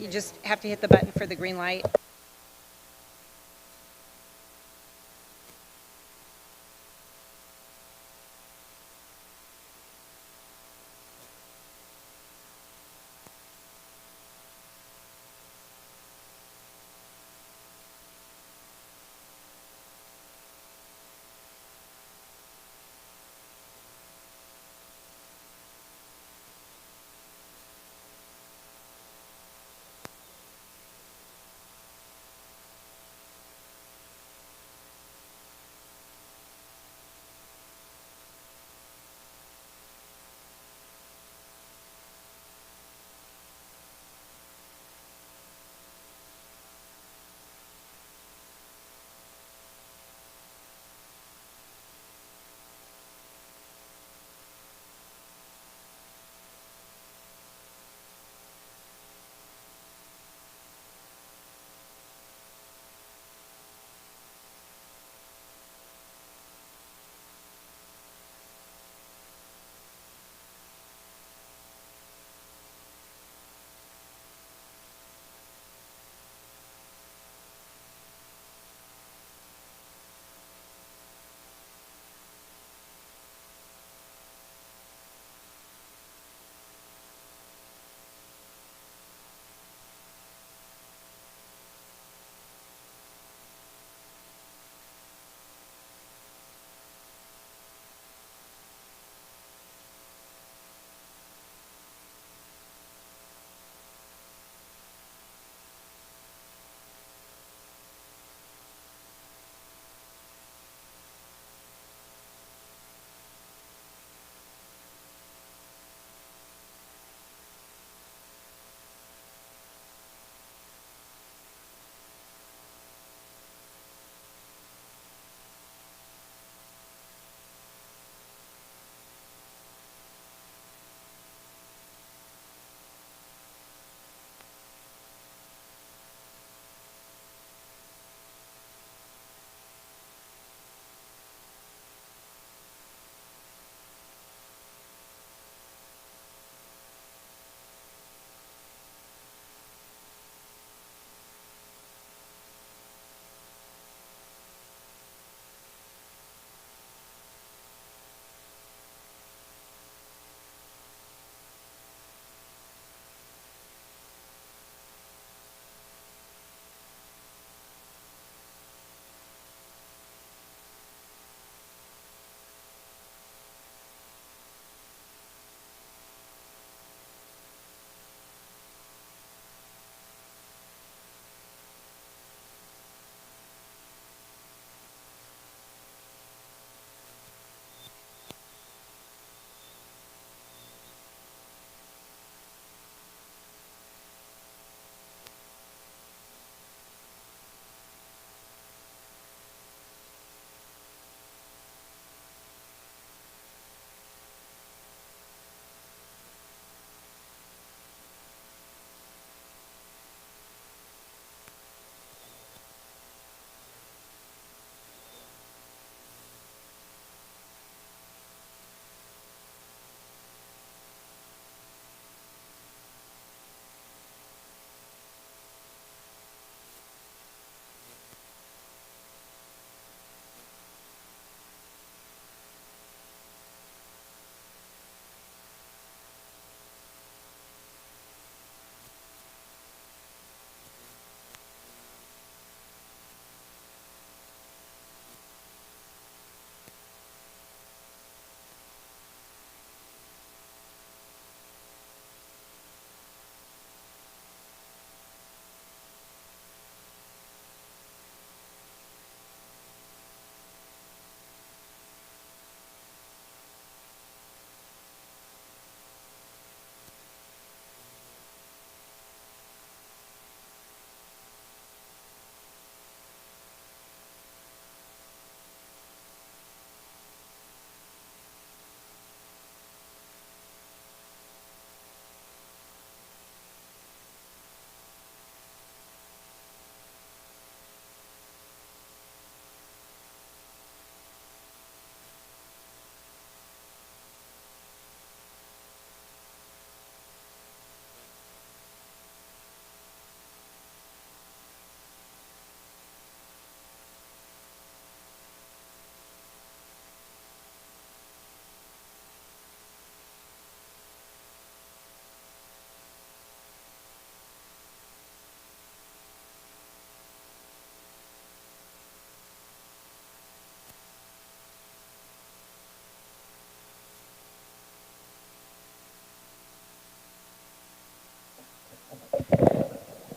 You just have to hit the button for the green light.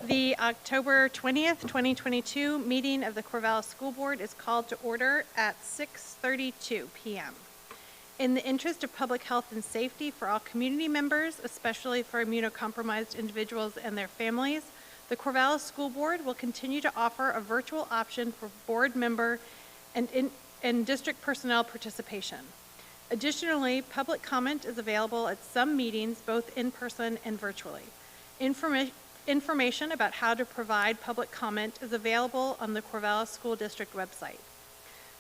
The October 20th, 2022 meeting of the Corvallis School Board is called to order at 6:32 p.m. In the interest of public health and safety for all community members, especially for immunocompromised individuals and their families, the Corvallis School Board will continue to offer a virtual option for board member and district personnel participation. Additionally, public comment is available at some meetings, both in person and virtually. Information about how to provide public comment is available on the Corvallis School District website.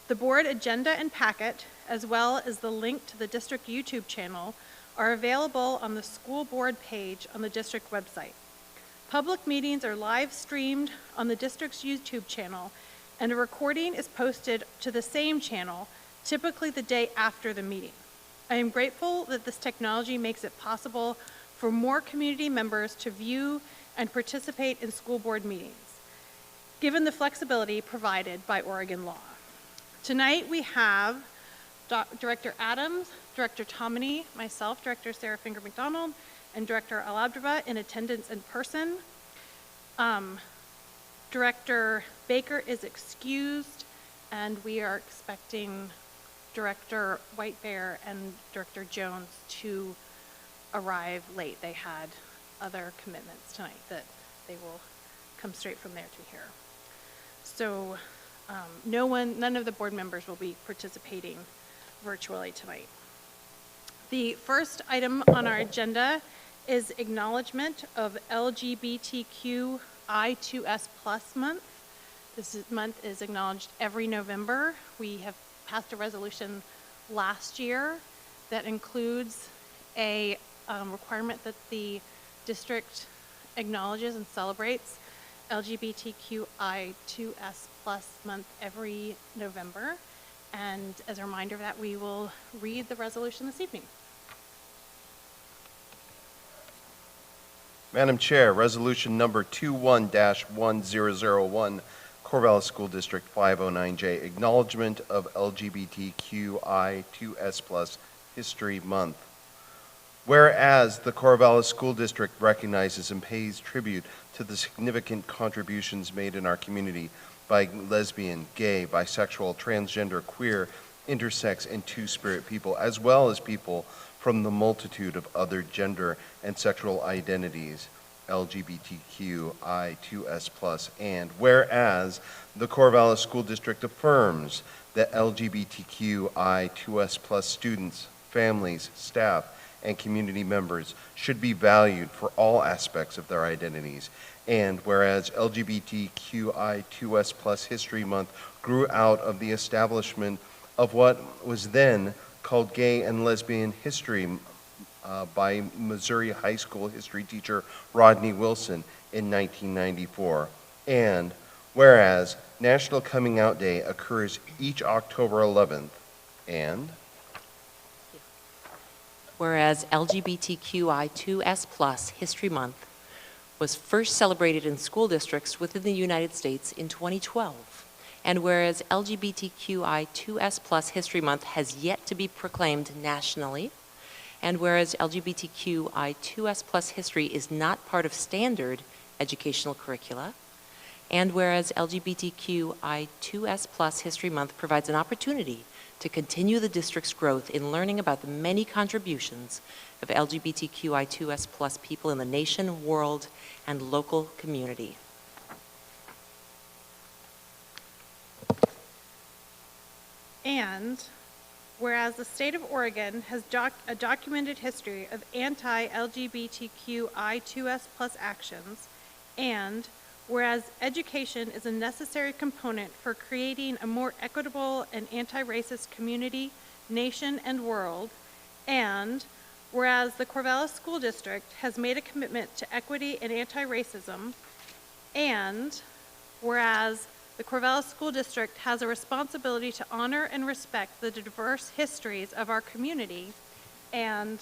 The board agenda and packet, as well as the link to the district YouTube channel, are available on the school board page on the district website. Public meetings are live streamed on the district's YouTube channel, and a recording is posted to the same channel, typically the day after the meeting. I am grateful that this technology makes it possible for more community members to view and participate in school board meetings, given the flexibility provided by Oregon law. Tonight we have Director Adams, Director Tomini, myself, Director Sarah Finger McDonald, and Director Alabdaba in attendance in person. Director Baker is excused, and we are expecting Director White Bear and Director Jones to arrive late. They had other commitments tonight that they will come straight from there to here. So none of the board members will be participating virtually tonight. The first item on our agenda is acknowledgement of LGBTQI2S+ month. This month is acknowledged every November. We have passed a resolution last year that includes a requirement that the district acknowledges and celebrates LGBTQI2S+ month every November. And as a reminder of that, we will read the resolution this evening. Madam Chair, resolution number 21-1001, Corvallis School District 509J, acknowledgement of LGBTQI2S+ History Month. Whereas the Corvallis School District recognizes and pays tribute to the significant contributions made in our community by lesbian, gay, bisexual, transgender, queer, intersex, and two-spirit people, as well as people from the multitude of other gender and sexual identities, LGBTQI2S+, and whereas the Corvallis School District affirms that LGBTQI2S+ students, families, staff, and community members should be valued for all aspects of their identities. And whereas LGBTQI2S+ History Month grew out of the establishment of what was then called Gay and Lesbian History by Missouri high school history teacher Rodney Wilson in 1994. And whereas National Coming Out Day occurs each October 11th, and whereas LGBTQI2S+ History Month was first celebrated in school districts within the United States in 2012, and whereas LGBTQI2S+ History Month has yet to be proclaimed nationally, and whereas LGBTQI2S+ history is not part of standard educational curricula, and whereas LGBTQI2S+ History Month provides an opportunity to continue the district's growth in learning about the many contributions of LGBTQI2S+ people in the nation, world, and local community. And whereas the state of Oregon has a documented history of anti-LGBTQI2S+ actions, and whereas education is a necessary component for creating a more equitable and anti-racist community, nation, and world, and whereas the Corvallis School District has made a commitment to equity and anti-racism, and whereas the Corvallis School District has a responsibility to honor and respect the diverse histories of our community, and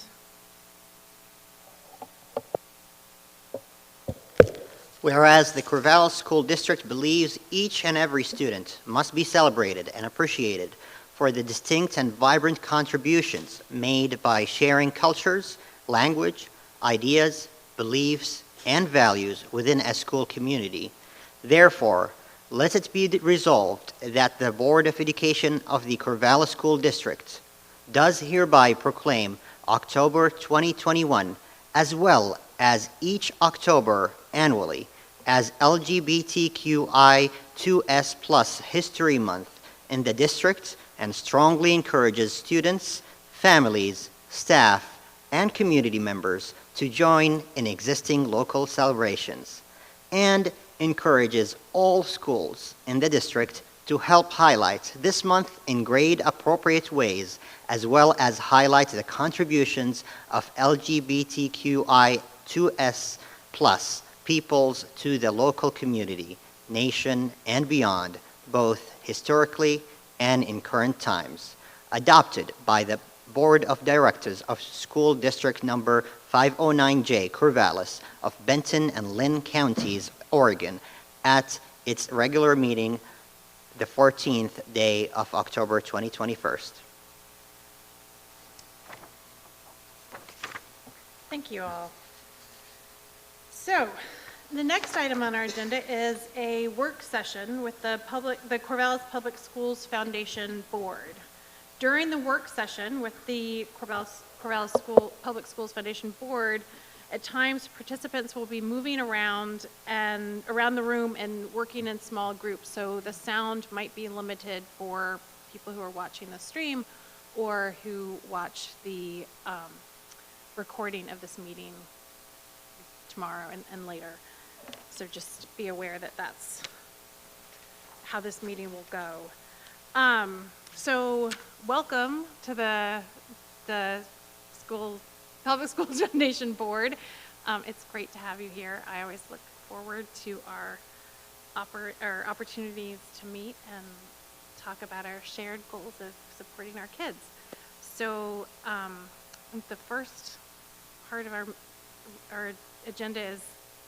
whereas the Corvallis School District believes each and every student must be celebrated and appreciated for the distinct and vibrant contributions made by sharing cultures, language, ideas, beliefs, and values within a school community. Therefore, let it be resolved that the Board of Education of the Corvallis School District does hereby proclaim October 2021, as well as each October annually, as LGBTQI2S+ History Month in the district, and strongly encourages students, families, staff, and community members to join in existing local celebrations, and encourages all schools in the district to help highlight this month in grade-appropriate ways, as well as highlight the contributions of LGBTQI2S+ peoples to the local community, nation, and beyond, both historically and in current times. Adopted by the Board of Directors of School District Number 509J, Corvallis, of Benton and Lynn Counties, Oregon, at its regular meeting the 14th day of October 2021. Thank you all. So, the next item on our agenda is a work session with the Corvallis Public Schools Foundation Board. During the work session with the Corvallis Public Schools Foundation Board, at times participants will be moving around the room and working in small groups, so the sound might be limited for people who are watching the stream or who watch the recording of this meeting tomorrow and later. So just be aware that that's how this meeting will go. So welcome to the Public Schools Foundation Board. It's great to have you here. I always look forward to our opportunities to meet and talk about our shared goals of supporting our kids. So the first part of our agenda is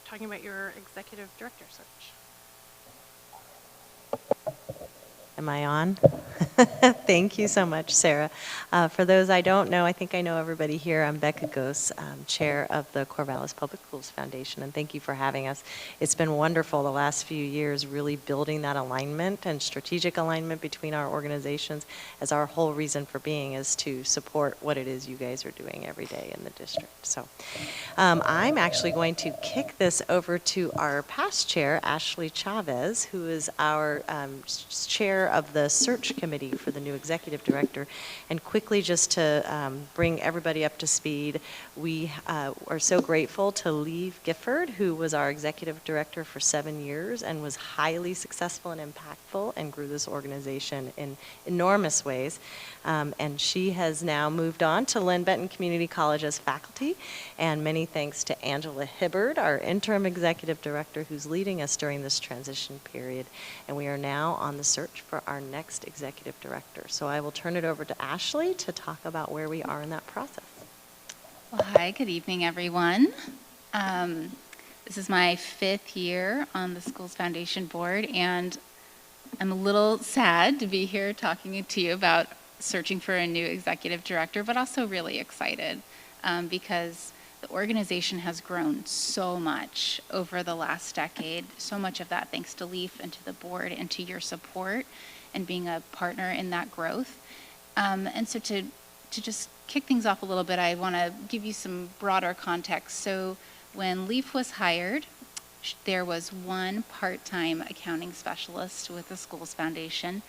talking about your executive director search. Am I on? Thank you so much, Sarah. For those I don't know, I think I know everybody here. I'm Becca Gose, Chair of the Corvallis Public Schools Foundation, and thank you for having us. It's been wonderful the last few years, really building that alignment and strategic alignment between our organizations, as our whole reason for being is to support what it is you guys are doing every day in the district. So I'm actually going to kick this over to our past chair, Ashley Chavez, who is our chair of the search committee for the new executive director. And quickly, just to bring everybody up to speed, we are so grateful to Leave Gifford, who was our executive director for 7 years and was highly successful and impactful and grew this organization in enormous ways. And she has now moved on to Lynn Benton Community College as faculty. And many thanks to Angela Hibbard, our interim executive director, who's leading us during this transition period. And we are now on the search for our next executive director. So I will turn it over to Ashley to talk about where we are in that process. Well, hi, good evening, everyone. This is my 5th year on the Schools Foundation Board, and I'm a little sad to be here talking to you about searching for a new executive director, but also really excited because the organization has grown so much over the last decade, so much of that thanks to Leaf and to the board and to your support and being a partner in that growth. And so to just kick things off a little bit, I want to give you some broader context. So when Leaf was hired, there was one part-time accounting specialist with the Schools Foundation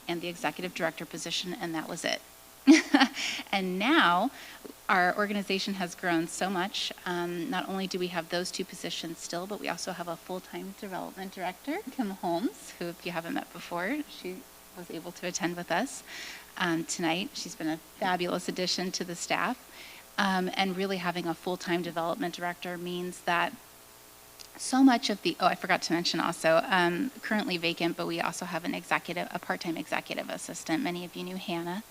and the executive director position, and that was it. And now our organization has grown so much. Not only do we have those 2 positions still, but we also have a full-time development director, Kim Holmes, who, if you haven't met before, she was able to attend with us tonight. She's been a fabulous addition to the staff. And really having a full-time development director means that so much of the, I forgot to mention also, currently vacant, but we also have a part-time executive assistant. Many of you knew Hannah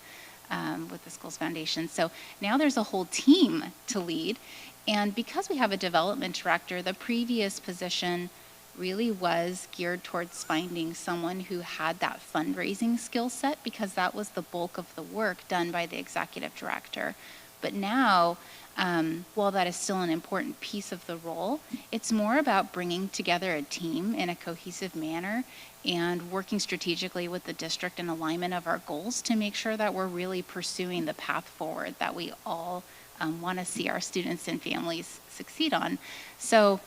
with the Schools Foundation. So now there's a whole team to lead. And because we have a development director, the previous position really was geared towards finding someone who had that fundraising skill set, because that was the bulk of the work done by the executive director. But now while that is still an important piece of the role, it's more about bringing together a team in a cohesive manner and working strategically with the district in alignment of our goals to make sure that we're really pursuing the path forward that we all want to see our students and families succeed on. So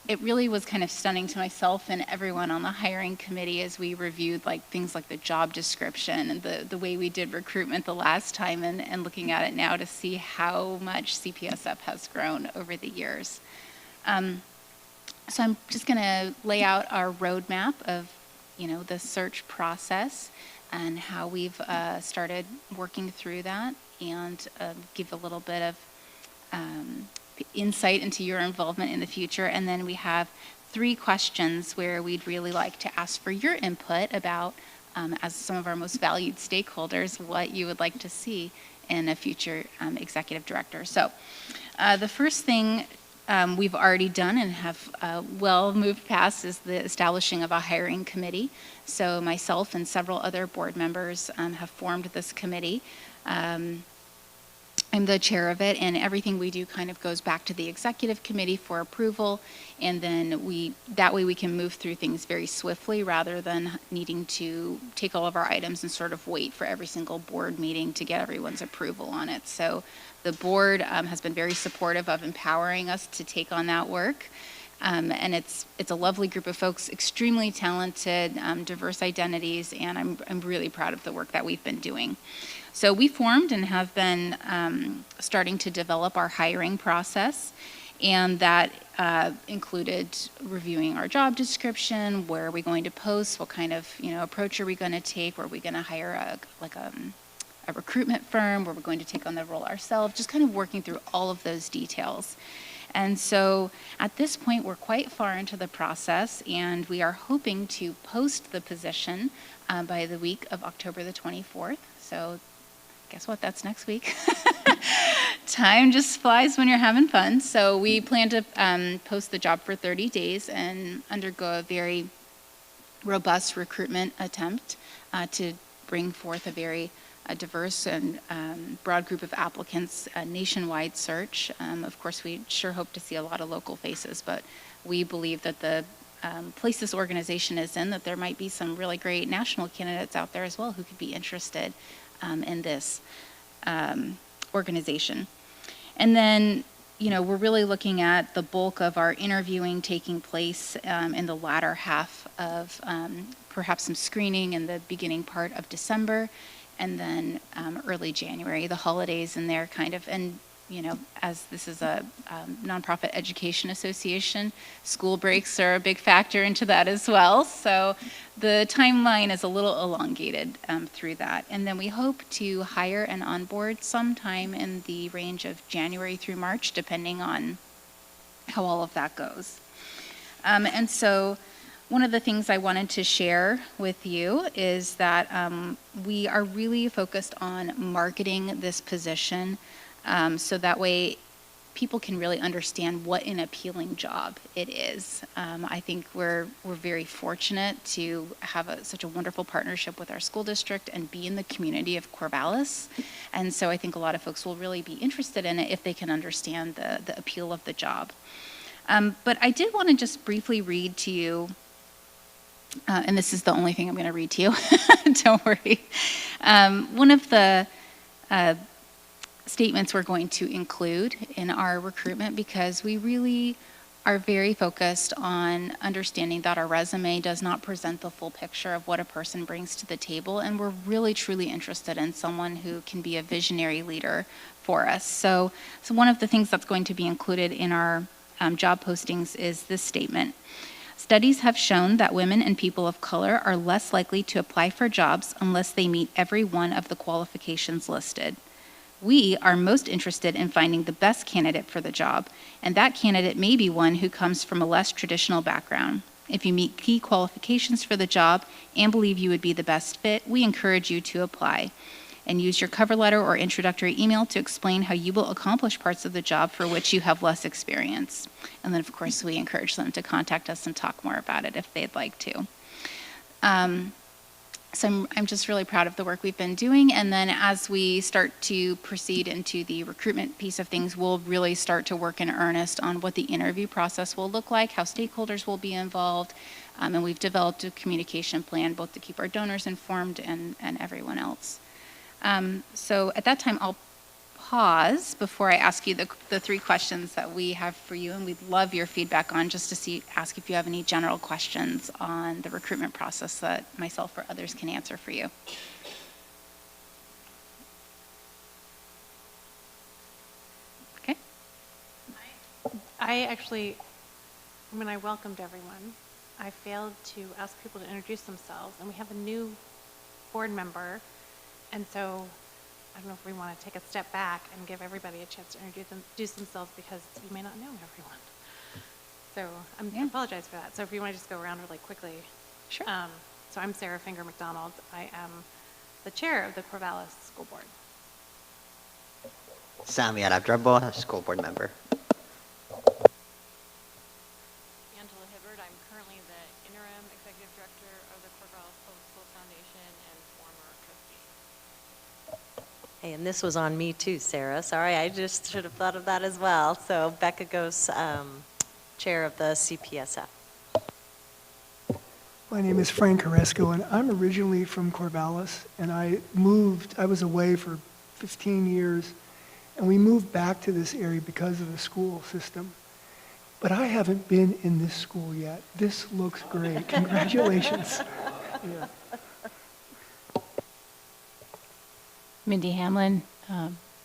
it really was kind of stunning to myself and everyone on the hiring committee as we reviewed things like the job description and the way we did recruitment the last time, and looking at it now to see how much CPSF has grown over the years. So I'm just going to lay out our roadmap of, the search process and how we've started working through that, and give a little bit of insight into your involvement in the future. And then we have 3 questions where we'd really like to ask for your input about, as some of our most valued stakeholders, what you would like to see in a future executive director. So the first thing we've already done and have well moved past is the establishing of a hiring committee. So myself and several other board members have formed this committee. I'm the chair of it, and everything we do kind of goes back to the executive committee for approval, and then that way we can move through things very swiftly rather than needing to take all of our items and sort of wait for every single board meeting to get everyone's approval on it. So the board has been very supportive of empowering us to take on that work. And it's a lovely group of folks, extremely talented, diverse identities, and I'm really proud of the work that we've been doing. So we formed and have been starting to develop our hiring process, and that included reviewing our job description. Where are we going to post? What kind of approach are we going to take? Were we going to hire a recruitment firm? Were we going to take on the role ourselves? Just kind of working through all of those details. And so at this point, we're quite far into the process, and we are hoping to post the position by the week of October the 24th. So guess what? That's next week. Time just flies when you're having fun. So we plan to post the job for 30 days and undergo a very robust recruitment attempt to bring forth a very diverse and broad group of applicants, a nationwide search. Of course, we sure hope to see a lot of local faces, but we believe that the place this organization is in, that there might be some really great national candidates out there as well who could be interested in this organization. And then, we're really looking at the bulk of our interviewing taking place in the latter half of perhaps some screening in the beginning part of December, and then early January, the holidays in there kind of. And as this is a nonprofit education association, school breaks are a big factor into that as well. So the timeline is a little elongated through that. And then we hope to hire and onboard sometime in the range of January through March, depending on how all of that goes. And so one of the things I wanted to share with you is that we are really focused on marketing this position, so that way people can really understand what an appealing job it is. I think we're very fortunate to have such a wonderful partnership with our school district and be in the community of Corvallis. And so I think a lot of folks will really be interested in it if they can understand the appeal of the job. But I did want to just briefly read to you, and this is the only thing I'm going to read to you, don't worry. One of the statements we're going to include in our recruitment, because we really are very focused on understanding that our resume does not present the full picture of what a person brings to the table, and we're really truly interested in someone who can be a visionary leader for us. So one of the things that's going to be included in our job postings is this statement. Studies have shown that women and people of color are less likely to apply for jobs unless they meet every one of the qualifications listed. We are most interested in finding the best candidate for the job, and that candidate may be one who comes from a less traditional background. If you meet key qualifications for the job and believe you would be the best fit, we encourage you to apply. And use your cover letter or introductory email to explain how you will accomplish parts of the job for which you have less experience. And then, of course, we encourage them to contact us and talk more about it if they'd like to. So I'm just really proud of the work we've been doing. And then as we start to proceed into the recruitment piece of things, we'll really start to work in earnest on what the interview process will look like, how stakeholders will be involved. And we've developed a communication plan both to keep our donors informed and everyone else. So at that time, I'll pause before I ask you the three questions that we have for you, and we'd love your feedback on, just to ask if you have any general questions on the recruitment process that myself or others can answer for you. Okay. When I welcomed everyone, I failed to ask people to introduce themselves, and we have a new board member, and so I don't know if we want to take a step back and give everybody a chance to introduce themselves, because you may not know everyone. So I apologize for that. So if you want to just go around really quickly. Sure. So I'm Sarah Finger McDonald. I am the chair of the Corvallis School Board. Sami Arabdrabo, school board member. Angela Hibbard. I'm currently the interim executive director of the Corvallis Public Schools Foundation and former trustee. Hey, and this was on me too, Sarah. Sorry, I just should have thought of that as well. So Becca Gose, chair of the CPSF. My name is Frank Oresco, and I'm originally from Corvallis, and I was away for 15 years, and we moved back to this area because of the school system. But I haven't been in this school yet. This looks great. Congratulations. Yeah. Mindy Hamlin,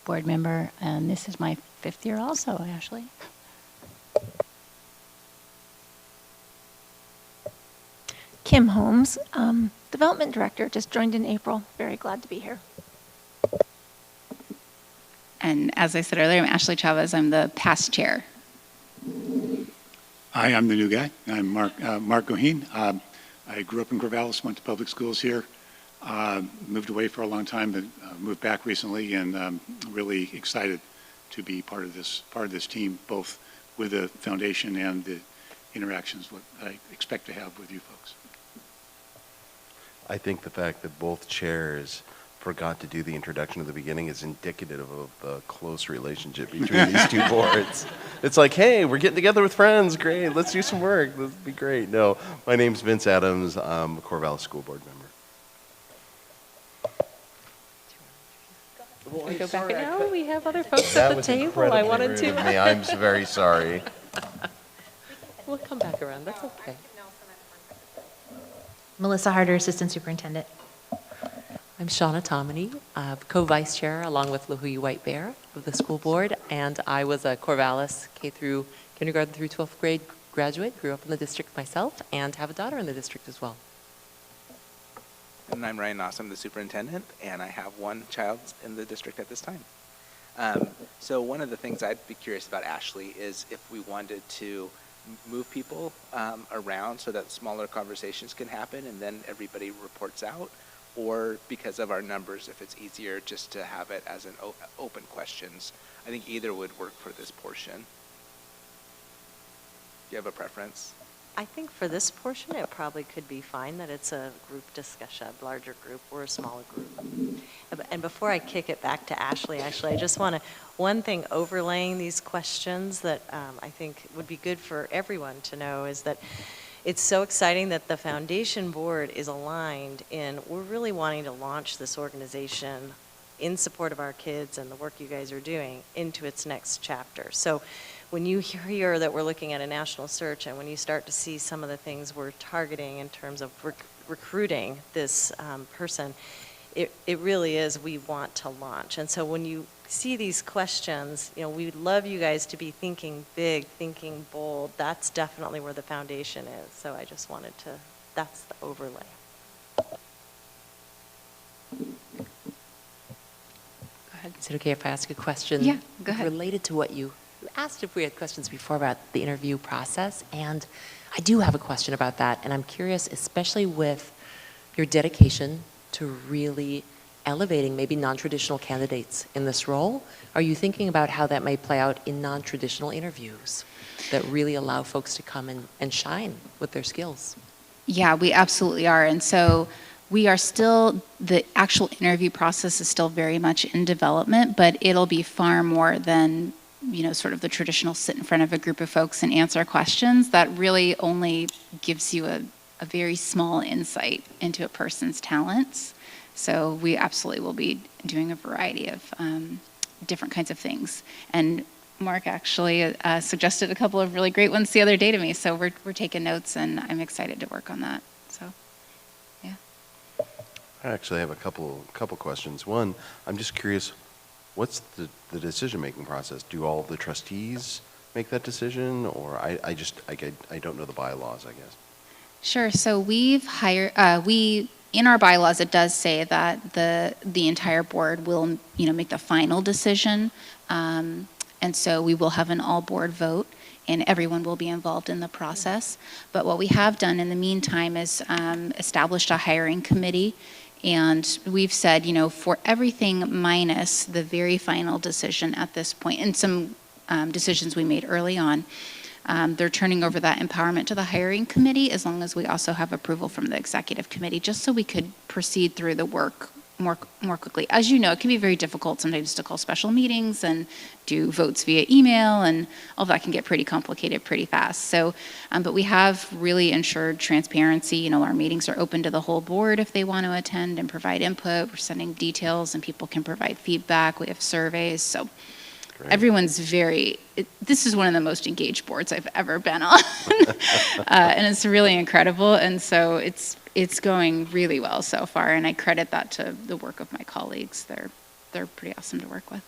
board member, and this is my 5th year also, Ashley. Kim Holmes, development director, just joined in April. Very glad to be here. And as I said earlier, I'm Ashley Chavez. I'm the past chair. Hi, I'm the new guy. I'm Mark Goheen. I grew up in Corvallis, went to public schools here, moved away for a long time, but moved back recently, and really excited to be part of this team, both with the foundation and the interactions what I expect to have with you folks. I think the fact that both chairs forgot to do the introduction at the beginning is indicative of the close relationship between these two boards. It's like, hey, we're getting together with friends. Great, let's do some work. This would be great. No, my name's Vince Adams. I'm a Corvallis School Board member. Can we go back? No, we have other folks That at the was table. incredibly I wanted rude to. of me. I'm very sorry. We'll come back around. That's okay. Melissa Harder, Assistant Superintendent. I'm Shauna Tomini, co-vice chair along with LaHuya White Bear of the school board, and I was a Corvallis K through kindergarten through 12th grade graduate, grew up in the district myself, and have a daughter in the district as well. And I'm Ryan Noss, I'm the superintendent, and I have one child in the district at this time. So one of the things I'd be curious about, Ashley, is if we wanted to move people around so that smaller conversations can happen and then everybody reports out, or because of our numbers, if it's easier just to have it as an open questions. I think either would work for this portion. Do you have a preference? I think for this portion, it probably could be fine that it's a group discussion, a larger group or a smaller group. And before I kick it back to Ashley, I just want to, one thing overlaying these questions that I think would be good for everyone to know is that it's so exciting that the foundation board is aligned in, we're really wanting to launch this organization in support of our kids and the work you guys are doing into its next chapter. So when you hear that we're looking at a national search and when you start to see some of the things we're targeting in terms of recruiting this person, it really is, we want to launch. And so when you see these questions, we'd love you guys to be thinking big, thinking bold. That's definitely where the foundation is. So I just wanted to, that's the overlay. Is it okay if I ask a question? Yeah, go ahead. Related to what you asked, if we had questions before about the interview process, and I do have a question about that, and I'm curious, especially with your dedication to really elevating maybe non-traditional candidates in this role. Are you thinking about how that may play out in non-traditional interviews that really allow folks to come and shine with their skills? Yeah, we absolutely are. And so we are still, the actual interview process is still very much in development, but it'll be far more than, sort of the traditional sit in front of a group of folks and answer questions. That really only gives you a very small insight into a person's talents. So we absolutely will be doing a variety of different kinds of things. And Mark actually suggested a couple of really great ones the other day to me, so we're taking notes, and I'm excited to work on that. So, yeah. I actually have a couple questions. One, I'm just curious, what's the decision-making process? Do all the trustees make that decision, or I don't know the bylaws, I guess. Sure. So we've hired, in our bylaws, it does say that the entire board will, make the final decision. And so we will have an all-board vote, and everyone will be involved in the process. But what we have done in the meantime is established a hiring committee, and we've said, for everything minus the very final decision at this point, and some decisions we made early on, they're turning over that empowerment to the hiring committee, as long as we also have approval from the executive committee, just so we could proceed through the work more quickly. As you know, it can be very difficult sometimes to call special meetings and do votes via email, and all that can get pretty complicated pretty fast. So, but we have really ensured transparency. Our meetings are open to the whole board if they want to attend and provide input. We're sending details, and people can provide feedback. We have surveys. So everyone's this is one of the most engaged boards I've ever been on. And it's really incredible. And so it's going really well so far. And I credit that to the work of my colleagues. They're pretty awesome to work with.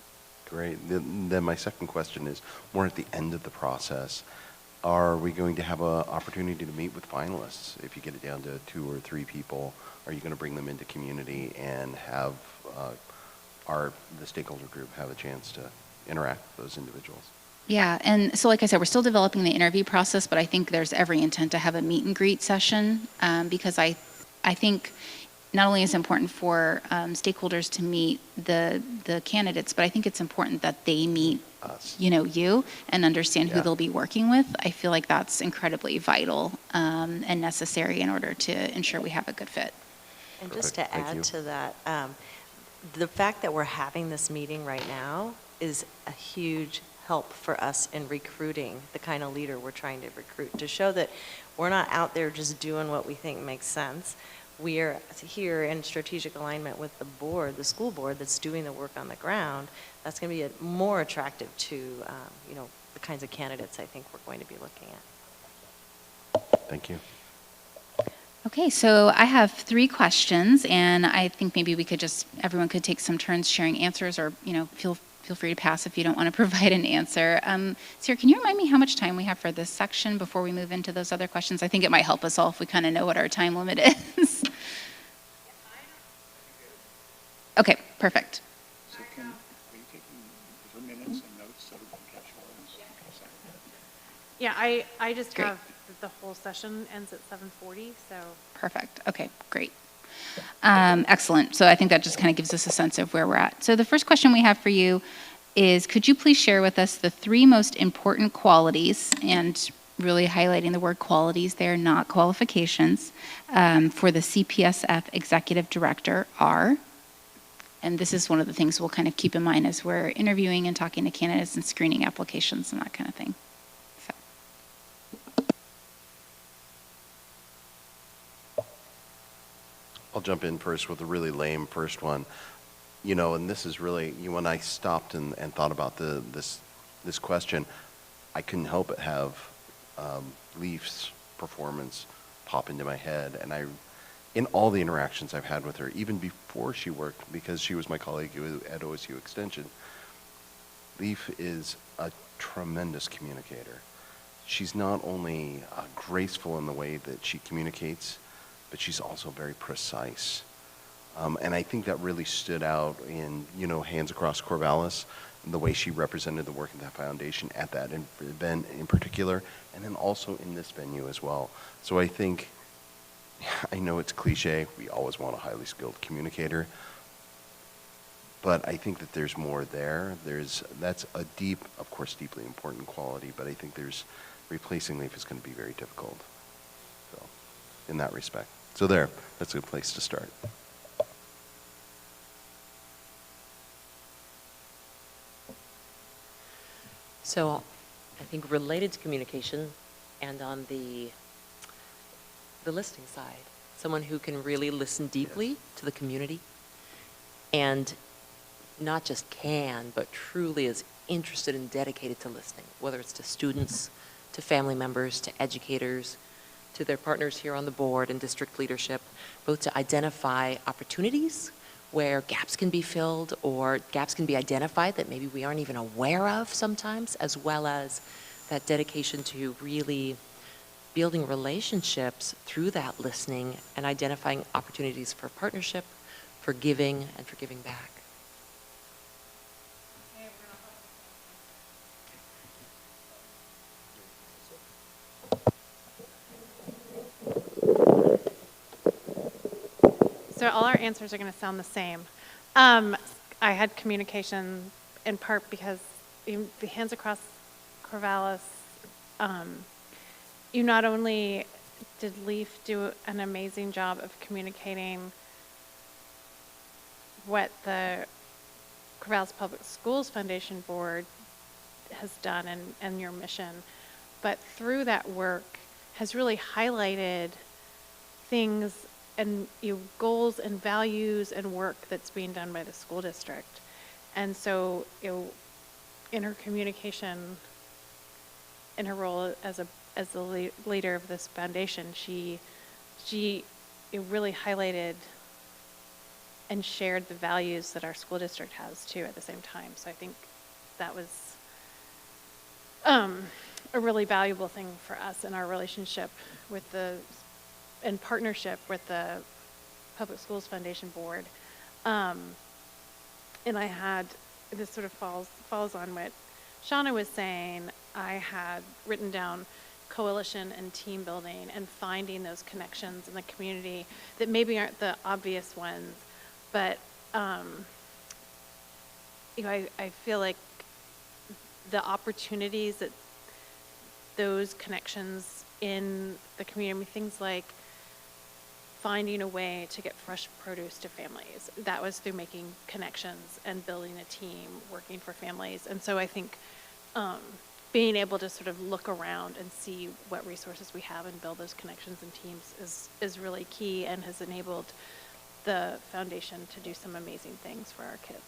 Great. Then my second question is more at the end of the process. Are we going to have an opportunity to meet with finalists? If you get it down to 2 or 3 people, are you going to bring them into community and have the stakeholder group have a chance to interact with those individuals? Yeah, and so like I said, we're still developing the interview process, but I think there's every intent to have a meet and greet session, because I think not only is it important for stakeholders to meet the candidates, but I think it's important that they meet us, you, and understand who they'll be working with. I feel like that's incredibly vital and necessary in order to ensure we have a good fit. And just to add to that, the fact that we're having this meeting right now is a huge help for us in recruiting the kind of leader we're trying to recruit, to show that we're not out there just doing what we think makes sense. We are here in strategic alignment with the board, the school board that's doing the work on the ground. That's going to be more attractive to, the kinds of candidates I think we're going to be looking at. Thank you. Okay, so I have 3 questions, and I think maybe everyone could take some turns sharing answers, or, feel free to pass if you don't want to provide an answer. Sarah, can you remind me how much time we have for this section before we move into those other questions? I think it might help us all if we kind of know what our time limit is. Okay, perfect. So are you taking minutes and notes so we can catch all this? Yeah, I just Great. have the whole session ends at 7:40, so. Perfect. Okay, great. Excellent. So I think that just kind of gives us a sense of where we're at. So the first question we have for you is, could you please share with us the 3 most important qualities, and really highlighting the word qualities there, not qualifications, for the CPSF Executive Director are, and this is one of the things we'll kind of keep in mind as we're interviewing and talking to candidates and screening applications and that kind of thing. I'll jump in first with a really lame first one. And this is really, when I stopped and thought about this question, I couldn't help but have Leaf's performance pop into my head. And in all the interactions I've had with her, even before she worked, because she was my colleague at OSU Extension, Leaf is a tremendous communicator. She's not only graceful in the way that she communicates, but she's also very precise. And I think that really stood out in, Hands Across Corvallis, and the way she represented the work of that foundation at that event in particular, and then also in this venue as well. So I think, I know it's cliche, we always want a highly skilled communicator, but I think that there's more there. That's a of course, deeply important quality, but I think replacing Leaf is going to be very difficult. So, in that respect. So there, that's a good place to start. So I think related to communication and on the listening side, someone who can really listen deeply to the community and not just can, but truly is interested and dedicated to listening, whether it's to students, to family members, to educators, to their partners here on the board and district leadership, both to identify opportunities where gaps can be filled or gaps can be identified that maybe we aren't even aware of sometimes, as well as that dedication to really building relationships through that listening and identifying opportunities for partnership, for giving, and for giving back. So all our answers are going to sound the same. I had communication in part because the Hands Across Corvallis, you not only did Leaf do an amazing job of communicating what the Corvallis Public Schools Foundation Board has done and your mission, but through that work has really highlighted things and goals and values and work that's being done by the school district. And so in her communication, in her role as the leader of this foundation, she really highlighted and shared the values that our school district has too at the same time. So I think that was a really valuable thing for us in our relationship with in partnership with the Public Schools Foundation Board. And I had, this sort of falls on what Shauna was saying, I had written down coalition and team building and finding those connections in the community that maybe aren't the obvious ones, but I feel like the opportunities that those connections in the community, things like finding a way to get fresh produce to families. That was through making connections and building a team, working for families. And so I think being able to sort of look around and see what resources we have and build those connections and teams is really key and has enabled the foundation to do some amazing things for our kids.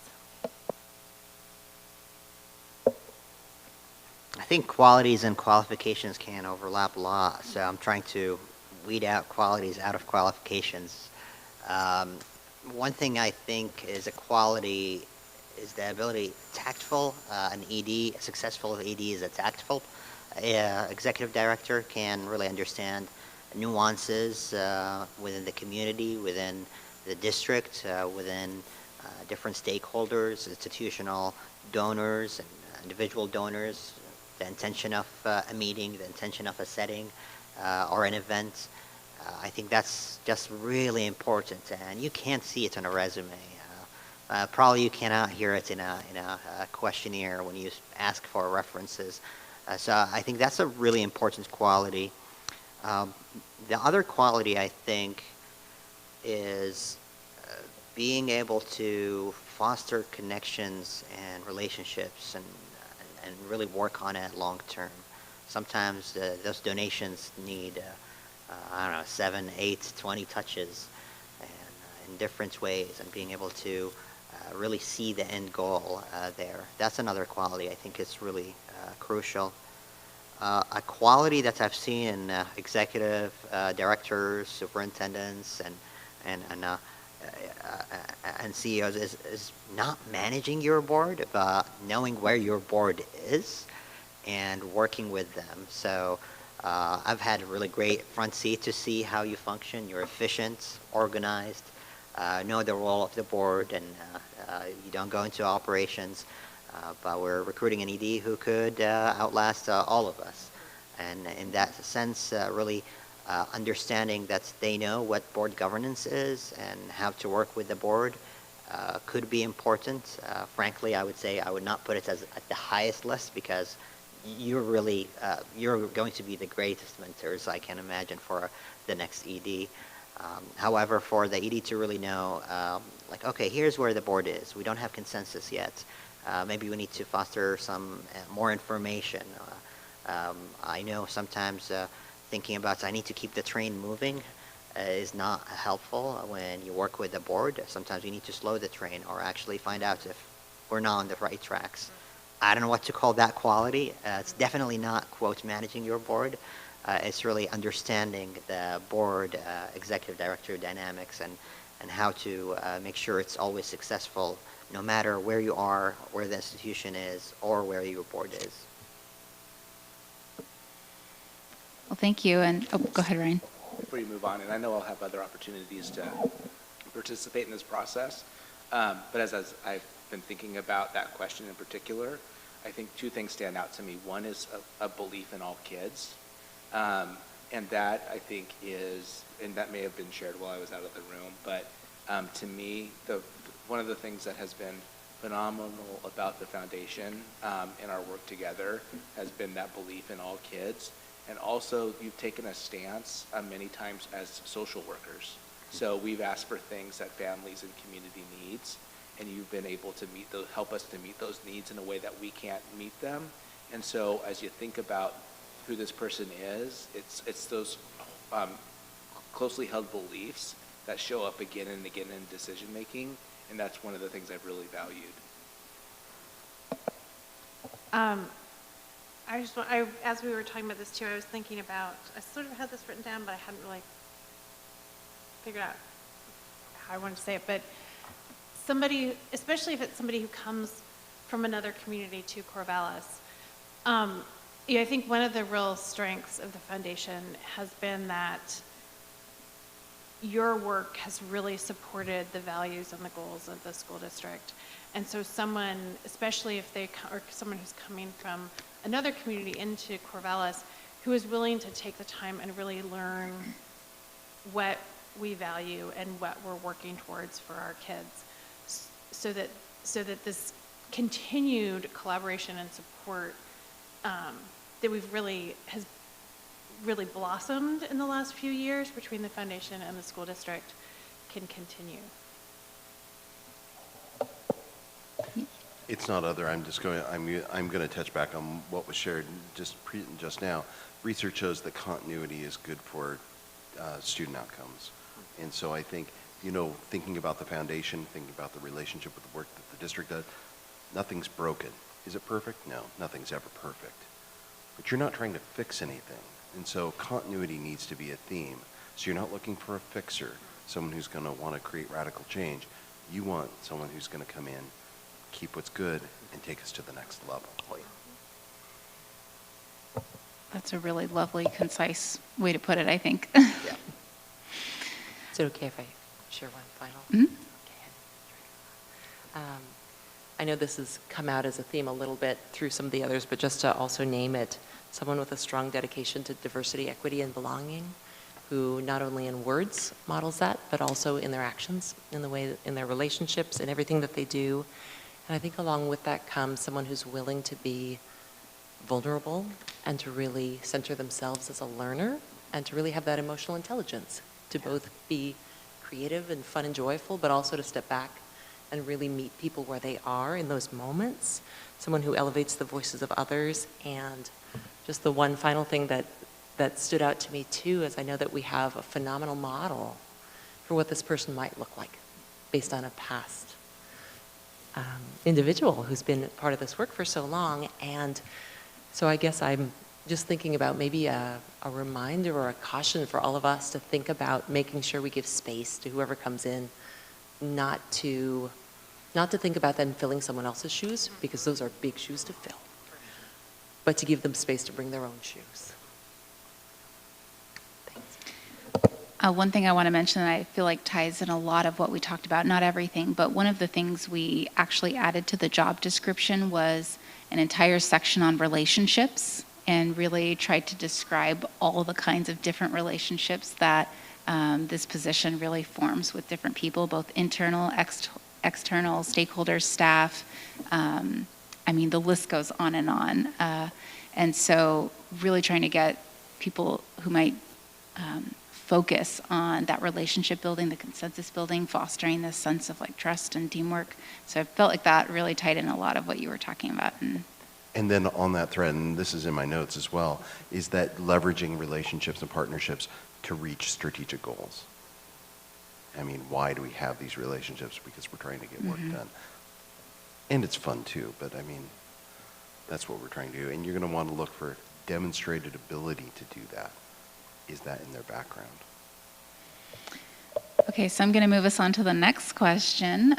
I think qualities and qualifications can overlap a lot, so I'm trying to weed out qualities out of qualifications. One thing I think is a quality is the ability, tactful, an ED, a successful ED is a tactful. Executive director can really understand nuances within the community, within the district, within different stakeholders, institutional donors and individual donors, the intention of a meeting, the intention of a setting or an event. I think that's just really important, and you can't see it on a resume. Probably you cannot hear it in a questionnaire when you ask for references. So I think that's a really important quality. The other quality I think is being able to foster connections and relationships and really work on it long term. Sometimes those donations need, 7, 8, 20 touches and in different ways, and being able to really see the end goal there. That's another quality I think is really crucial. A quality that I've seen in executive directors, superintendents, and CEOs is not managing your board, but knowing where your board is and working with them. So I've had a really great front seat to see how you function. You're efficient, organized, know the role of the board, and you don't go into operations. But we're recruiting an ED who could outlast all of us. And in that sense, really understanding that they know what board governance is and how to work with the board could be important. Frankly, I would say I would not put it as at the highest list, because you're really, you're going to be the greatest mentors I can imagine for the next ED. However, for the ED to really know, like, okay, here's where the board is. We don't have consensus yet. Maybe we need to foster some more information. I know sometimes thinking about, I need to keep the train moving is not helpful when you work with the board. Sometimes you need to slow the train or actually find out if we're not on the right tracks. I don't know what to call that quality. It's definitely not, quote, managing your board. It's really understanding the board executive director dynamics and how to make sure it's always successful, no matter where you are, where the institution is, or where your board is. Well, thank you. And go ahead, Ryan. Before you move on, and I know I'll have other opportunities to participate in this process, but as I've been thinking about that question in particular, I think two things stand out to me. One is a belief in all kids, and that I think is, and that may have been shared while I was out of the room, but to me, one of the things that has been phenomenal about the foundation and our work together has been that belief in all kids. And also, you've taken a stance many times as social workers. So we've asked for things that families and community needs, and you've been able to help us to meet those needs in a way that we can't meet them. And so as you think about who this person is, it's those closely held beliefs that show up again and again in decision making, and that's one of the things I've really valued. As we were talking about this too, I was thinking about, I sort of had this written down, but I hadn't really figured out how I wanted to say it, but somebody, especially if it's somebody who comes from another community to Corvallis, I think one of the real strengths of the foundation has been that your work has really supported the values and the goals of the school district. And so someone, especially if or someone who's coming from another community into Corvallis, who is willing to take the time and really learn what we value and what we're working towards for our kids, so that this continued collaboration and support that has really blossomed in the last few years between the foundation and the school district can continue. It's not other. I'm going to touch back on what was shared just now. Research shows that continuity is good for student outcomes, and so I think thinking about the foundation, thinking about the relationship with the work that the district does, nothing's broken. Is it perfect? No, nothing's ever perfect. But you're not trying to fix anything, and so continuity needs to be a theme. So you're not looking for a fixer, someone who's going to want to create radical change. You want someone who's going to come in, keep what's good, and take us to the next level. That's a really lovely, concise way to put it, I think. Yeah. Is it okay if I share one final? Mm-hmm. Okay. I know this has come out as a theme a little bit through some of the others, but just to also name it, someone with a strong dedication to diversity, equity, and belonging, who not only in words models that, but also in their actions, in the way, in their relationships, in everything that they do. And I think along with that comes someone who's willing to be vulnerable and to really center themselves as a learner and to really have that emotional intelligence to both be creative and fun and joyful, but also to step back and really meet people where they are in those moments. Someone who elevates the voices of others. And just the one final thing that stood out to me too is I know that we have a phenomenal model for what this person might look like based on a past individual who's been part of this work for so long. And so I guess I'm just thinking about maybe a reminder or a caution for all of us to think about making sure we give space to whoever comes in, not to think about them filling someone else's shoes, because those are big shoes to fill, but to give them space to bring their own shoes. One thing I want to mention that I feel like ties in a lot of what we talked about, not everything, but one of the things we actually added to the job description was an entire section on relationships, and really tried to describe all the kinds of different relationships that this position really forms with different people, both internal, external, stakeholders, staff. I mean, the list goes on. And so really trying to get people who might focus on that relationship building, the consensus building, fostering this sense of like trust and teamwork. So I felt like that really tied in a lot of what you were talking about. And then on that thread, and this is in my notes as well, is that leveraging relationships and partnerships to reach strategic goals. I mean, why do we have these relationships? Because we're trying to get work done. And it's fun too, but I mean, that's what we're trying to do. And you're going to want to look for demonstrated ability to do that. Is that in their background? Okay, so I'm going to move us on to the next question.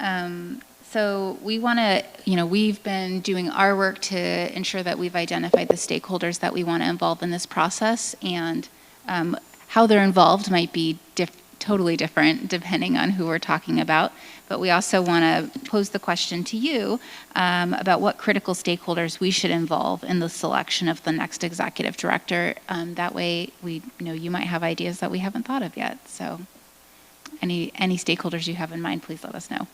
So we want to, we've been doing our work to ensure that we've identified the stakeholders that we want to involve in this process, and how they're involved might be totally different depending on who we're talking about. But we also want to pose the question to you about what critical stakeholders we should involve in the selection of the next executive director. That way, you might have ideas that we haven't thought of yet. So, any stakeholders you have in mind, please let us know.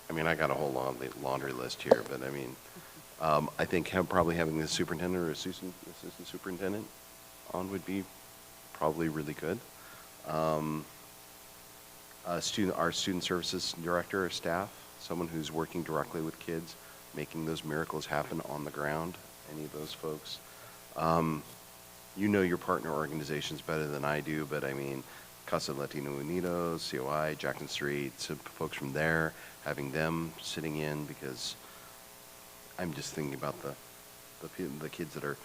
I mean, I got a whole laundry list here, but I mean, I think probably having the superintendent or assistant superintendent on would be probably really good. Our student services director or staff, someone who's working directly with kids, making those miracles happen on the ground, any of those folks. You know your partner organizations better than I do, but I mean, Casa Latino Unidos, COI, Jackson Street, some folks from there, having them sitting in, because I'm just thinking about the kids that are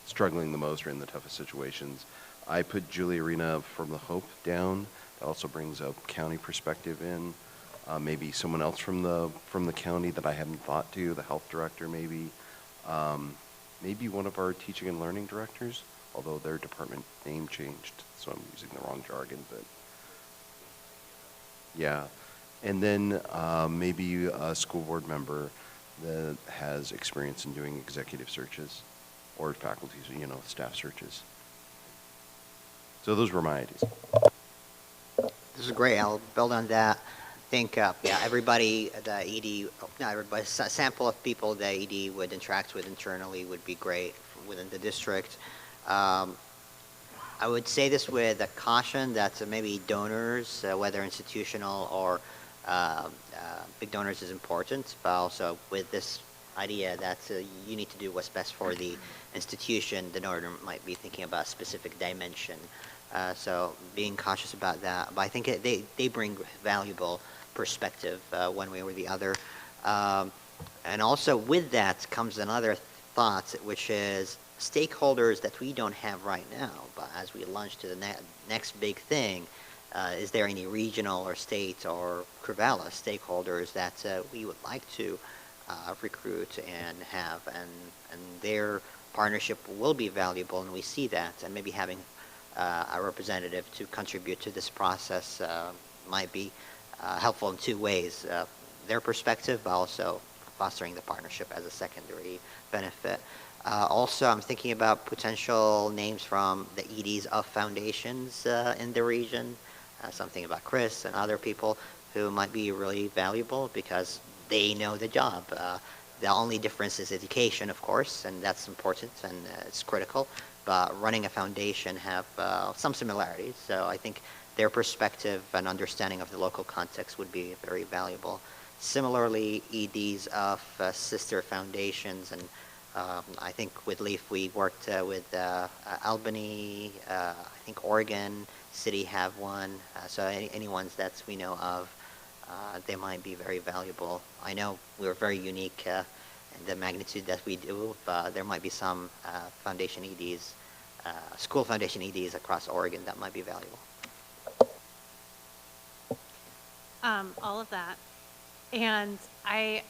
struggling the most or in the toughest situations. I put Julia Arena from the Hope down. That also brings a county perspective in. Maybe someone else from the county that I hadn't thought to, the health director maybe. Maybe one of our teaching and learning directors, although their department name changed, so I'm using the wrong jargon, but yeah. And then maybe a school board member that has experience in doing executive searches or faculty, staff searches. So those were my ideas. This is great. I'll build on that. I think, everybody, the ED, not everybody, a sample of people the ED would interact with internally would be great within the district. I would say this with a caution that maybe donors, whether institutional or big donors, is important, but also with this idea that you need to do what's best for the institution, the donor might be thinking about a specific dimension. So being cautious about that. But I think they bring valuable perspective one way or the other. And also with that comes another thought, which is stakeholders that we don't have right now. But as we launch to the next big thing, is there any regional or state or Corvallis stakeholders that we would like to recruit and have, and their partnership will be valuable, and we see that, and maybe having a representative to contribute to this process might be helpful in two ways. Their perspective, but also fostering the partnership as a secondary benefit. Also, I'm thinking about potential names from the EDs of foundations in the region, something about Chris and other people who might be really valuable because they know the job. The only difference is education, of course, and that's important and it's critical. But running a foundation have some similarities. So I think their perspective and understanding of the local context would be very valuable. Similarly, EDs of sister foundations, and I think with LEAF we worked with Albany, I think Oregon City have one. So any ones that we know of, they might be very valuable. I know we're very unique in the magnitude that we do, but there might be some foundation EDs, school foundation EDs across Oregon that might be valuable. All of that. And I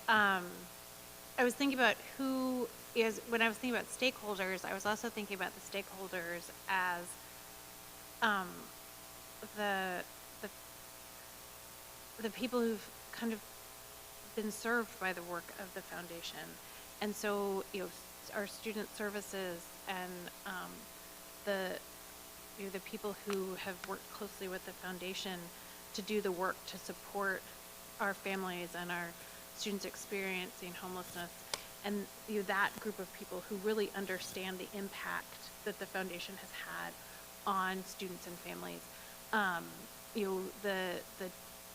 was thinking about when I was thinking about stakeholders, I was also thinking about the stakeholders as the people who've kind of been served by the work of the foundation. And so, our student services and the people who have worked closely with the foundation to do the work to support our families and our students experiencing homelessness. and that group of people who really understand the impact that the foundation has had on students and families.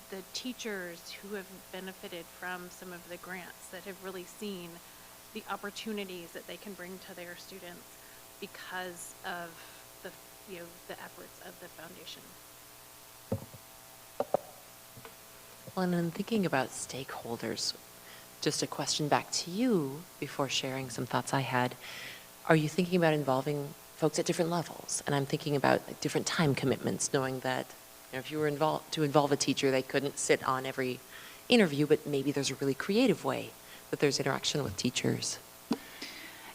The teachers who have benefited from some of the grants that have really seen the opportunities that they can bring to their students because of the efforts of the foundation. Well, and in thinking about stakeholders, just a question back to you before sharing some thoughts I had. Are you thinking about involving folks at different levels? And I'm thinking about different time commitments, knowing that if you were to involve a teacher, they couldn't sit on every interview, but maybe there's a really creative way that there's interaction with teachers.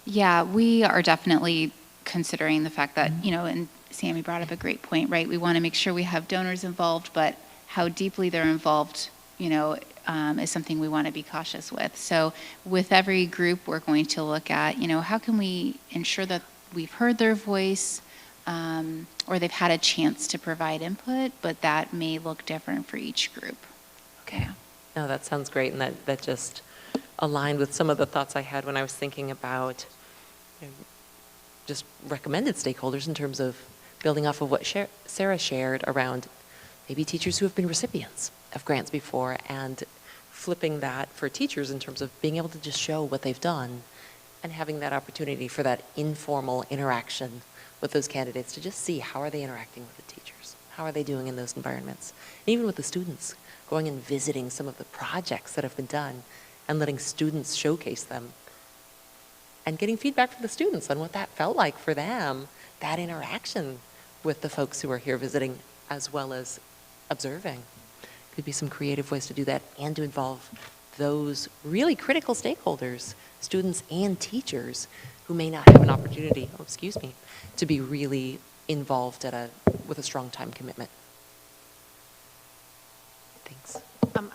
Yeah, we are definitely considering the fact that, and Sammy brought up a great point, right? We want to make sure we have donors involved, but how deeply they're involved, is something we want to be cautious with. So with every group, we're going to look at, how can we ensure that we've heard their voice, or they've had a chance to provide input, but that may look different for each group. Okay. No, that sounds great, and that just aligned with some of the thoughts I had when I was thinking about just recommended stakeholders in terms of building off of what Sarah shared around maybe teachers who have been recipients of grants before, and flipping that for teachers in terms of being able to just show what they've done and having that opportunity for that informal interaction with those candidates to just see how are they interacting with the teachers, how are they doing in those environments, and even with the students, going and visiting some of the projects that have been done and letting students showcase them and getting feedback from the students on what that felt like for them, that interaction with the folks who are here visiting as well as observing. Could be some creative ways to do that and to involve those really critical stakeholders, students and teachers, who may not have an opportunity, to be really involved with a strong time commitment. Thanks. I'm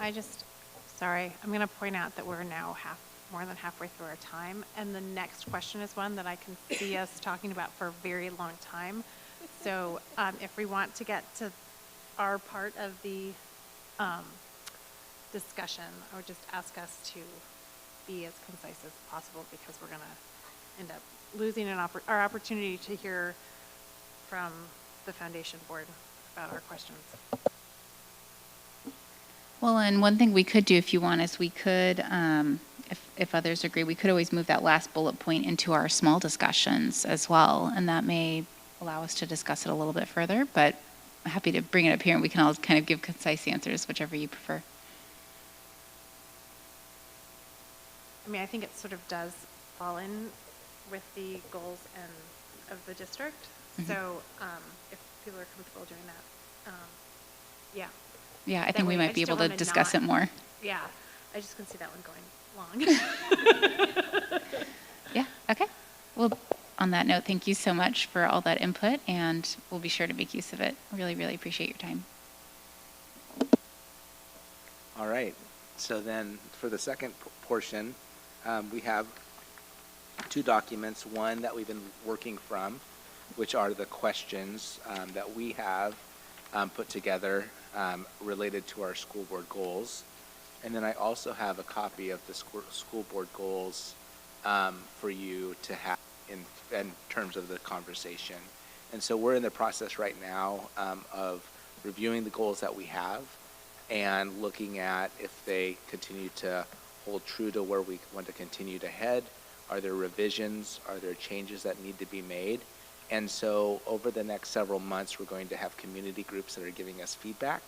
going to point out that we're now more than halfway through our time, and the next question is one that I can see us talking about for a very long time. So if we want to get to our part of the discussion, I would just ask us to be as concise as possible, because we're going to end up losing our opportunity to hear from the foundation board about our questions. Well, and one thing we could do if you want is we could, if others agree, we could always move that last bullet point into our small discussions as well, and that may allow us to discuss it a little bit further, but I'm happy to bring it up here and we can all kind of give concise answers, whichever you prefer. I think it sort of does fall in with the goals of the district. Mm-hmm. So if people are comfortable doing that, yeah. Yeah, I think we might be able to discuss it more. Yeah, I just can see that one going long. Yeah, okay. Well, on that note, thank you so much for all that input, and we'll be sure to make use of it. Really, really appreciate your time. All right. So then for the second portion, we have two documents, one that we've been working from, which are the questions that we have put together related to our school board goals. And then I also have a copy of the school board goals for you to have in terms of the conversation. And so we're in the process right now of reviewing the goals that we have and looking at if they continue to hold true to where we want to continue to head. Are there revisions? Are there changes that need to be made? And so over the next several months, we're going to have community groups that are giving us feedback.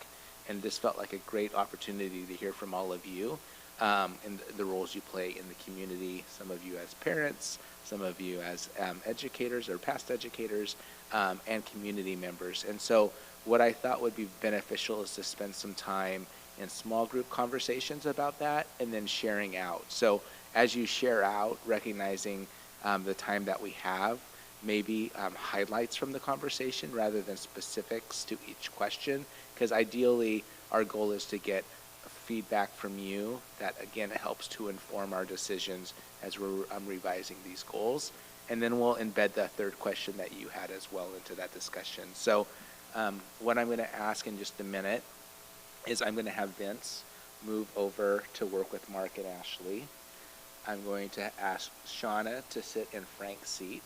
And this felt like a great opportunity to hear from all of you and the roles you play in the community, some of you as parents, some of you as educators or past educators, and community members. And so what I thought would be beneficial is to spend some time in small group conversations about that and then sharing out. So as you share out, recognizing the time that we have, maybe highlights from the conversation rather than specifics to each question, because ideally our goal is to get feedback from you that again helps to inform our decisions as we're revising these goals. And then we'll embed that third question that you had as well into that discussion. So what I'm going to ask in just a minute is I'm going to have Vince move over to work with Mark and Ashley. I'm going to ask Shauna to sit in Frank's seat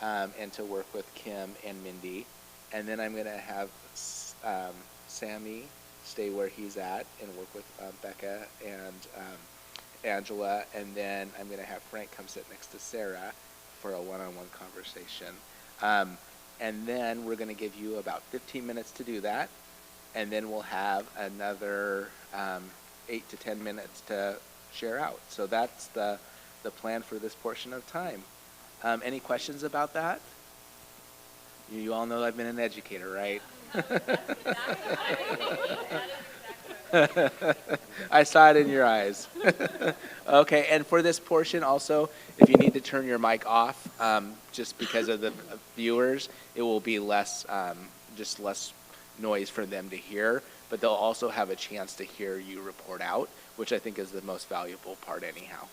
and to work with Kim and Mindy. And then I'm going to have Sammy stay where he's at and work with Becca and Angela. And then I'm going to have Frank come sit next to Sarah for a one-on-one conversation. And then we're going to give you about 15 minutes to do that. And then we'll have another 8 to 10 minutes to share out. So that's the plan for this portion of time. Any questions about that? You all know I've been an educator, right? I saw it in your eyes. Okay, and for this portion also, if you need to turn your mic off, just because of the viewers, it will be less, just less noise for them to hear, but they'll also have a chance to hear you report out, which I think is the most valuable part anyhow.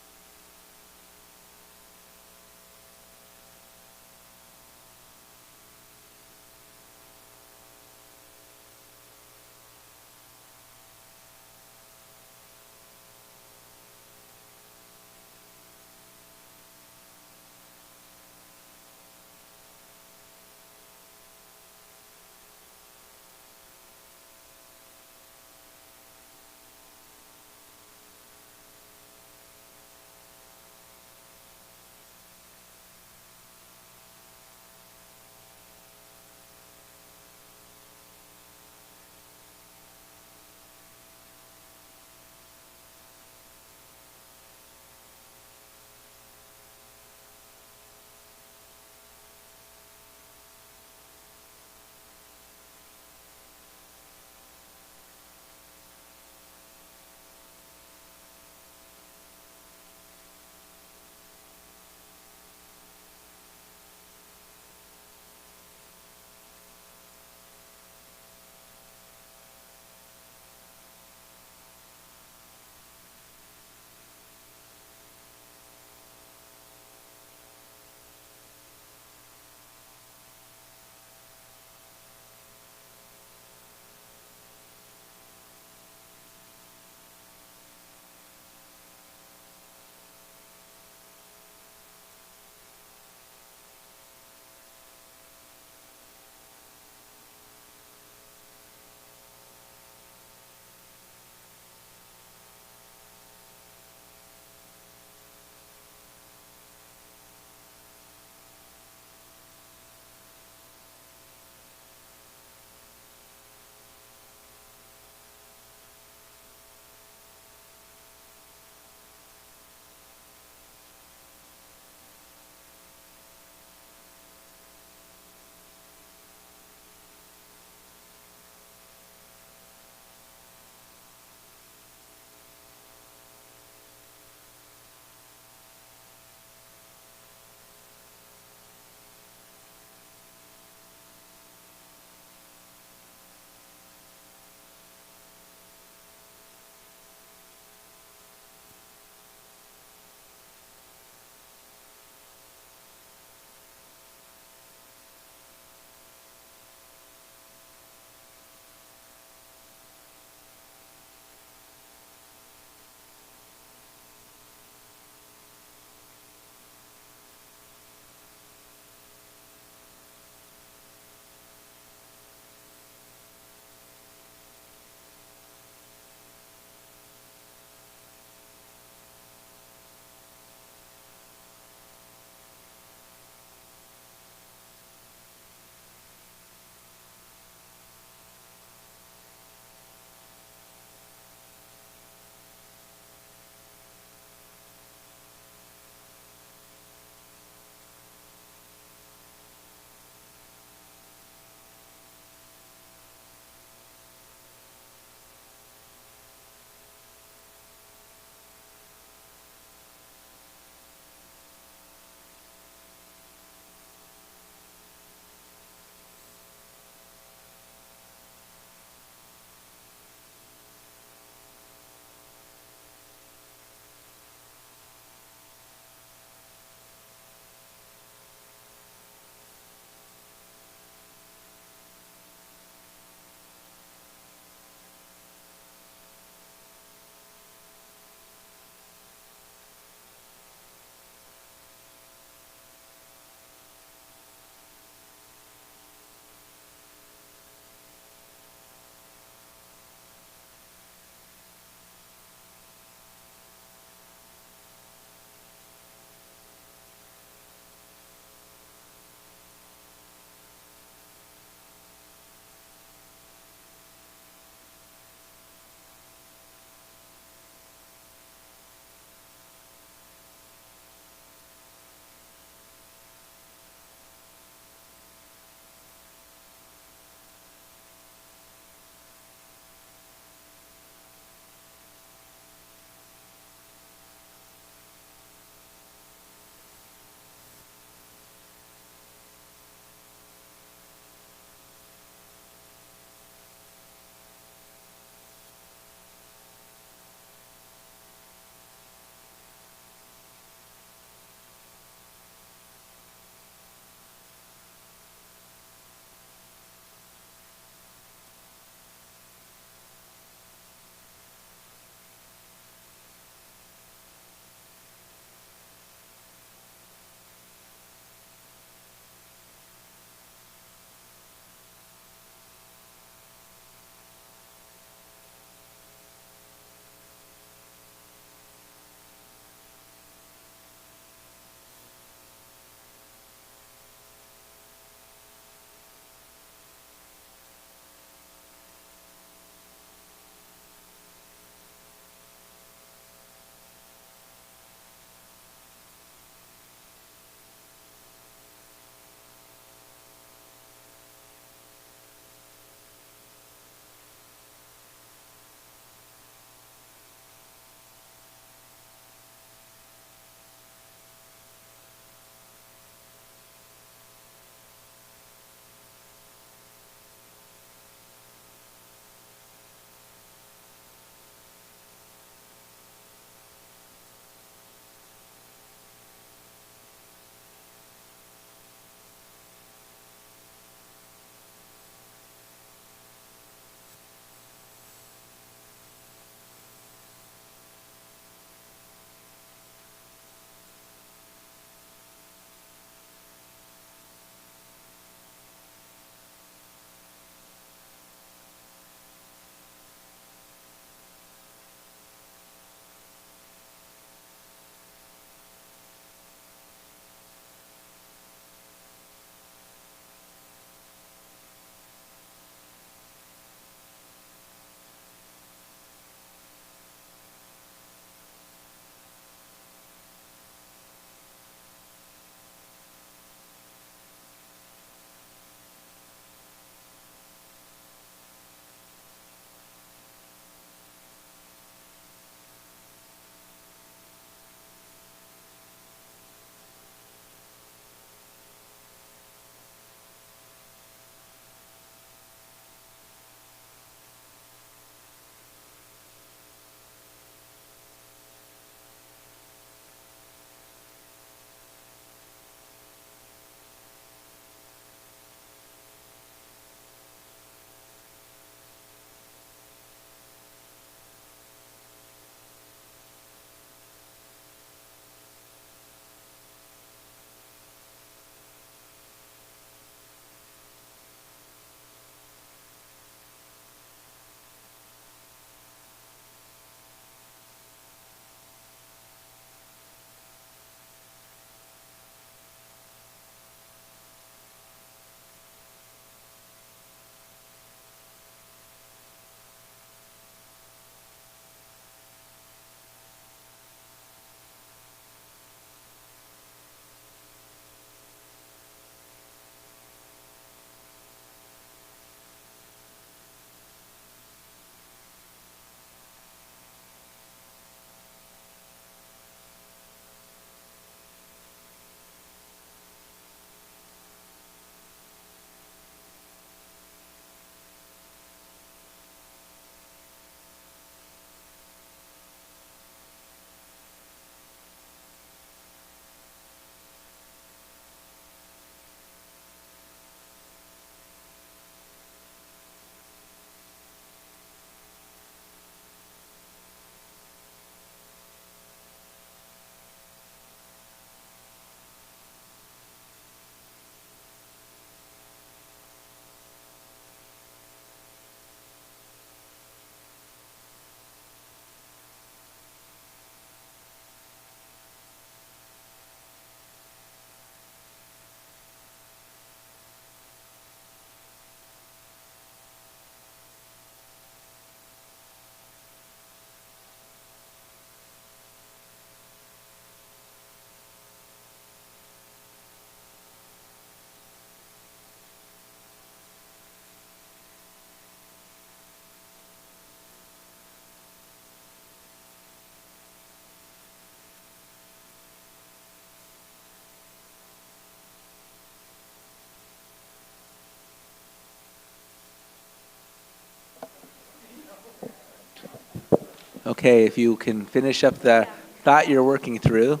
Okay, if you can finish up the thought you're working through.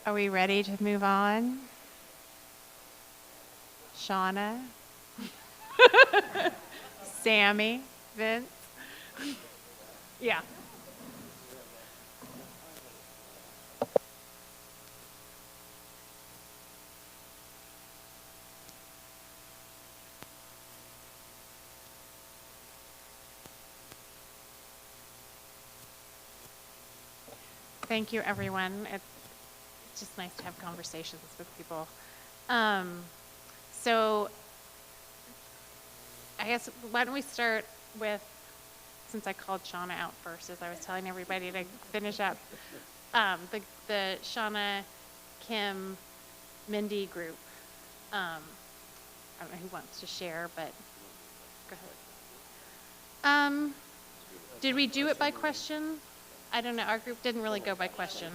Are we ready to move on? Shauna? Sammy? Vince? Yeah. Thank you, everyone. It's just nice to have conversations with people. So I guess why don't we start with, since I called Shauna out first, as I was telling everybody to finish up, the Shauna, Kim, Mindy group. I don't know who wants to share, but go ahead. Did we do it by question? I don't know. Our group didn't really go by question.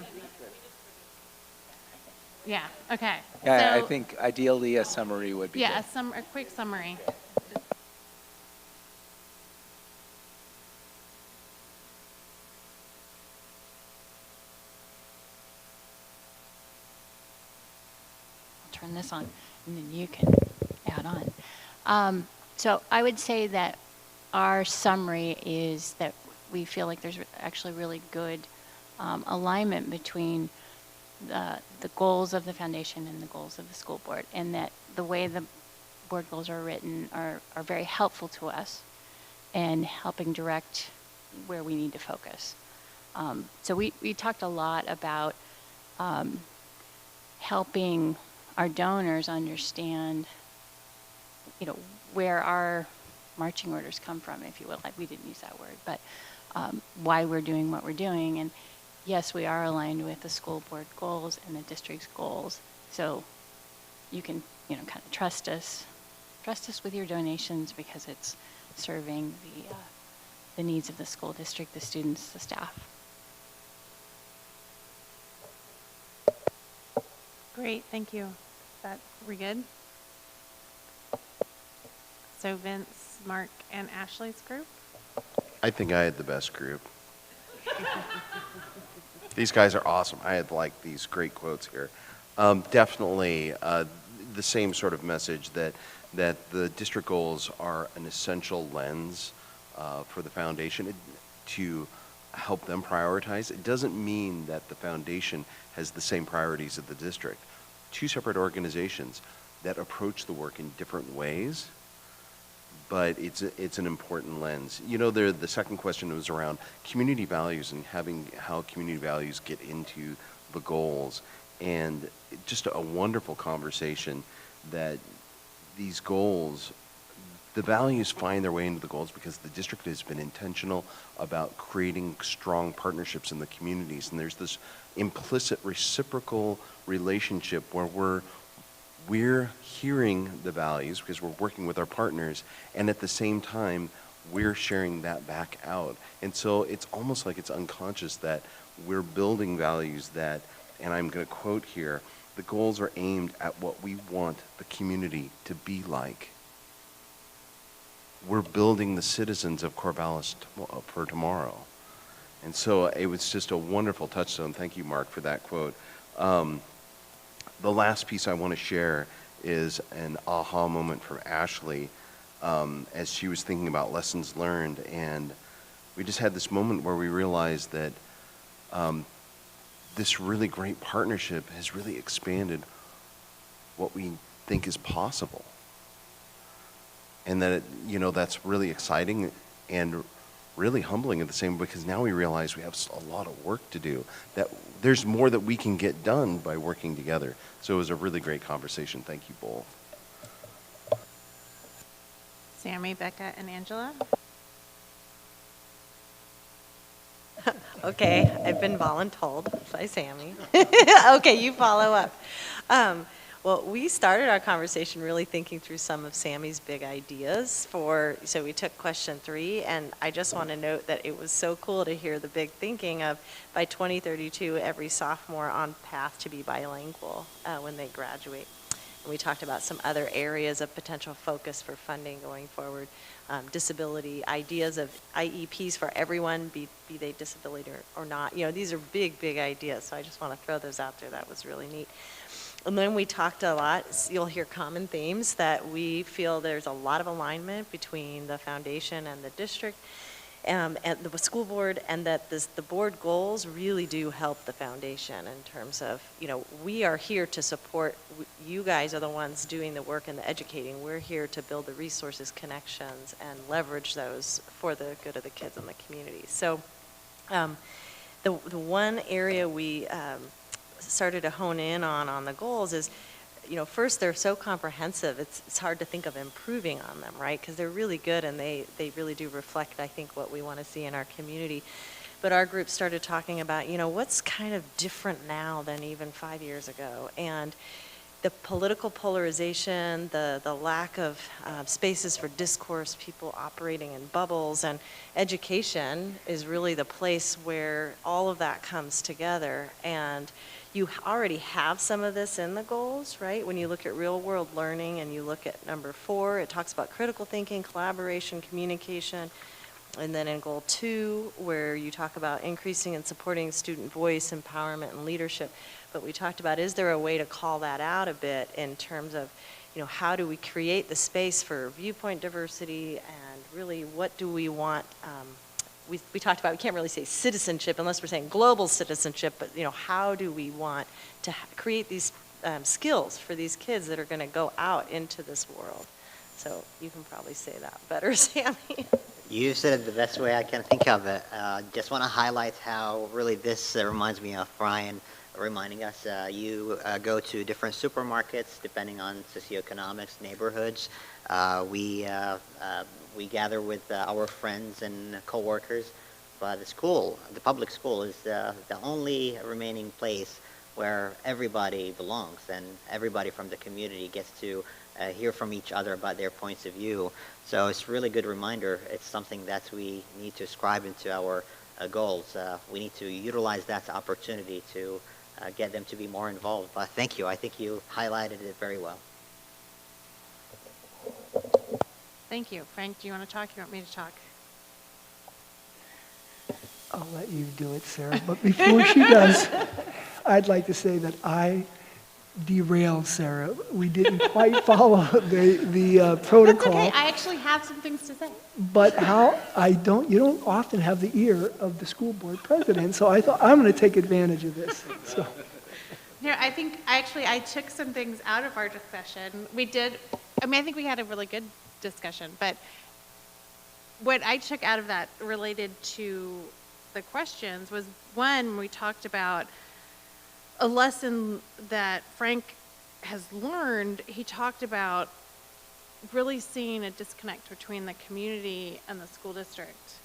Yeah, okay. Yeah, So, I think ideally a summary would be yeah, good. a quick summary. I'll turn this on, and then you can add on. So I would say that our summary is that we feel like there's actually really good alignment between the goals of the foundation and the goals of the school board, and that the way the board goals are written are very helpful to us and helping direct where we need to focus. So we talked a lot about helping our donors understand, where our marching orders come from, if you will. Like, we didn't use that word, but why we're doing what we're doing. And yes, we are aligned with the school board goals and the district's goals. So you can, kind of trust us with your donations, because it's serving the needs of the school district, the students, the staff. Great, thank you. We good? So Vince, Mark, and Ashley's group? I think I had the best group. These guys are awesome. I had these great quotes here. Definitely the same sort of message that the district goals are an essential lens for the foundation to help them prioritize. It doesn't mean that the foundation has the same priorities as the district. Two separate organizations that approach the work in different ways, but it's an important lens. The second question was around community values and how community values get into the goals, and just a wonderful conversation that these goals, the values find their way into the goals because the district has been intentional about creating strong partnerships in the communities, and there's this implicit reciprocal relationship where we're hearing the values because we're working with our partners, and at the same time we're sharing that back out. And so it's almost like it's unconscious that we're building values that, and I'm going to quote here, the goals are aimed at what we want the community to be like. We're building the citizens of Corvallis for tomorrow. And so it was just a wonderful touchstone. Thank you, Mark, for that quote. The last piece I want to share is an aha moment from Ashley as she was thinking about lessons learned. And we just had this moment where we realized that this really great partnership has really expanded what we think is possible. And that, that's really exciting and really humbling at the same, because now we realize we have a lot of work to do, that there's more that we can get done by working together. So it was a really great conversation. Thank you both. Sammy, Becca, and Angela? Okay, I've been voluntold by Sammy. Okay, you follow up. Well, we started our conversation really thinking through some of Sammy's big ideas so we took question 3, and I just want to note that it was so cool to hear the big thinking of by 2032, every sophomore on path to be bilingual when they graduate. And we talked about some other areas of potential focus for funding going forward, disability, ideas of IEPs for everyone, be they disability or not. These are big, big ideas, so I just want to throw those out there. That was really neat. And then we talked a lot, you'll hear common themes, that we feel there's a lot of alignment between the foundation and the district and the school board, and that the board goals really do help the foundation in terms of, we are here to support, you guys are the ones doing the work and the educating. We're here to build the resources, connections, and leverage those for the good of the kids in the community. So the one area we started to hone in on the goals is, first, they're so comprehensive, it's hard to think of improving on them, right? Because they're really good, and they really do reflect, I think, what we want to see in our community. But our group started talking about, what's kind of different now than even 5 years ago. And the political polarization, the lack of spaces for discourse, people operating in bubbles, and education is really the place where all of that comes together. And you already have some of this in the goals, right? When you look at real world learning and you look at number 4, it talks about critical thinking, collaboration, communication. And then in goal 2, where you talk about increasing and supporting student voice, empowerment, and leadership. But we talked about, is there a way to call that out a bit in terms of, how do we create the space for viewpoint diversity, and really what do we want? We talked about, we can't really say citizenship unless we're saying global citizenship, but how do we want to create these skills for these kids that are going to go out into this world? So you can probably say that better, Sammy. You said it the best way I can think of it. Just want to highlight how really this reminds me of Brian reminding us, you go to different supermarkets depending on socioeconomics, neighborhoods. We gather with our friends and coworkers, but the public school is the only remaining place where everybody belongs and everybody from the community gets to hear from each other about their points of view. So it's a really good reminder. It's something that we need to ascribe into our goals. We need to utilize that opportunity to get them to be more involved. But thank you. I think you highlighted it very well. Thank you. Frank, do you want to talk? You want me to talk? I'll let you do it, Sarah. But before she does, I'd like to say that I derailed Sarah. We didn't quite follow the protocol. That's okay. I actually have some things to say. But you don't often have the ear of the school board president, so I thought I'm going to take advantage of this. So. No, I think I took some things out of our discussion. I think we had a really good discussion, but what I took out of that related to the questions was, one, we talked about a lesson that Frank has learned. He talked about really seeing a disconnect between the community and the school district,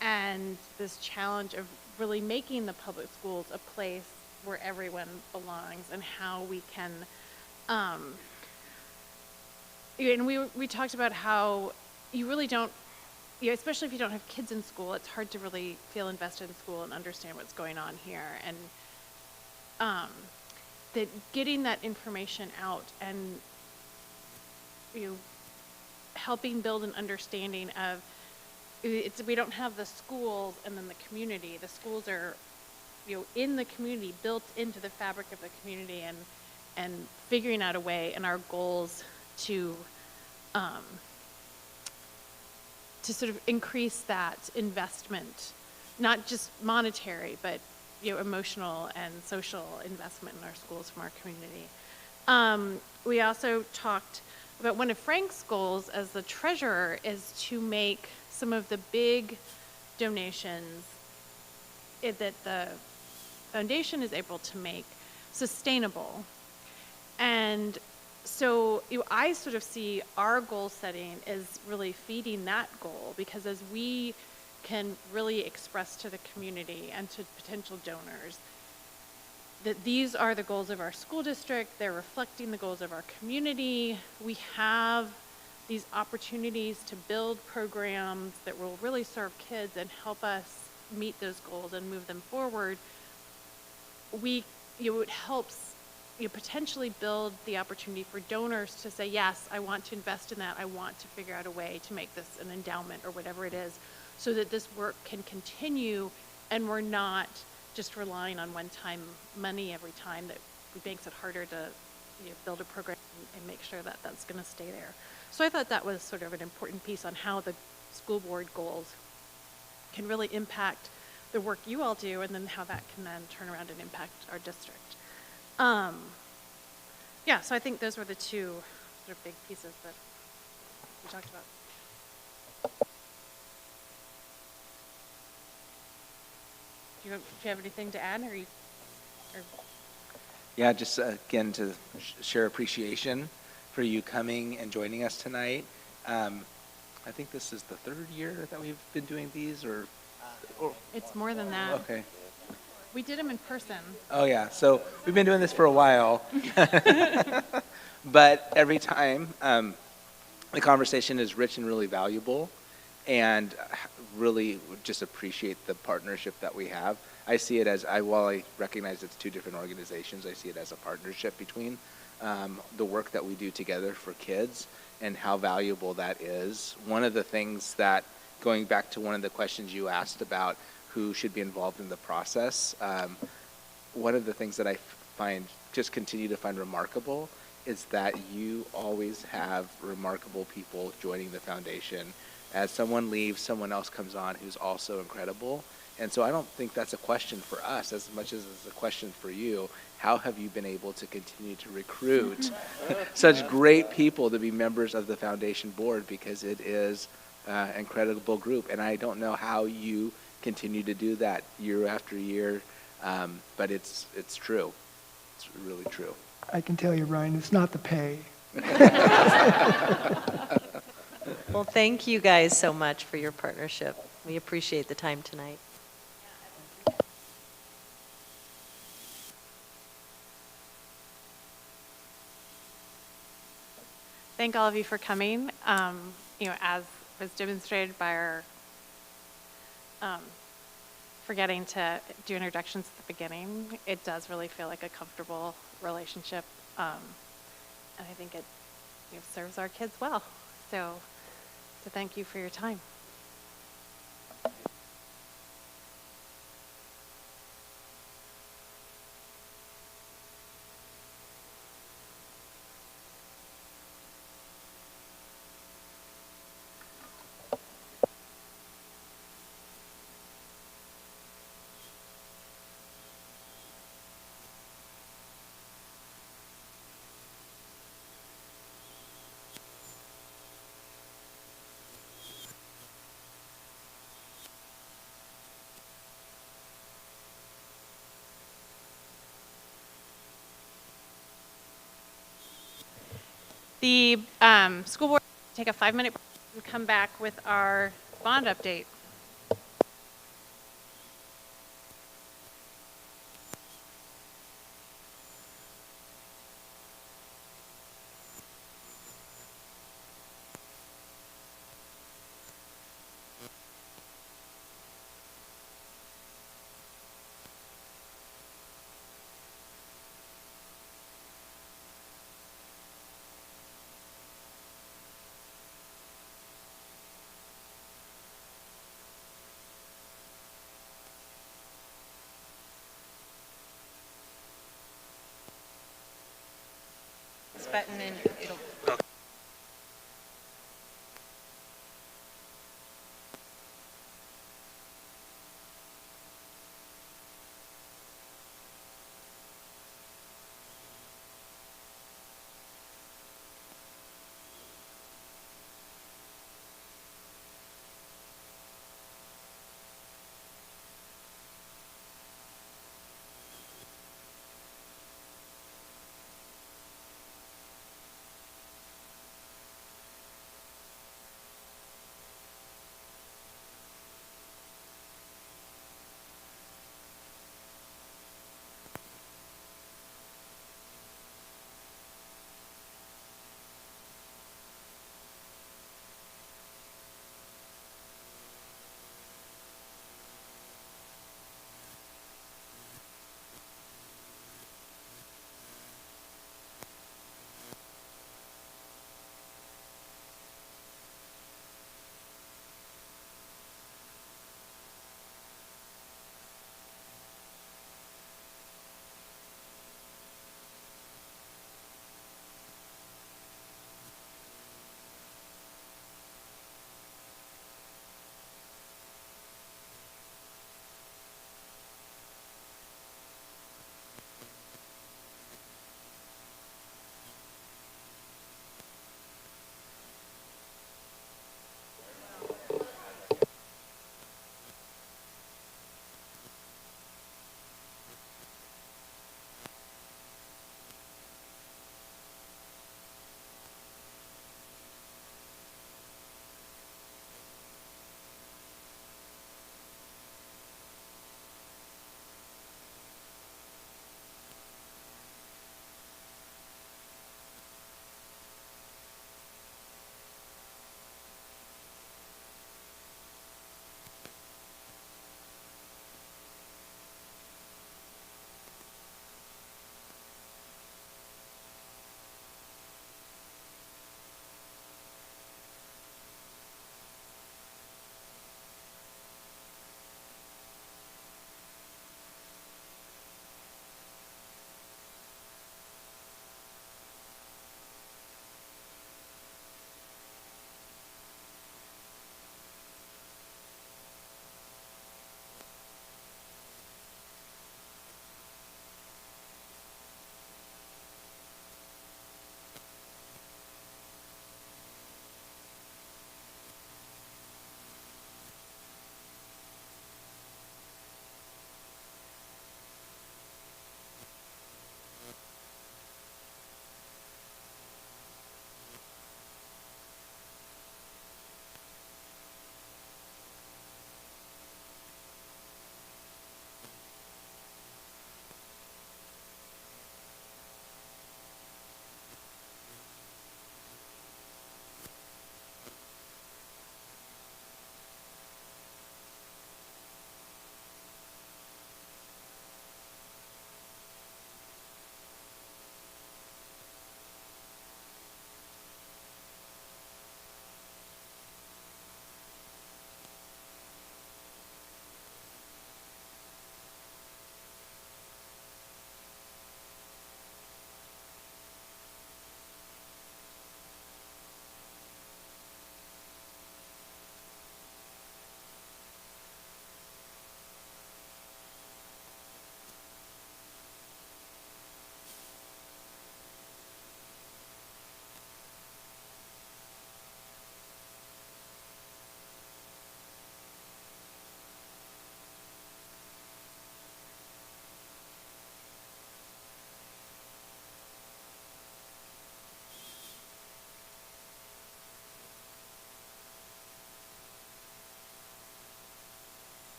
and this challenge of really making the public schools a place where everyone belongs, and how we can and we talked about how you really don't, especially if you don't have kids in school, it's hard to really feel invested in school and understand what's going on here. And that getting that information out and helping build an understanding of we don't have the schools and then the community. The schools are in the community, built into the fabric of the community, and figuring out a way in our goals to sort of increase that investment, not just monetary, but emotional and social investment in our schools from our community. We also talked about one of Frank's goals as the treasurer is to make some of the big donations that the foundation is able to make sustainable. And so I sort of see our goal setting as really feeding that goal, because as we can really express to the community and to potential donors that these are the goals of our school district, they're reflecting the goals of our community. We have these opportunities to build programs that will really serve kids and help us meet those goals and move them forward. It helps potentially build the opportunity for donors to say, yes, I want to invest in that. I want to figure out a way to make this an endowment or whatever it is, so that this work can continue and we're not just relying on one-time money every time. That makes it harder to build a program and make sure that that's going to stay there. So I thought that was sort of an important piece on how the school board goals can really impact the work you all do, and then how that can then turn around and impact our district. Yeah, so I think those were the two sort of big pieces that we talked about. Do you have anything to add, or? Yeah, just again to share appreciation for you coming and joining us tonight. I think this is the third year that we've been doing these, or It's more than that. Okay. We did them in person. Oh yeah, so we've been doing this for a while, but every time the conversation is rich and really valuable, and really just appreciate the partnership that we have. I see it as, while I recognize it's two different organizations, I see it as a partnership between the work that we do together for kids and how valuable that is. One of the things that, going back to one of the questions you asked about who should be involved in the process, one of the things that I continue to find remarkable is that you always have remarkable people joining the foundation. As someone leaves, someone else comes on who's also incredible. And so I don't think that's a question for us as much as it's a question for you. How have you been able to continue to recruit such great people to be members of the foundation board? Because it is an incredible group. And I don't know how you continue to do that year after year, but it's true. It's really true. I can tell you, Ryan, it's not the pay. Well, thank you guys so much for your partnership. We appreciate the time tonight. Thank all of you for coming. As was demonstrated by our forgetting to do introductions at the beginning, it does really feel like a comfortable relationship, and I think it serves our kids well. So thank you for your time. The school board will take a 5-minute break and come back with our bond update. This button and it'll.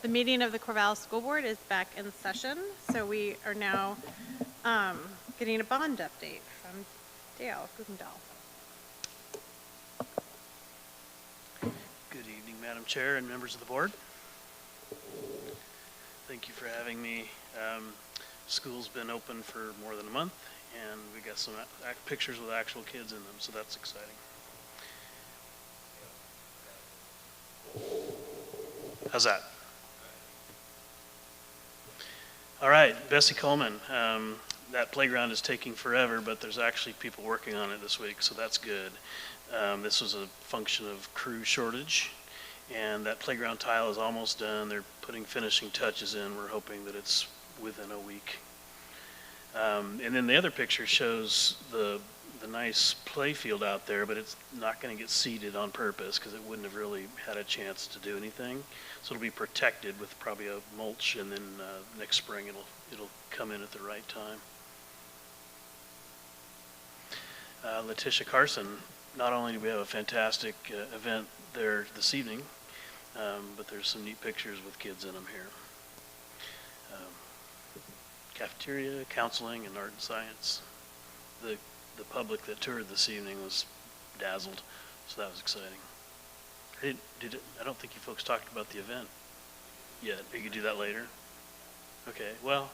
The meeting of the Corvallis School Board is back in session, so we are now getting a bond update from Dale Guggendahl. Good evening, Madam Chair and members of the board. Thank you for having me. School's been open for more than a month, and we got some pictures with actual kids in them, so that's exciting. How's that? All right, Bessie Coleman. That playground is taking forever, but there's actually people working on it this week, so that's good. This was a function of crew shortage, and that playground tile is almost done. They're putting finishing touches in. We're hoping that it's within a week. And then the other picture shows the nice play field out there, but it's not going to get seeded on purpose because it wouldn't have really had a chance to do anything. So it'll be protected with probably a mulch, and then next spring it'll come in at the right time. Letitia Carson, not only do we have a fantastic event there this evening, but there's some neat pictures with kids in them here. Cafeteria, counseling, and art and science. The public that toured this evening was dazzled, so that was exciting. I don't think you folks talked about the event yet. You could do that later. Okay. Well,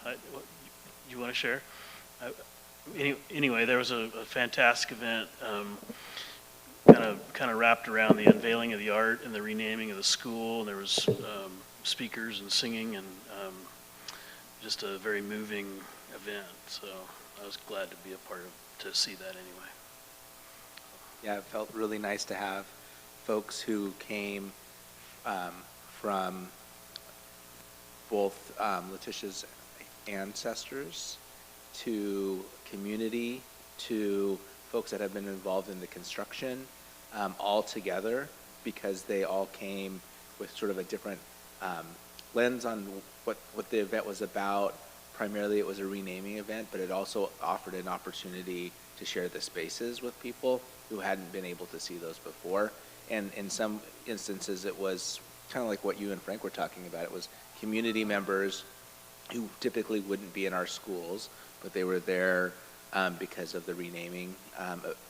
you want to share? Anyway, there was a fantastic event, kind of wrapped around the unveiling of the art and the renaming of the school. And there was speakers and singing, and just a very moving event. So I was glad to be a part of, to see that anyway. Yeah, it felt really nice to have folks who came from both Letitia's ancestors to community to folks that have been involved in the construction all together, because they all came with sort of a different lens on what the event was about. Primarily it was a renaming event, but it also offered an opportunity to share the spaces with people who hadn't been able to see those before. And in some instances it was kind of like what you and Frank were talking about. It was community members who typically wouldn't be in our schools, but they were there because of the renaming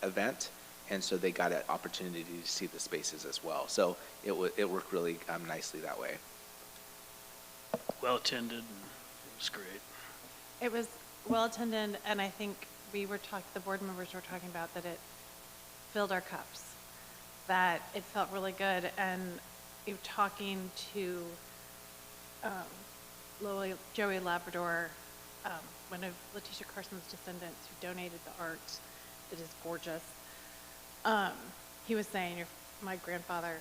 event, and so they got an opportunity to see the spaces as well. So it worked really nicely that way. Well attended, and it was great. It was well attended, and I think the board members were talking about that it filled our cups, that it felt really good. And talking to Joey Labrador, one of Letitia Carson's descendants who donated the art that is gorgeous, he was saying my grandfather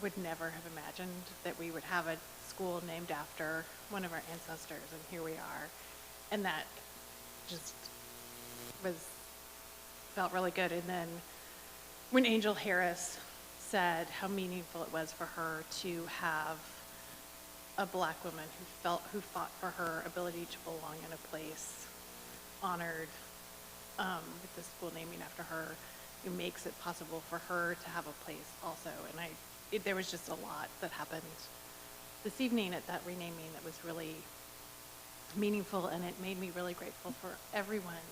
would never have imagined that we would have a school named after one of our ancestors, and here we are. And that just felt really good. And then when Angel Harris said how meaningful it was for her to have a Black woman who fought for her ability to belong in a place, honored with the school naming after her, it makes it possible for her to have a place also. And there was just a lot that happened this evening at that renaming that was really meaningful, and it made me really grateful for everyone.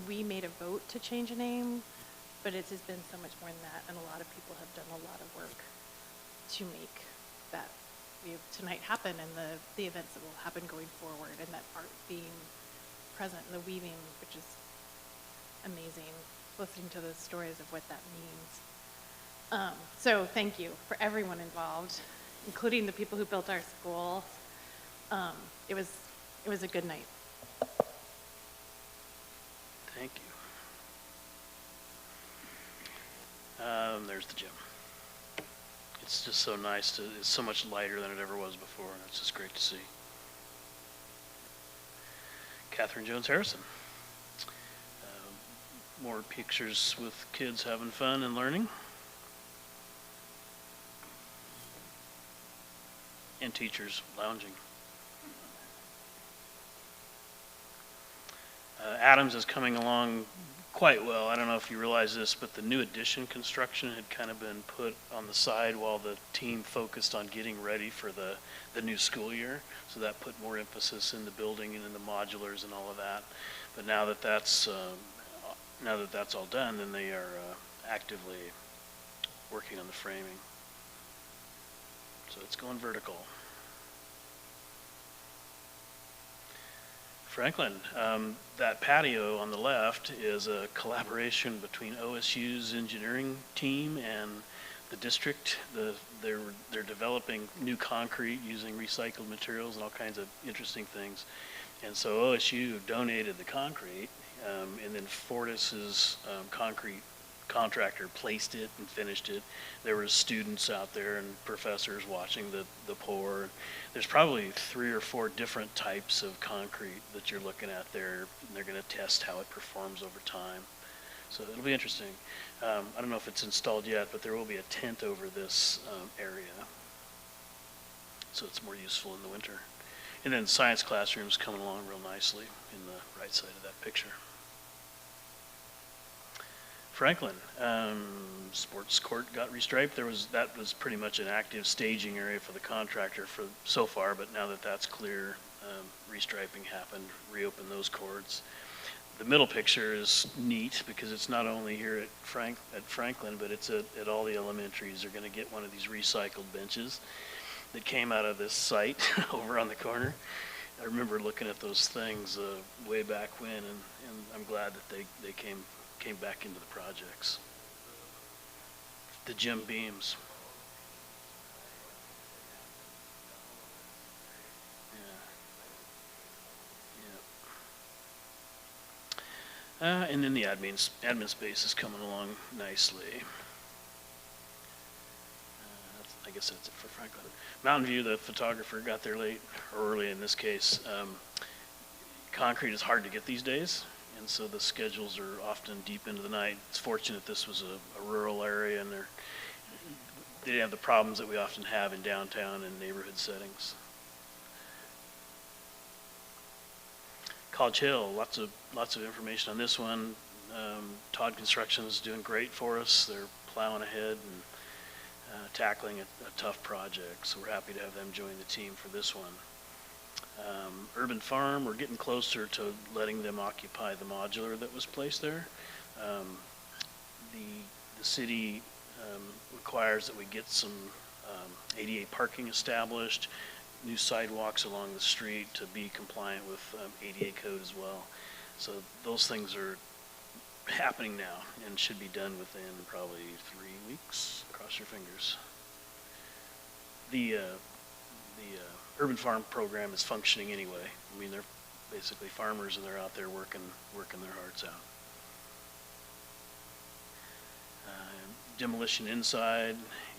We made a vote to change a name, but it has been so much more than that, and a lot of people have done a lot of work to make that tonight happen, and the events that will happen going forward, and that art being present and the weaving, which is amazing, listening to the stories of what that means. So thank you for everyone involved, including the people who built our school. It was a good night. Thank you. There's the gym. It's just so nice it's so much lighter than it ever was before, and it's just great to see. Catherine Jones Harrison. More pictures with kids having fun and learning. And teachers lounging. Adams is coming along quite well. I don't know if you realize this, but the new addition construction had kind of been put on the side while the team focused on getting ready for the new school year. So that put more emphasis in the building and in the modulars and all of that. But now that that's all done, then they are actively working on the framing. So it's going vertical. Franklin, that patio on the left is a collaboration between OSU's engineering team and the district. They're developing new concrete using recycled materials and all kinds of interesting things. And so OSU donated the concrete, and then Fortis's concrete contractor placed it and finished it. There were students out there and professors watching the pour. There's probably 3 or 4 different types of concrete that you're looking at there, and they're going to test how it performs over time. So it'll be interesting. I don't know if it's installed yet, but there will be a tent over this area, so it's more useful in the winter. And then science classrooms coming along real nicely in the right side of that picture. Franklin, sports court got restriped. That was pretty much an active staging area for the contractor for so far, but now that that's clear, restriping happened, reopened those courts. The middle picture is neat because it's not only here at Franklin, but it's at all the elementaries. They're going to get one of these recycled benches that came out of this site over on the corner. I remember looking at those things way back when, and I'm glad that they came back into the projects. The gym beams. Yeah. And then the admin space is coming along nicely. I guess that's it for Franklin. Mountain View, the photographer, got there late, or early in this case. Concrete is hard to get these days, and so the schedules are often deep into the night. It's fortunate this was a rural area, and they didn't have the problems that we often have in downtown and neighborhood settings. College Hill, lots of information on this one. Todd Construction is doing great for us. They're plowing ahead and tackling a tough project, so we're happy to have them join the team for this one. Urban Farm, we're getting closer to letting them occupy the modular that was placed there. The city requires that we get some ADA parking established, new sidewalks along the street to be compliant with ADA code as well. So those things are happening now and should be done within probably 3 weeks. Cross your fingers. The Urban Farm program is functioning anyway. I mean, they're basically farmers and they're out there working their hearts out. Demolition inside,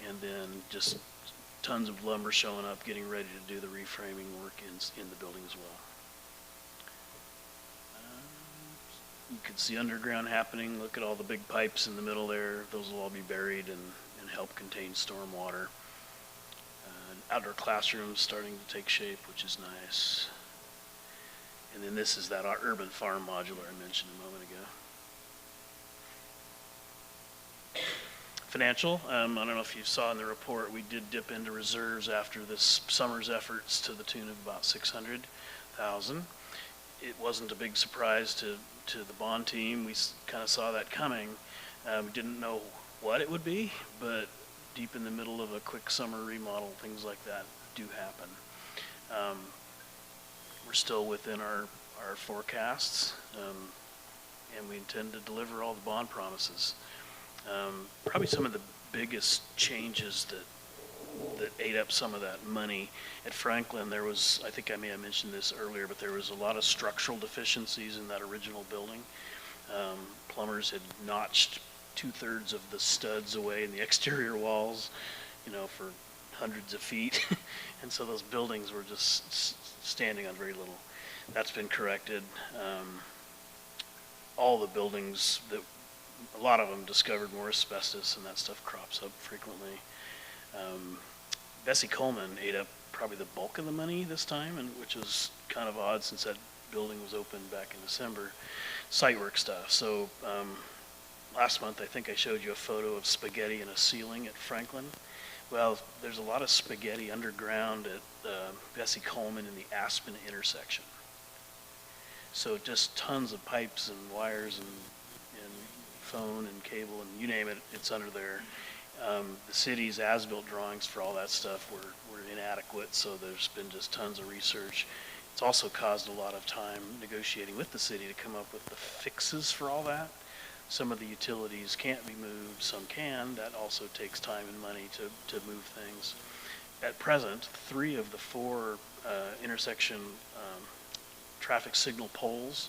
and then just tons of lumber showing up, getting ready to do the reframing work in the building as well. You can see underground happening. Look at all the big pipes in the middle there. Those will all be buried and help contain storm water. Outdoor classrooms starting to take shape, which is nice. And then this is that urban farm modular I mentioned a moment ago. Financial, I don't know if you saw in the report, we did dip into reserves after this summer's efforts to the tune of about $600,000. It wasn't a big surprise to the bond team. We kind of saw that coming. We didn't know what it would be, but deep in the middle of a quick summer remodel, things like that do happen. We're still within our forecasts, and we intend to deliver all the bond promises. Probably some of the biggest changes that ate up some of that money at Franklin, there was, I think I may have mentioned this earlier, but there was a lot of structural deficiencies in that original building. Plumbers had notched 2/3 of the studs away in the exterior walls, for hundreds of feet. And so those buildings were just standing on very little. That's been corrected. All the buildings, a lot of them discovered more asbestos, and that stuff crops up frequently. Bessie Coleman ate up probably the bulk of the money this time, and which was kind of odd since that building was opened back in December. site work stuff. So last month, I think I showed you a photo of spaghetti in a ceiling at Franklin. Well, there's a lot of spaghetti underground at Bessie Coleman in the Aspen intersection. So just tons of pipes and wires and phone and cable and you name it, it's under there. The city's as-built drawings for all that stuff were inadequate, so there's been just tons of research. It's also caused a lot of time negotiating with the city to come up with the fixes for all that. Some of the utilities can't be moved, some can. That also takes time and money to move things. At present, 3 of the 4 intersection traffic signal poles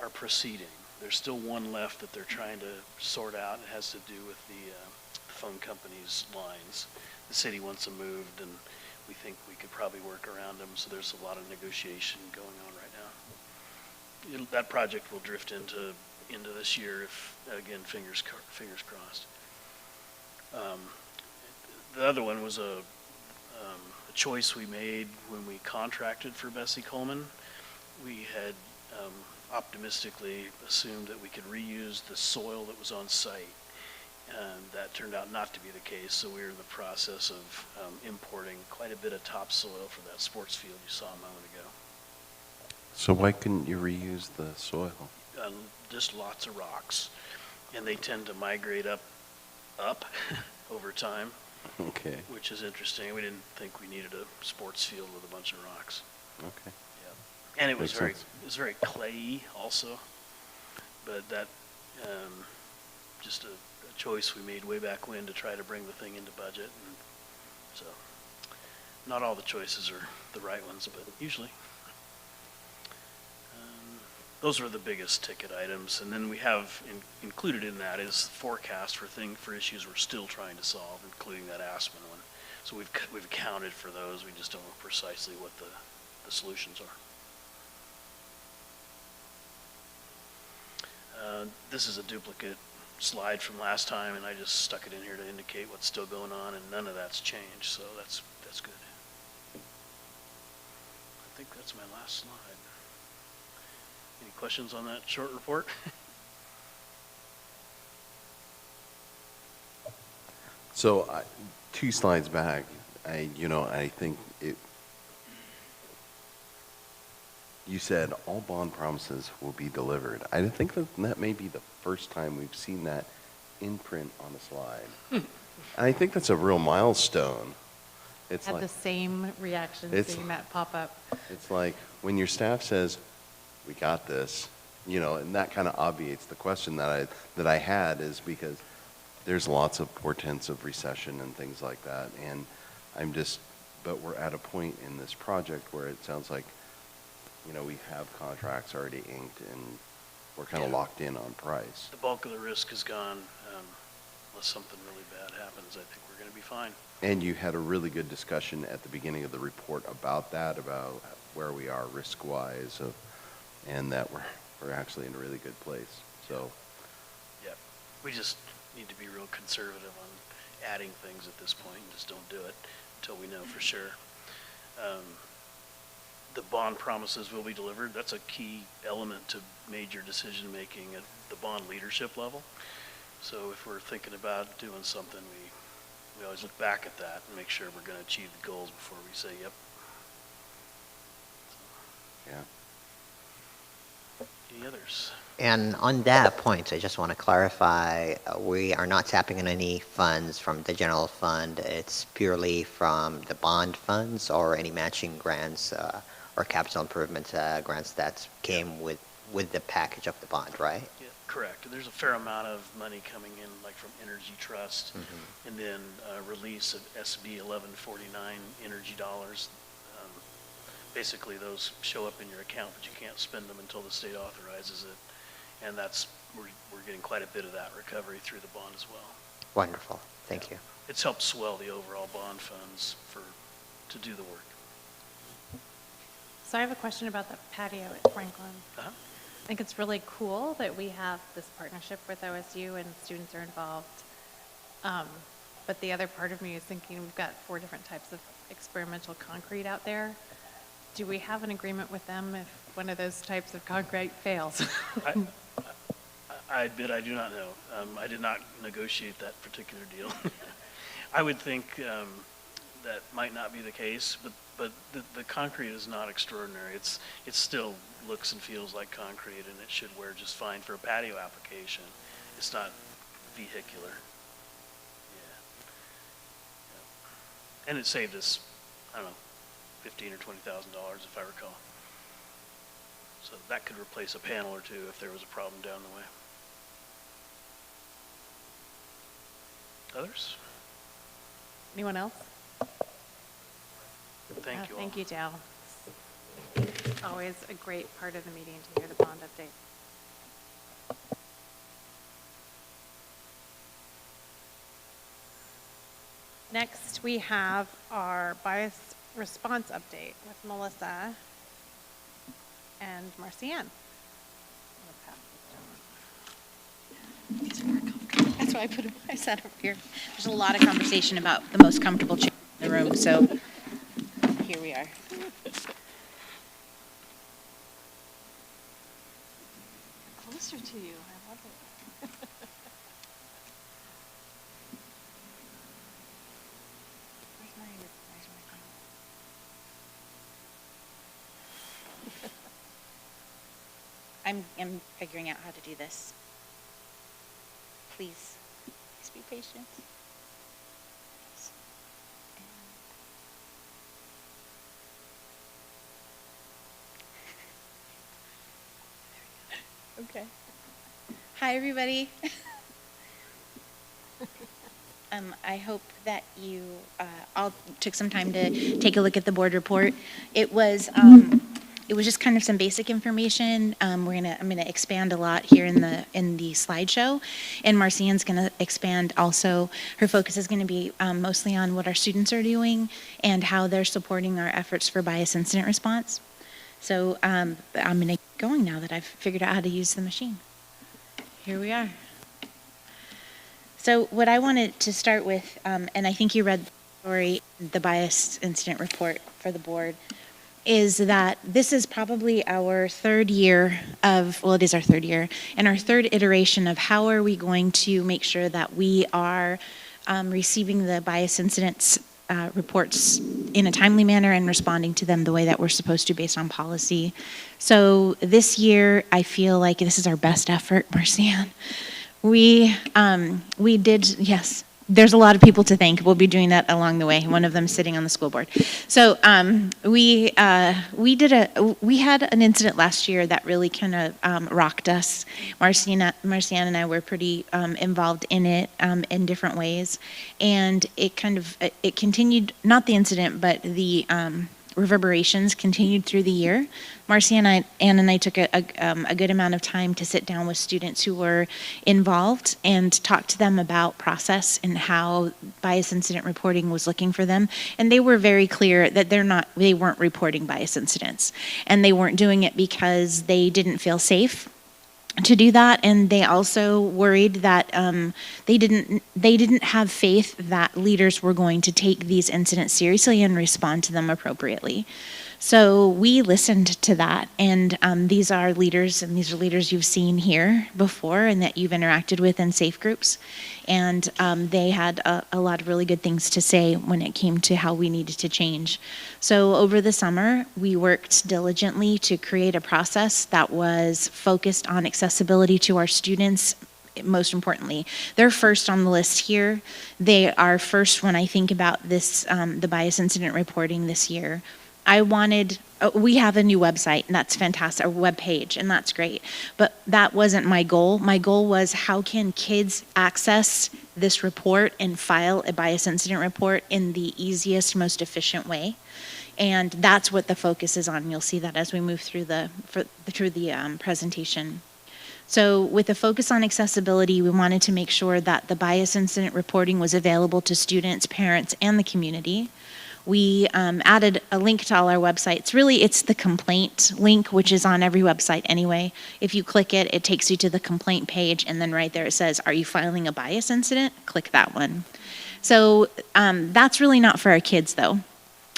are proceeding. There's still 1 left that they're trying to sort out. It has to do with the phone company's lines. The city wants them moved, and we think we could probably work around them, so there's a lot of negotiation going on right now. That project will drift into this year if, again, fingers crossed. The other one was a choice we made when we contracted for Bessie Coleman. We had optimistically assumed that we could reuse the soil that was on site. And that turned out not to be the case, so we were in the process of importing quite a bit of topsoil for that sports field you saw a moment ago. So why couldn't you reuse the soil? Just lots of rocks, and they tend to migrate up over time. Okay. Which is interesting. We didn't think we needed a sports field with a bunch of rocks. Okay. Yeah. And it was Makes sense. very very clayey also, but that just a choice we made way back when to try to bring the thing into budget, and so not all the choices are the right ones, but usually. Those are the biggest ticket items, and then we have included in that is forecast for issues we're still trying to solve, including that Aspen one. So we've accounted for those. We just don't know precisely what the solutions are. This is a duplicate slide from last time, and I just stuck it in here to indicate what's still going on, and none of that's changed, so that's good. I think that's my last slide. Any questions on that short report? So 2 slides back, I think you said all bond promises will be delivered. I think that may be the first time we've seen that in print on a slide. And I think that's a real milestone. It's Had like, the same reaction seeing that pop up. it's like when your staff says, we got this, and that kind of obviates the question that I had, is because there's lots of portents of recession and things like that, and but we're at a point in this project where it sounds like, we have contracts already inked and we're kind of locked in on price. The bulk of the risk is gone. Unless something really bad happens, I think we're going to be fine. And you had a really good discussion at the beginning of the report about that, about where we are risk-wise, and that we're actually in a really good place. So, yeah, we just need to be real conservative on adding things at this point and just don't do it until we know for sure. The bond promises will be delivered. That's a key element to major decision-making at the bond leadership level. So if we're thinking about doing something, we always look back at that and make sure we're going to achieve the goals before we say, yep. Yeah. Any others? And on that point, I just want to clarify, we are not tapping in any funds from the general fund. It's purely from the bond funds or any matching grants or capital improvement grants that came with the package of the bond, right? Yeah, correct. There's a fair amount of money coming in, like from Energy Trust, and then release of SB 1149 energy dollars. Basically, those show up in your account, but you can't spend them until the state authorizes it. And we're getting quite a bit of that recovery through the bond as well. Wonderful. Thank you. It's helped swell the overall bond funds to do the work. So I have a question about the patio at Franklin. Uh-huh. I think it's really cool that we have this partnership with OSU and students are involved. But the other part of me is thinking we've got 4 different types of experimental concrete out there. Do we have an agreement with them if one of those types of concrete fails? I admit I do not know. I did not negotiate that particular deal. I would think that might not be the case, but the concrete is not extraordinary. It still looks and feels like concrete, and it should wear just fine for a patio application. It's not vehicular. Yeah. And it saved us, I don't know, $15,000 or $20,000 if I recall. So that could replace a panel or two if there was a problem down the way. Others? Anyone else? Thank you all. Thank you, Dale. It's always a great part of the meeting to hear the bond update. Next, we have our bias response update with Melissa and Marcianne. That's why I sat over here. There's a lot of conversation about the most comfortable chair in the room, so here we are. Closer to you, I love it. I'm figuring out how to do this. Please be patient. Okay. Hi, everybody. I hope that you all took some time to take a look at the board report. It was just kind of some basic information. I'm gonna expand a lot here in the slideshow, and Marcianne's gonna expand also. Her focus is gonna be mostly on what our students are doing and how they're supporting our efforts for bias incident response. So I'm gonna keep going now that I've figured out how to use the machine. Here we are. So what I wanted to start with, and I think you read the story, the bias incident report for the board, is that this is probably our third year of, well, it is our third year, and our third iteration of how are we going to make sure that we are receiving the bias incidents reports in a timely manner and responding to them the way that we're supposed to based on policy. So this year, I feel like this is our best effort, Marcianne. We did, yes, there's a lot of people to thank. We'll be doing that along the way. One of them sitting on the school board. So we had an incident last year that really kind of rocked us. Marcianne and I were pretty involved in it in different ways, and it continued. Not the incident, but the reverberations continued through the year. Marcianne and I took a good amount of time to sit down with students who were involved and talk to them about process and how bias incident reporting was looking for them. And they were very clear that they weren't reporting bias incidents, and they weren't doing it because they didn't feel safe to do that, and they also worried that they didn't have faith that leaders were going to take these incidents seriously and respond to them appropriately. So we listened to that, and these are leaders you've seen here before and that you've interacted with in safe groups, and they had a lot of really good things to say when it came to how we needed to change. So over the summer, we worked diligently to create a process that was focused on accessibility to our students. Most importantly, they're first on the list here. They are first when I think about this, the bias incident reporting this year. We have a new website, and that's fantastic, a web page, and that's great. But that wasn't my goal. My goal was how can kids access this report and file a bias incident report in the easiest, most efficient way. And that's what the focus is on. You'll see that as we move through the presentation. So with a focus on accessibility, we wanted to make sure that the bias incident reporting was available to students, parents, and the community. We added a link to all our websites. Really, it's the complaint link, which is on every website anyway. If you click it, it takes you to the complaint page, and then right there it says, are you filing a bias incident? Click that one. So that's really not for our kids, though.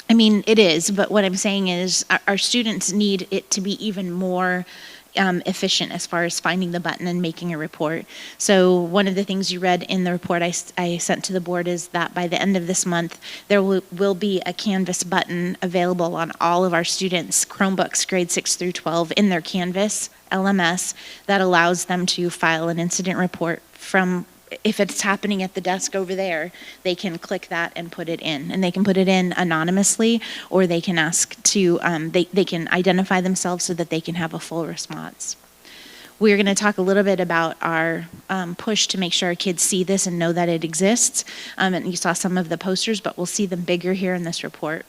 I mean, it is, but what I'm saying is our students need it to be even more efficient as far as finding the button and making a report. So one of the things you read in the report I sent to the board is that by the end of this month, there will be a Canvas button available on all of our students' Chromebooks, grade 6 through 12, in their Canvas LMS that allows them to file an incident report from, if it's happening at the desk over there, they can click that and put it in. And they can put it in anonymously, or they can ask to, they can identify themselves so that they can have a full response. We're going to talk a little bit about our push to make sure our kids see this and know that it exists. And you saw some of the posters, but we'll see them bigger here in this report.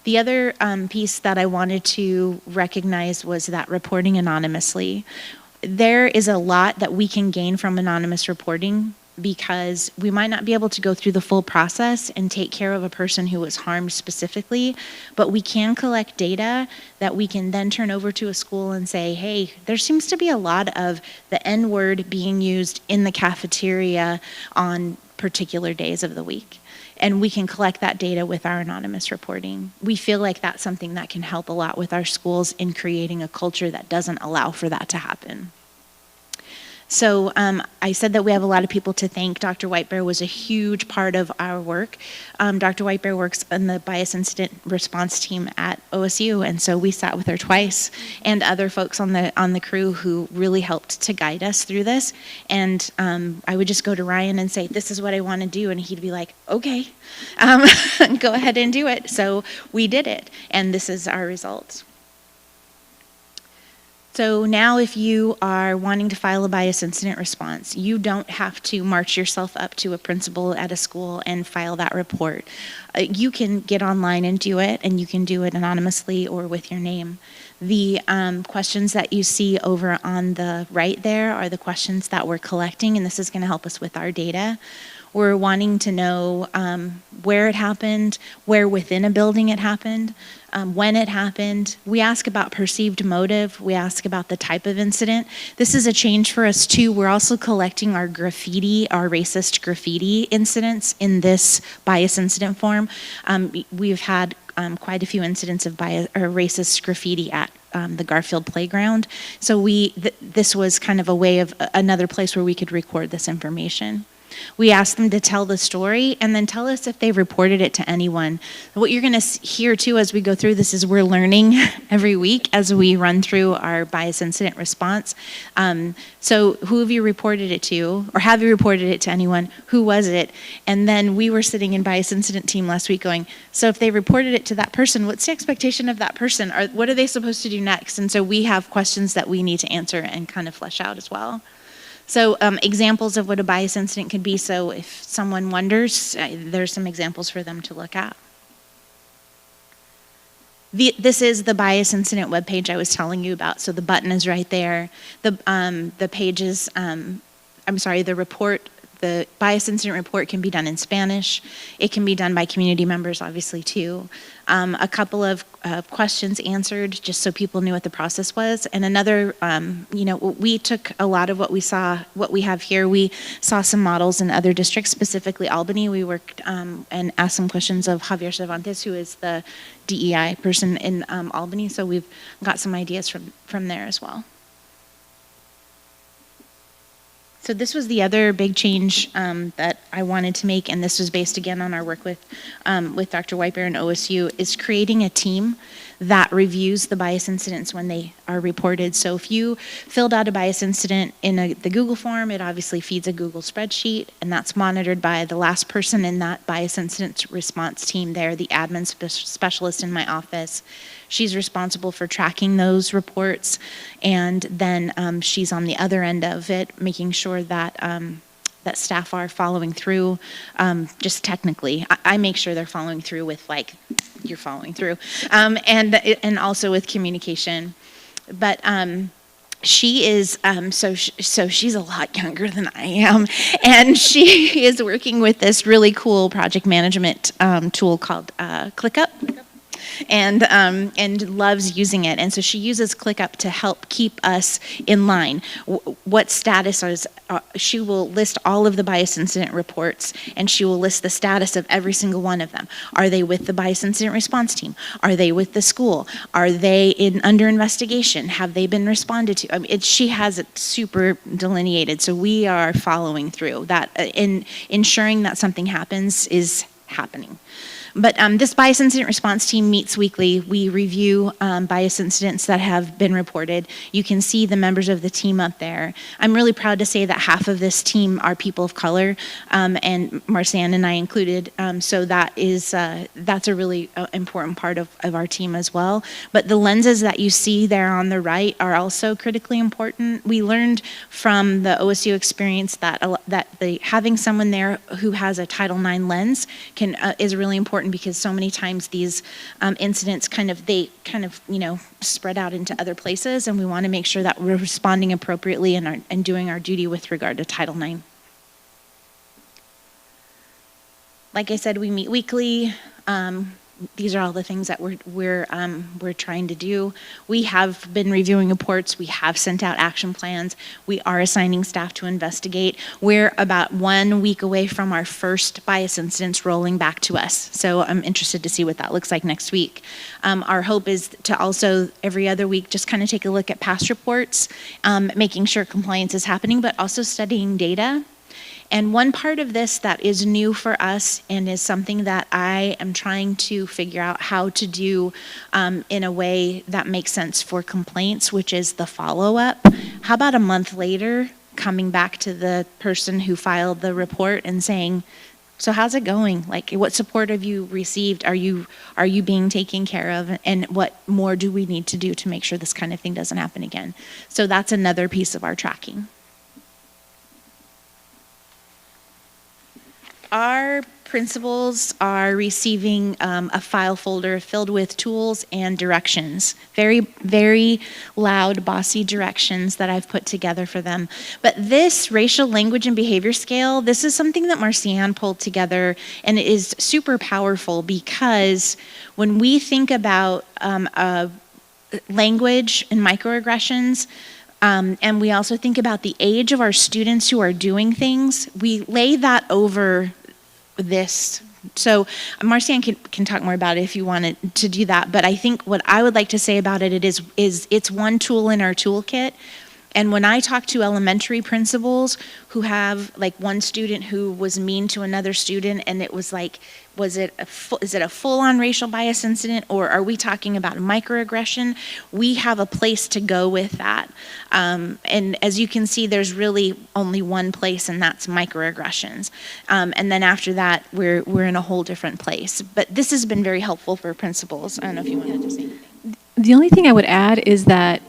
The other piece that I wanted to recognize was that reporting anonymously. There is a lot that we can gain from anonymous reporting, because we might not be able to go through the full process and take care of a person who was harmed specifically, but we can collect data that we can then turn over to a school and say, hey, there seems to be a lot of the N-word being used in the cafeteria on particular days of the week. And we can collect that data with our anonymous reporting. We feel like that's something that can help a lot with our schools in creating a culture that doesn't allow for that to happen. So I said that we have a lot of people to thank. Dr. Whitebear was a huge part of our work. Dr. Whitebear works on the bias incident response team at OSU, and so we sat with her twice, and other folks on the crew who really helped to guide us through this. And I would just go to Ryan and say, this is what I want to do, and he'd be like, okay, go ahead and do it. So we did it, and this is our results. So now if you are wanting to file a bias incident response, you don't have to march yourself up to a principal at a school and file that report. You can get online and do it, and you can do it anonymously or with your name. The questions that you see over on the right there are the questions that we're collecting, and this is going to help us with our data. We're wanting to know where it happened, where within a building it happened, when it happened. We ask about perceived motive. We ask about the type of incident. This is a change for us too. We're also collecting our graffiti, our racist graffiti incidents in this bias incident form. We've had quite a few incidents of bias or racist graffiti at the Garfield playground. So this was kind of a way of another place where we could record this information. We asked them to tell the story and then tell us if they reported it to anyone. What you're going to hear too as we go through this is we're learning every week as we run through our bias incident response. So who have you reported it to, or have you reported it to anyone? Who was it? And then we were sitting in bias incident team last week going, so if they reported it to that person, what's the expectation of that person? Or what are they supposed to do next? And so we have questions that we need to answer and kind of flesh out as well. So examples of what a bias incident could be. So if someone wonders, there's some examples for them to look at. This is the bias incident webpage I was telling you about. So the button is right there. The pages, the report, the bias incident report can be done in Spanish. It can be done by community members, obviously, too. A couple of questions answered just so people knew what the process was. And another, we took a lot of what we have here. We saw some models in other districts, specifically Albany. We worked and asked some questions of Javier Cervantes, who is the DEI person in Albany. So we've got some ideas from there as well. So this was the other big change that I wanted to make, and this was based again on our work with Dr. Whitebear and OSU, is creating a team that reviews the bias incidents when they are reported. So if you filled out a bias incident in the Google form, it obviously feeds a Google spreadsheet, and that's monitored by the last person in that bias incident response team there, the admin specialist in my office. She's responsible for tracking those reports, and then she's on the other end of it, making sure that that staff are following through, just technically. I make sure they're following through with, like, you're following through, and also with communication. But she is, so she's a lot younger than I am, and she is working with this really cool project management tool called ClickUp. and loves using it. And so she uses ClickUp to help keep us in line. What status is, she will list all of the bias incident reports, and she will list the status of every single one of them. Are they with the bias incident response team? Are they with the school? Are they under investigation? Have they been responded to? I mean, she has it super delineated, so we are following through that. In ensuring that something happens is happening. But this bias incident response team meets weekly. We review bias incidents that have been reported. You can see the members of the team up there. I'm really proud to say that half of this team are people of color, and Marcianne and I included. So that's a really important part of our team as well. But the lenses that you see there on the right are also critically important. We learned from the OSU experience that having someone there who has a Title IX lens is really important, because so many times these incidents kind of spread out into other places, and we want to make sure that we're responding appropriately and doing our duty with regard to Title IX. Like I said, we meet weekly. These are all the things that we're trying to do. We have been reviewing reports. We have sent out action plans. We are assigning staff to investigate. We're about 1 week away from our first bias incidents rolling back to us. So I'm interested to see what that looks like next week. Our hope is to also every other week just kind of take a look at past reports, making sure compliance is happening, but also studying data. And one part of this that is new for us and is something that I am trying to figure out how to do in a way that makes sense for complaints, which is the follow-up. How about a month later, coming back to the person who filed the report and saying, so how's it going? Like, what support have you received? Are you being taken care of? And what more do we need to do to make sure this kind of thing doesn't happen again? So that's another piece of our tracking. Our principals are receiving a file folder filled with tools and directions. Very, very loud, bossy directions that I've put together for them. But this racial language and behavior scale, this is something that Marcianne pulled together, and it is super powerful because when we think about language and microaggressions, and we also think about the age of our students who are doing things, we lay that over this. So Marcianne can talk more about it if you wanted to do that, but I think what I would like to say about it is it's one tool in our toolkit. And when I talk to elementary principals who have like one student who was mean to another student, and it was like, is it a full-on racial bias incident, or are we talking about a microaggression? We have a place to go with that. And as you can see, there's really only one place, and that's microaggressions. And then after that, we're in a whole different place. But this has been very helpful for principals. I don't know if you wanted to say anything. The only thing I would add is that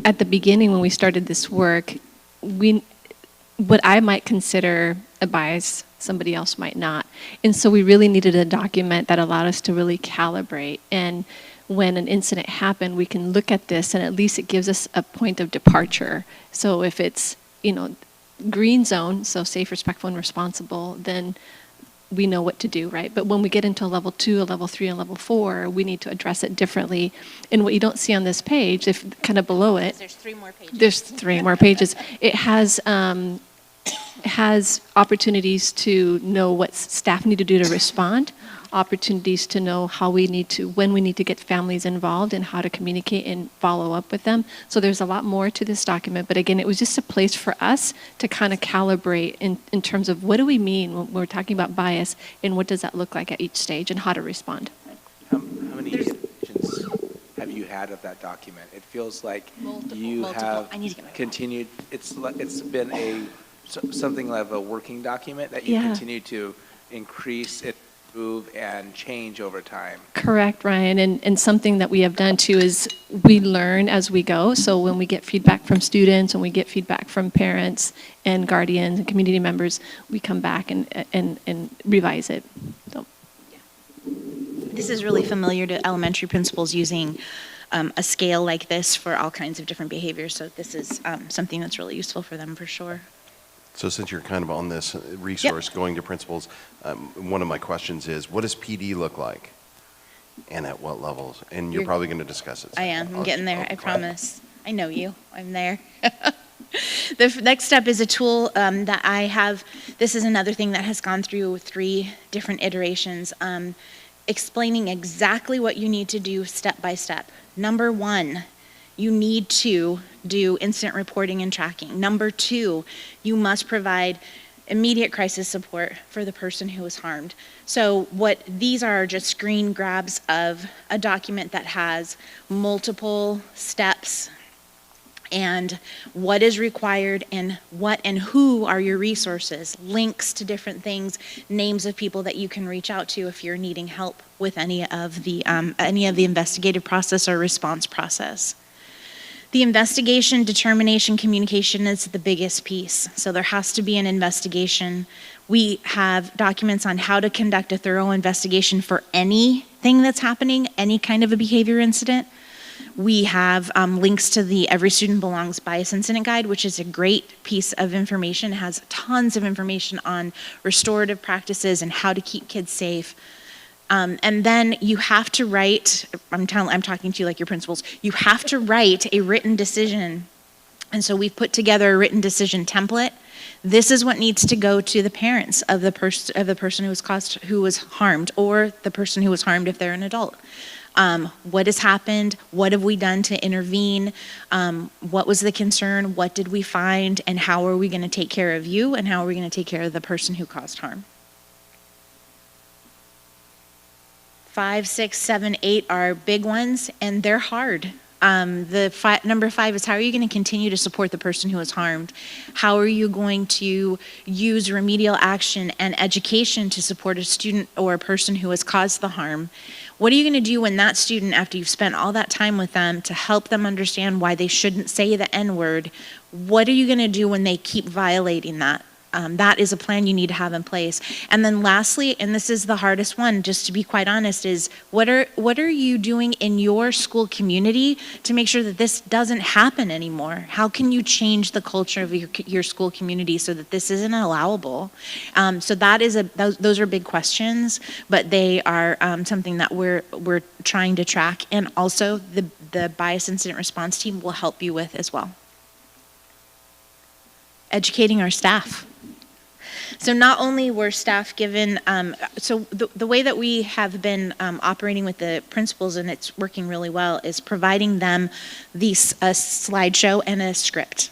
at the beginning when we started this work, what I might consider a bias, somebody else might not. And so we really needed a document that allowed us to really calibrate. And when an incident happened, we can look at this, and at least it gives us a point of departure. So if it's, green zone, so safe, respectful, and responsible, then we know what to do, right? But when we get into a level 2, a level 3, and level 4, we need to address it differently. And what you don't see on this page, if kind of below it, there's 3 more pages. There's 3 more pages. It has opportunities to know what staff need to do to respond, opportunities to know when we need to get families involved and how to communicate and follow up with them. So there's a lot more to this document, but again, it was just a place for us to kind of calibrate in terms of what do we mean when we're talking about bias, and what does that look like at each stage, and how to respond. How many iterations have you had of that document? It feels like you have continued, it's been something like a working document that you continue to increase, improve, and change over time. Correct, Ryan. And something that we have done too is we learn as we go. So when we get feedback from students, when we get feedback from parents and guardians and community members, we come back and revise it. So. This is really familiar to elementary principals using a scale like this for all kinds of different behaviors. So this is something that's really useful for them for sure. So since you're kind of on this resource going to principals, one of my questions is, what does PD look like? and at what levels? And you're You're- probably going to discuss it. I am. I'm Okay. getting there. I Okay. promise. I know you. I'm there. The next step is a tool that I have. This is another thing that has gone through 3 different iterations, explaining exactly what you need to do step by step. Number 1, you need to do incident reporting and tracking. Number 2, you must provide immediate crisis support for the person who was harmed. So what these are just screen grabs of a document that has multiple steps and what is required and what and who are your resources, links to different things, names of people that you can reach out to if you're needing help with any of the investigative process or response process. The investigation, determination, communication is the biggest piece. So there has to be an investigation. We have documents on how to conduct a thorough investigation for anything that's happening, any kind of a behavior incident. We have links to the Every Student Belongs Bias Incident Guide, which is a great piece of information. It has tons of information on restorative practices and how to keep kids safe. And then you have to write, I'm talking to you like your principals, you have to write a written decision. And so we've put together a written decision template. This is what needs to go to the parents of the person who was harmed, or the person who was harmed if they're an adult. What has happened? What have we done to intervene? What was the concern? What did we find? And how are we going to take care of you? And how are we going to take care of the person who caused harm? 5, 6, 7, 8 are big ones, and they're hard. Number 5 is, how are you going to continue to support the person who was harmed? How are you going to use remedial action and education to support a student or a person who has caused the harm? What are you going to do when that student, after you've spent all that time with them to help them understand why they shouldn't say the N-word, what are you going to do when they keep violating that? That is a plan you need to have in place. And then lastly, and this is the hardest one, just to be quite honest, is what are you doing in your school community to make sure that this doesn't happen anymore? How can you change the culture of your school community so that this isn't allowable? So that is those are big questions, but they are something that we're trying to track, and also the bias incident response team will help you with as well. Educating our staff. So not only were staff given, so the way that we have been operating with the principals, and it's working really well, is providing them a slideshow and a script.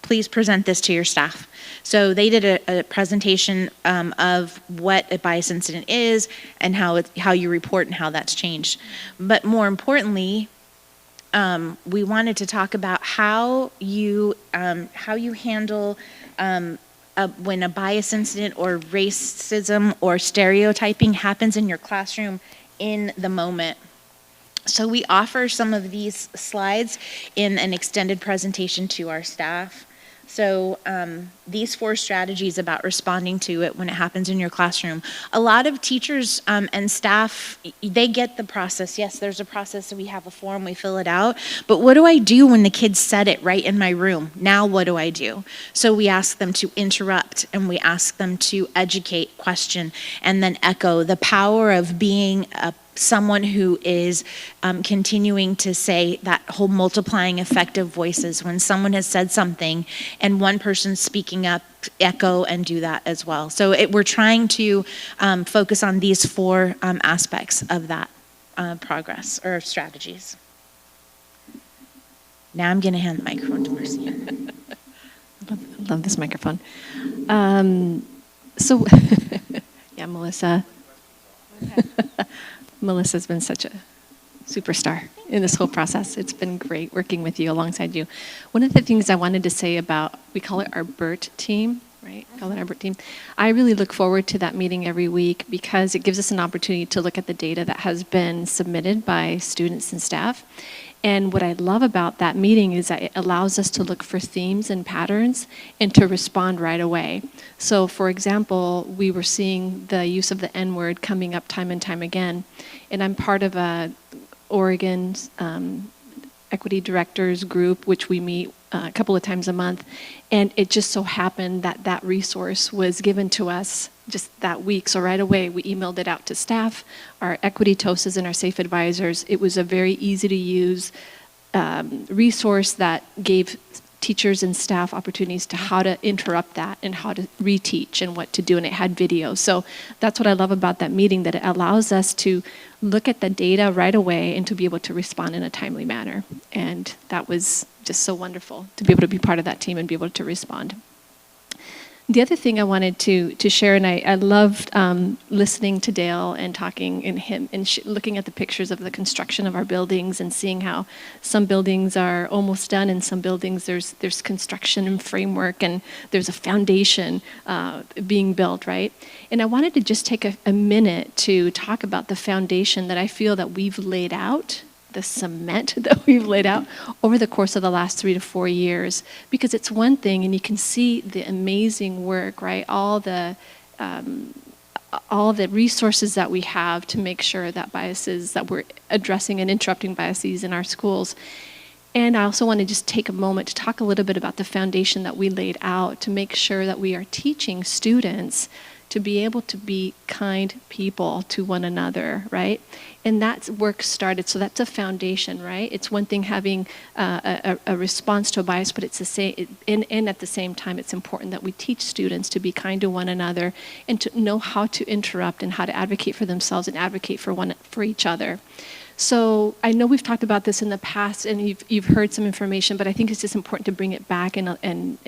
Please present this to your staff. So they did a presentation of what a bias incident is and how you report and how that's changed. But more importantly, we wanted to talk about how you handle when a bias incident or racism or stereotyping happens in your classroom in the moment. So we offer some of these slides in an extended presentation to our staff. So these 4 strategies about responding to it when it happens in your classroom. A lot of teachers and staff, they get the process. Yes, there's a process, so we have a form, we fill it out. But what do I do when the kids said it right in my room? Now what do I do? So we ask them to interrupt, and we ask them to educate, question, and then echo. The power of being someone who is continuing to say that whole multiplying effect of voices. When someone has said something and one person's speaking up, echo and do that as well. So we're trying to focus on these 4 aspects of that progress or strategies. Now I'm going to hand the microphone to Marcia. I love this microphone. So, yeah, Melissa. Melissa's been such a superstar in this whole process. It's been great working with you, alongside you. One of the things I wanted to say about, we call it our BERT team, right? Call it our BERT team. I really look forward to that meeting every week because it gives us an opportunity to look at the data that has been submitted by students and staff. And what I love about that meeting is that it allows us to look for themes and patterns and to respond right away. So for example, we were seeing the use of the N-word coming up time and time again. And I'm part of a Oregon equity directors group, which we meet a couple of times a month. And it just so happened that that resource was given to us just that week. So right away, we emailed it out to staff, our equity TOSAs and our SAFE advisors. It was a very easy to use resource that gave teachers and staff opportunities to how to interrupt that and how to reteach and what to do, and it had video. So that's what I love about that meeting, that it allows us to look at the data right away and to be able to respond in a timely manner. And that was just so wonderful to be able to be part of that team and be able to respond. The other thing I wanted to share, and I loved listening to Dale and talking in him and looking at the pictures of the construction of our buildings and seeing how some buildings are almost done and some buildings there's construction and framework and there's a foundation being built, right? And I wanted to just take a minute to talk about the foundation that I feel that we've laid out, the cement that we've laid out over the course of the last 3 to 4 years, because it's one thing, and you can see the amazing work, right? All the resources that we have to make sure that biases, that we're addressing and interrupting biases in our schools. And I also want to just take a moment to talk a little bit about the foundation that we laid out to make sure that we are teaching students to be able to be kind people to one another, right? And that work started, so that's a foundation, right? It's one thing having a response to a bias, but it's the same, and at the same time, it's important that we teach students to be kind to one another and to know how to interrupt and how to advocate for themselves and advocate for each other. So I know we've talked about this in the past, and you've heard some information, but I think it's just important to bring it back and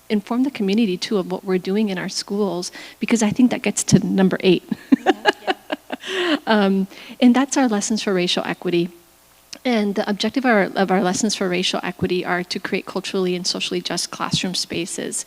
inform the community too of what we're doing in our schools, because I think that gets to number 8. And that's our lessons for racial equity. And the objective of our lessons for racial equity are to create culturally and socially just classroom spaces.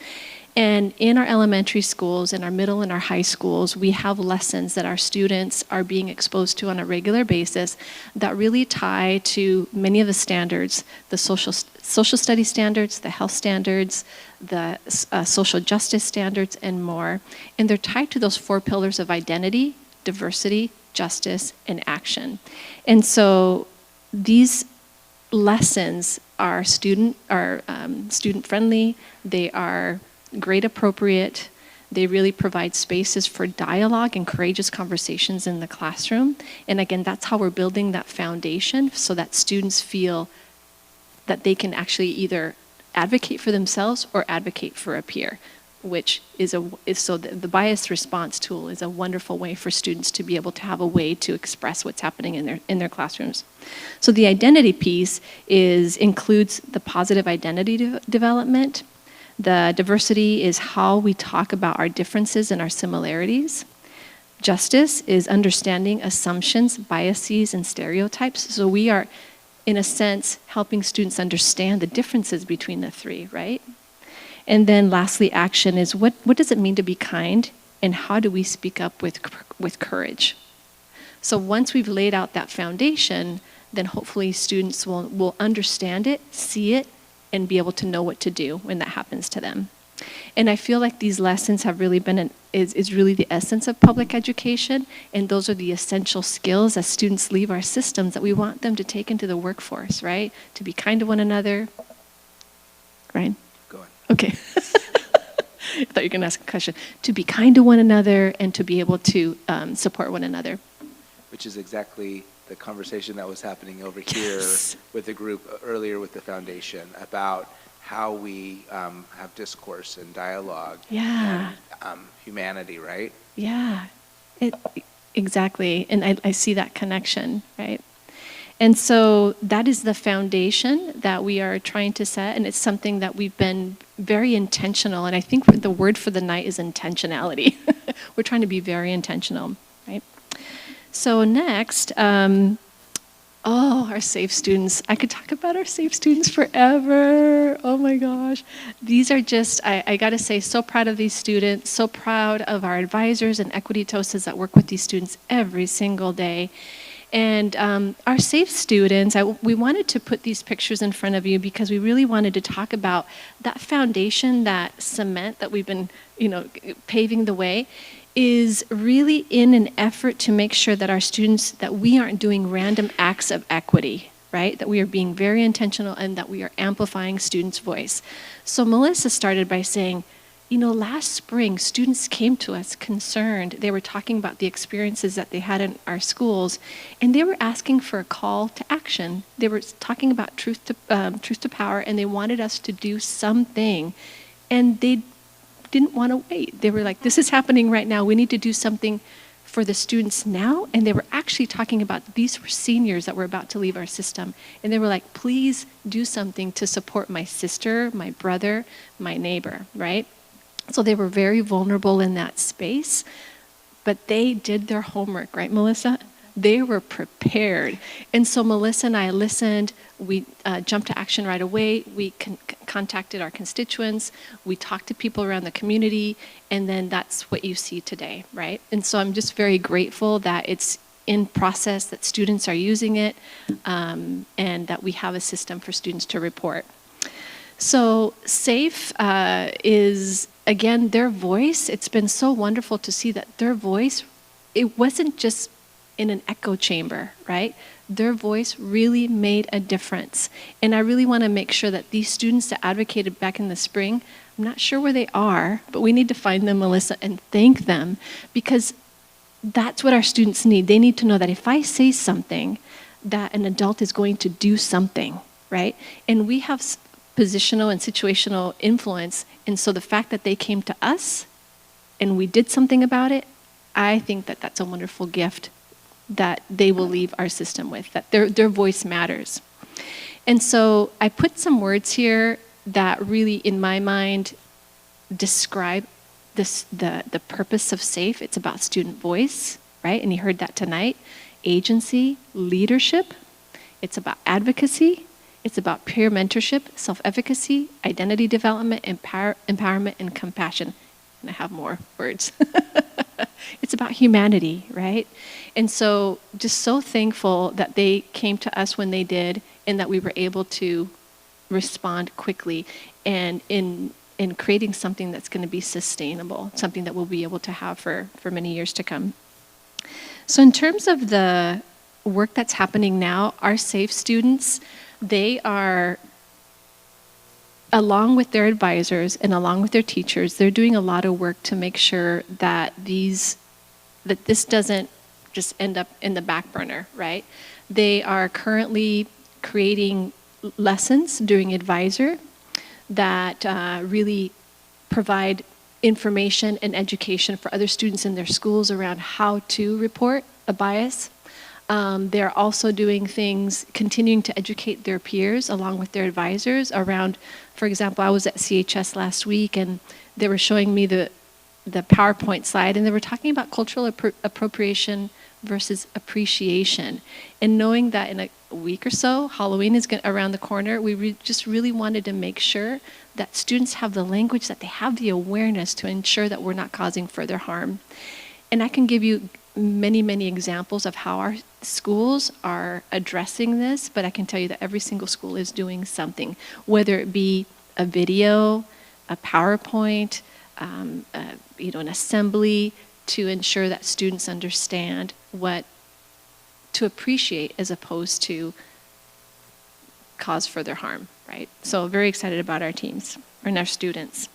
And in our elementary schools, in our middle and our high schools, we have lessons that our students are being exposed to on a regular basis that really tie to many of the standards, the social studies standards, the health standards, the social justice standards, and more. And they're tied to those 4 pillars of identity, diversity, justice, and action. And so these lessons are student friendly, they are grade appropriate, they really provide spaces for dialogue and courageous conversations in the classroom. And again, that's how we're building that foundation so that students feel that they can actually either advocate for themselves or advocate for a peer, which is so the bias response tool is a wonderful way for students to be able to have a way to express what's happening in their classrooms. So the identity piece includes the positive identity development. The diversity is how we talk about our differences and our similarities. Justice is understanding assumptions, biases, and stereotypes. So we are, in a sense, helping students understand the differences between the 3, right? And then lastly, action is what does it mean to be kind, and how do we speak up with courage? So once we've laid out that foundation, then hopefully students will understand it, see it, and be able to know what to do when that happens to them. And I feel like these lessons have really been is really the essence of public education, and those are the essential skills as students leave our systems that we want them to take into the workforce, right? To be kind to one another. Ryan? Go on. Okay. I thought you were going to ask a question. To be kind to one another and to be able to support one another. Which is exactly the conversation that was happening over here with the group earlier with the foundation about how we have discourse and dialogue and humanity, right? Yeah, exactly. And I see that connection, right? And so that is the foundation that we are trying to set, and it's something that we've been very intentional, and I think the word for the night is intentionality. We're trying to be very intentional, right? So next, our SAFE students. I could talk about our SAFE students forever. Oh my gosh. These are just, I gotta say, so proud of these students, so proud of our advisors and equity TOSAs that work with these students every single day. And our SAFE students, we wanted to put these pictures in front of you because we really wanted to talk about that foundation, that cement that we've been, paving the way, is really in an effort to make sure that our students, that we aren't doing random acts of equity, right? That we are being very intentional and that we are amplifying students' voice. So Melissa started by saying, last spring, students came to us concerned. They were talking about the experiences that they had in our schools, and they were asking for a call to action. They were talking about truth to power, and they wanted us to do something. And they didn't want to wait. They were like, this is happening right now. We need to do something for the students now. And they were actually talking about, these were seniors that were about to leave our system. And they were like, please do something to support my sister, my brother, my neighbor, right? So they were very vulnerable in that space, but they did their homework, right, Melissa? They were prepared. And so Melissa and I listened. We jumped to action right away. We contacted our constituents. We talked to people around the community. And then that's what you see today, right? And so I'm just very grateful that it's in process, that students are using it, and that we have a system for students to report. So SAFE is, again, their voice. It's been so wonderful to see that their voice, it wasn't just in an echo chamber, right? Their voice really made a difference. And I really want to make sure that these students that advocated back in the spring, I'm not sure where they are, but we need to find them, Melissa, and thank them, because that's what our students need. They need to know that if I say something, that an adult is going to do something, right? And we have positional and situational influence. And so the fact that they came to us and we did something about it, I think that that's a wonderful gift that they will leave our system with, that their voice matters. And so I put some words here that really, in my mind, describe the purpose of SAFE. It's about student voice, right? And you heard that tonight. Agency, leadership. It's about advocacy. It's about peer mentorship, self-efficacy, identity development, empowerment, and compassion. And I have more words. It's about humanity, right? And so just so thankful that they came to us when they did, and that we were able to respond quickly, and in creating something that's going to be sustainable, something that we'll be able to have for many years to come. So in terms of the work that's happening now, our SAFE students, they are, along with their advisors and along with their teachers, they're doing a lot of work to make sure that this doesn't just end up in the back burner, right? They are currently creating lessons during advisor that really provide information and education for other students in their schools around how to report a bias. They're also doing things, continuing to educate their peers along with their advisors around, for example, I was at CHS last week and they were showing me the PowerPoint slide, and they were talking about cultural appropriation versus appreciation. And knowing that in a week or so, Halloween is around the corner, we just really wanted to make sure that students have the language, that they have the awareness to ensure that we're not causing further harm. And I can give you many, many examples of how our schools are addressing this, but I can tell you that every single school is doing something, whether it be a video, a PowerPoint, an assembly, to ensure that students understand what to appreciate as opposed to cause further harm, right? So very excited about our teams and our students.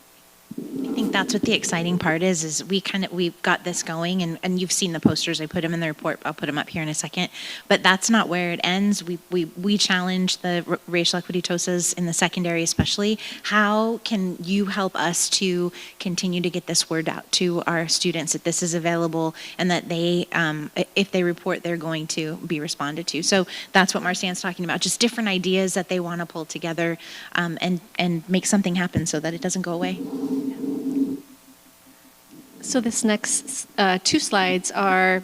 I think that's what the exciting part is we've got this going, and you've seen the posters. I put them in the report. I'll put them up here in a second. But that's not where it ends. We challenge the racial equity TOSAs in the secondary especially. How can you help us to continue to get this word out to our students that this is available and that they, if they report, they're going to be responded to? So that's what Marcian's talking about, just different ideas that they want to pull together and make something happen so that it doesn't go away. So this next two slides are,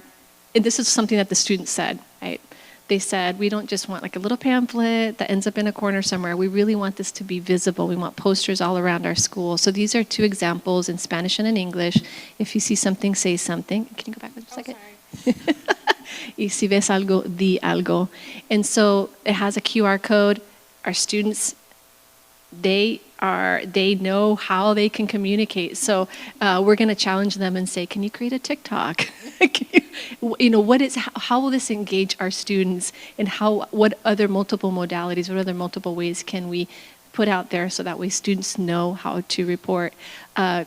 and this is something that the students said, right? They said, we don't just want like a little pamphlet that ends up in a corner somewhere. We really want this to be visible. We want posters all around our school. So these are two examples in Spanish and in English. If you see something, say something. Can you go back for a second? Y si ves algo, di algo. And so it has a QR code. Our students, they know how they can communicate. So we're going to challenge them and say, can you create a TikTok? How will this engage our students, and what other multiple modalities, what other multiple ways can we put out there so that way students know how to report.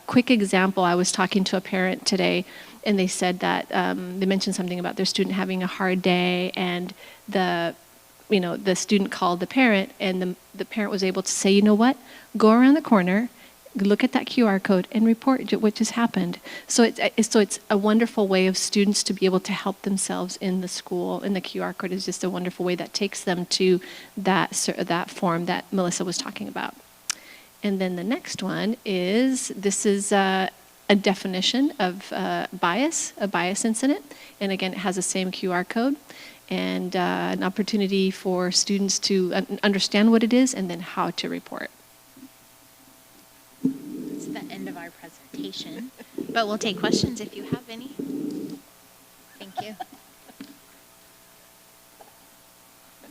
Quick example, I was talking to a parent today, and they said that they mentioned something about their student having a hard day, and the student called the parent, and the parent was able to say, you know what, go around the corner, look at that QR code, and report what just happened. So it's a wonderful way of students to be able to help themselves in the school, and the QR code is just a wonderful way that takes them to that form that Melissa was talking about. And then the next one is, this is a definition of bias, a bias incident, and again, it has the same QR code, and an opportunity for students to understand what it is and then how to report. That's the end of our presentation, but we'll take questions if you have any. Thank you.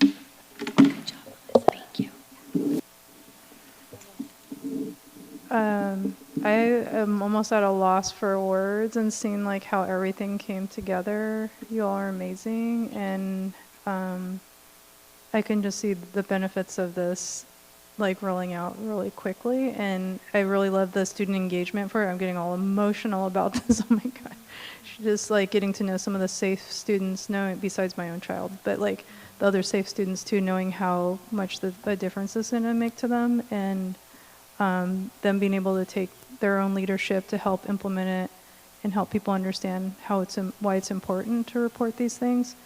Good job, Melissa. Thank you. I am almost at a loss for words, and seeing like how everything came together. You all are amazing, and I can just see the benefits of this like rolling out really quickly, and I really love the student engagement for it. I'm getting all emotional about this. Oh my god, just like getting to know some of the safe students, knowing besides my own child, but like the other safe students too, knowing how much the difference is going to make to them, and them being able to take their own leadership to help implement it and help people understand how why it's important to report these things.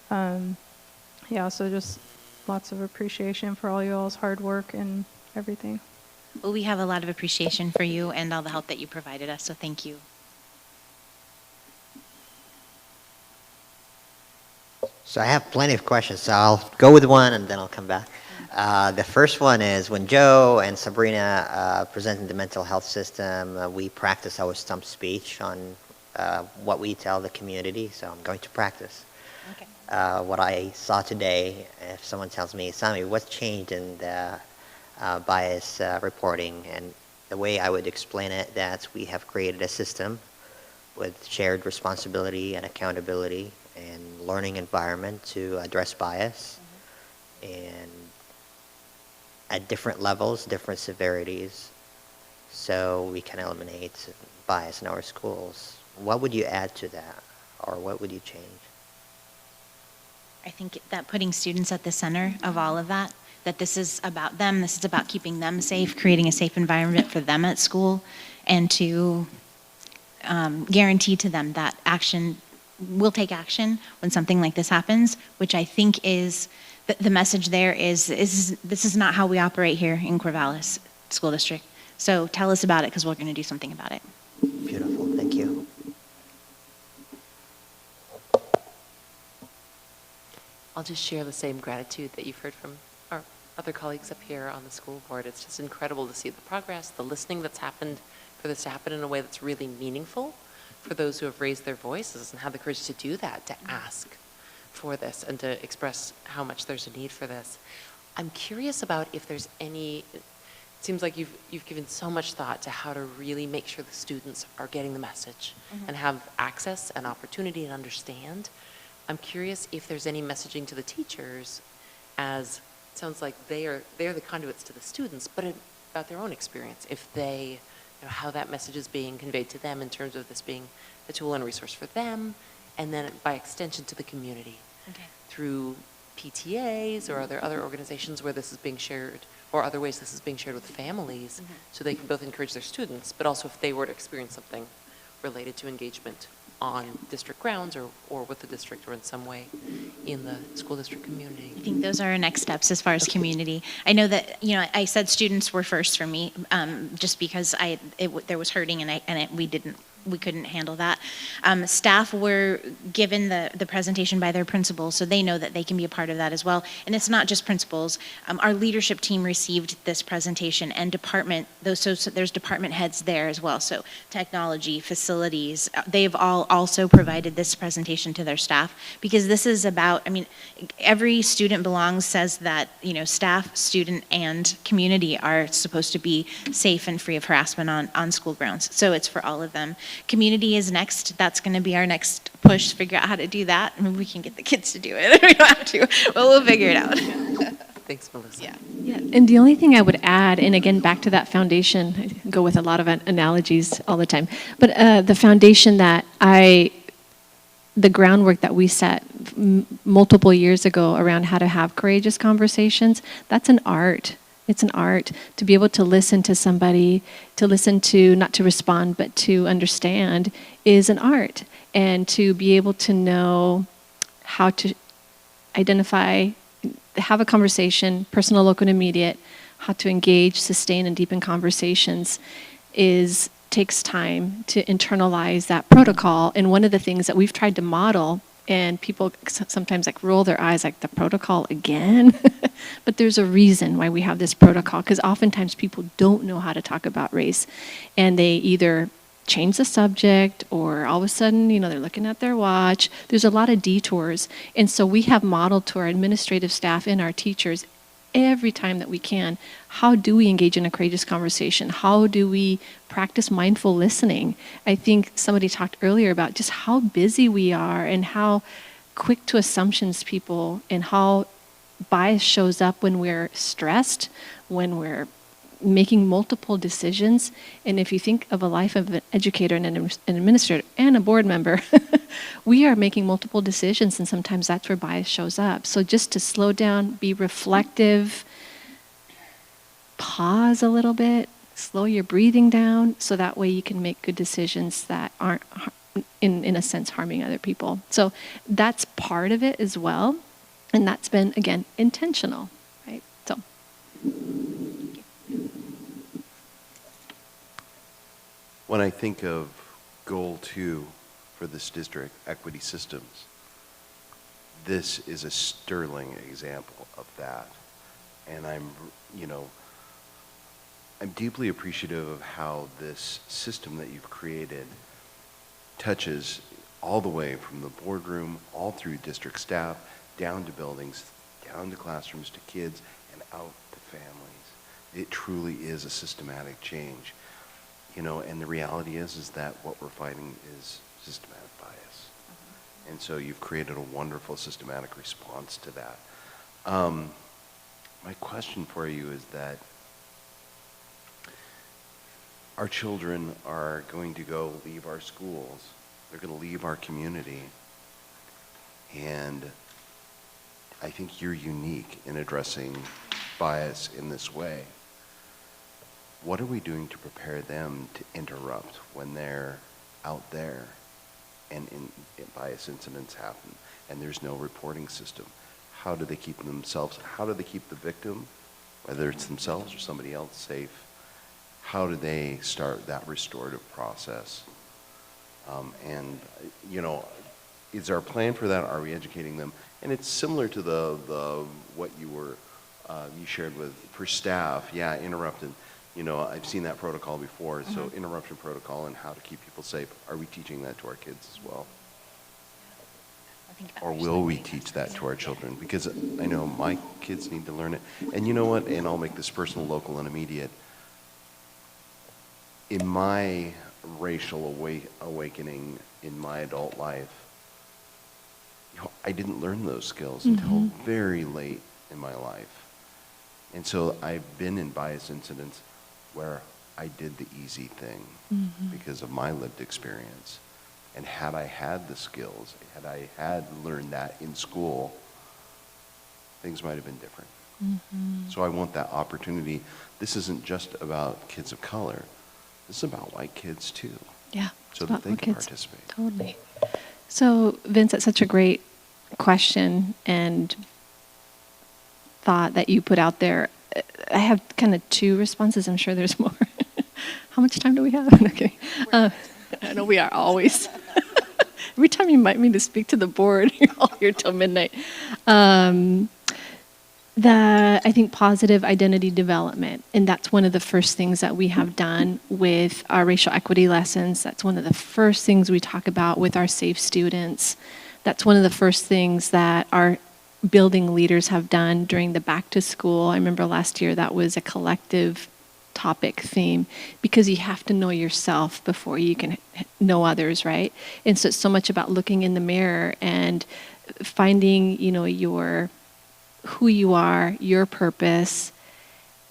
Yeah, so just lots of appreciation for all you all's hard work and everything. Well, we have a lot of appreciation for you and all the help that you provided us, so thank you. So I have plenty of questions, so I'll go with one and then I'll come back. The first one is, when Joe and Sabrina presented the mental health system, we practice our stump speech on what we tell the community, so I'm going to practice. Okay. What I saw today, if someone tells me, Sami, what's changed in the bias reporting? And the way I would explain it, that we have created a system with shared responsibility and accountability and learning environment to address bias, and at different levels, different severities, so we can eliminate bias in our schools. What would you add to that, or what would you change? I think that putting students at the center of all of that, that this is about them, this is about keeping them safe, creating a safe environment for them at school, and to guarantee to them that we'll take action when something like this happens, which I think is, the message there is this is not how we operate here in Corvallis School District. So tell us about it, because we're going to do something about it. Beautiful, thank you. I'll just share the same gratitude that you've heard from our other colleagues up here on the school board. It's just incredible to see the progress, the listening that's happened, for this to happen in a way that's really meaningful for those who have raised their voices and have the courage to do that, to ask for this and to express how much there's a need for this. I'm curious about if there's any, it seems like you've given so much thought to how to really make sure the students are getting the message and have access and opportunity and understand. I'm curious if there's any messaging to the teachers, as it sounds like they're the conduits to the students, but about their own experience, if they, how that message is being conveyed to them in terms of this being a tool and a resource for them, and then by extension to the community. Okay. Through PTAs, or are there other organizations where this is being shared, or other ways this is being shared with families, so they can both encourage their students, but also if they were to experience something related to engagement on district grounds or with the district or in some way in the school district community. I think those are our next steps as far as community. I know that, I said students were first for me, just because there was hurting and we couldn't handle that. Staff were given the presentation by their principals, so they know that they can be a part of that as well. And it's not just principals. Our leadership team received this presentation, and so there's department heads there as well. So technology, facilities, they've all also provided this presentation to their staff, because this is about, every student belongs says that, staff, student, and community are supposed to be safe and free of harassment on school grounds. So it's for all of them. Community is next. That's going to be our next push, figure out how to do that. Maybe we can get the kids to do it. We don't have to, but we'll figure it out. Thanks, Melissa. Yeah, and the only thing I would add, and again, back to that foundation, I go with a lot of analogies all the time, but the foundation the groundwork that we set multiple years ago around how to have courageous conversations, that's an art. It's an art to be able to listen to somebody, to listen to, not to respond, but to understand is an art. And to be able to know how to identify, have a conversation, personal, local, and immediate, how to engage, sustain, and deepen conversations takes time to internalize that protocol. And one of the things that we've tried to model, and people sometimes like roll their eyes like, the protocol again? But there's a reason why we have this protocol, because oftentimes people don't know how to talk about race. And they either change the subject, or all of a sudden, they're looking at their watch. There's a lot of detours. And so we have modeled to our administrative staff and our teachers every time that we can, how do we engage in a courageous conversation? How do we practice mindful listening? I think somebody talked earlier about just how busy we are and how quick to assumptions people, and how bias shows up when we're stressed, when we're making multiple decisions. And if you think of a life of an educator and an administrator and a board member, we are making multiple decisions, and sometimes that's where bias shows up. So just to slow down, be reflective, pause a little bit, slow your breathing down, so that way you can make good decisions that aren't, in a sense, harming other people. So that's part of it as well. And that's been, again, intentional, right? So. When I think of goal 2 for this district, equity systems, this is a sterling example of that. And I'm deeply appreciative of how this system that you've created touches all the way from the boardroom, all through district staff, down to buildings, down to classrooms, to kids, and out to families. It truly is a systematic change. And the reality is that what we're fighting is systematic bias. And so you've created a wonderful systematic response to that. My question for you is that our children are going to go leave our schools. They're going to leave our community. And I think you're unique in addressing bias in this way. What are we doing to prepare them to interrupt when they're out there and bias incidents happen and there's no reporting system? How do they keep themselves, how do they keep the victim, whether it's themselves or somebody else, safe? How do they start that restorative process? Is there a plan for that? Are we educating them? And it's similar to the what you shared with for staff. Yeah, interrupted. I've seen that protocol before. Mm-hmm. So interruption protocol and how to keep people safe. Are we teaching that to our kids as well? Or will we teach that to our children? Because I know my kids need to learn it. And you know what? And I'll make this personal, local, and immediate. In my racial awakening in my adult life, I didn't learn those skills until very late in my life. And so I've been in bias incidents where I did the easy thing because of my lived experience. And had I had the skills, had I had learned that in school, things might have been different. So I want that opportunity. This isn't just about kids of color. This is about white kids too. Yeah. So that they can participate. Totally. So Vince, that's such a great question and thought that you put out there. I have kind of 2 responses. I'm sure there's more. How much time do we have? Okay. I know we are always. Every time you invite me to speak to the board, you're all here till midnight. I think positive identity development, and that's one of the first things that we have done with our racial equity lessons. That's one of the first things we talk about with our safe students. That's one of the first things that our building leaders have done during the back to school. I remember last year that was a collective topic theme, because you have to know yourself before you can know others, right? And so it's so much about looking in the mirror and finding, your who you are, your purpose,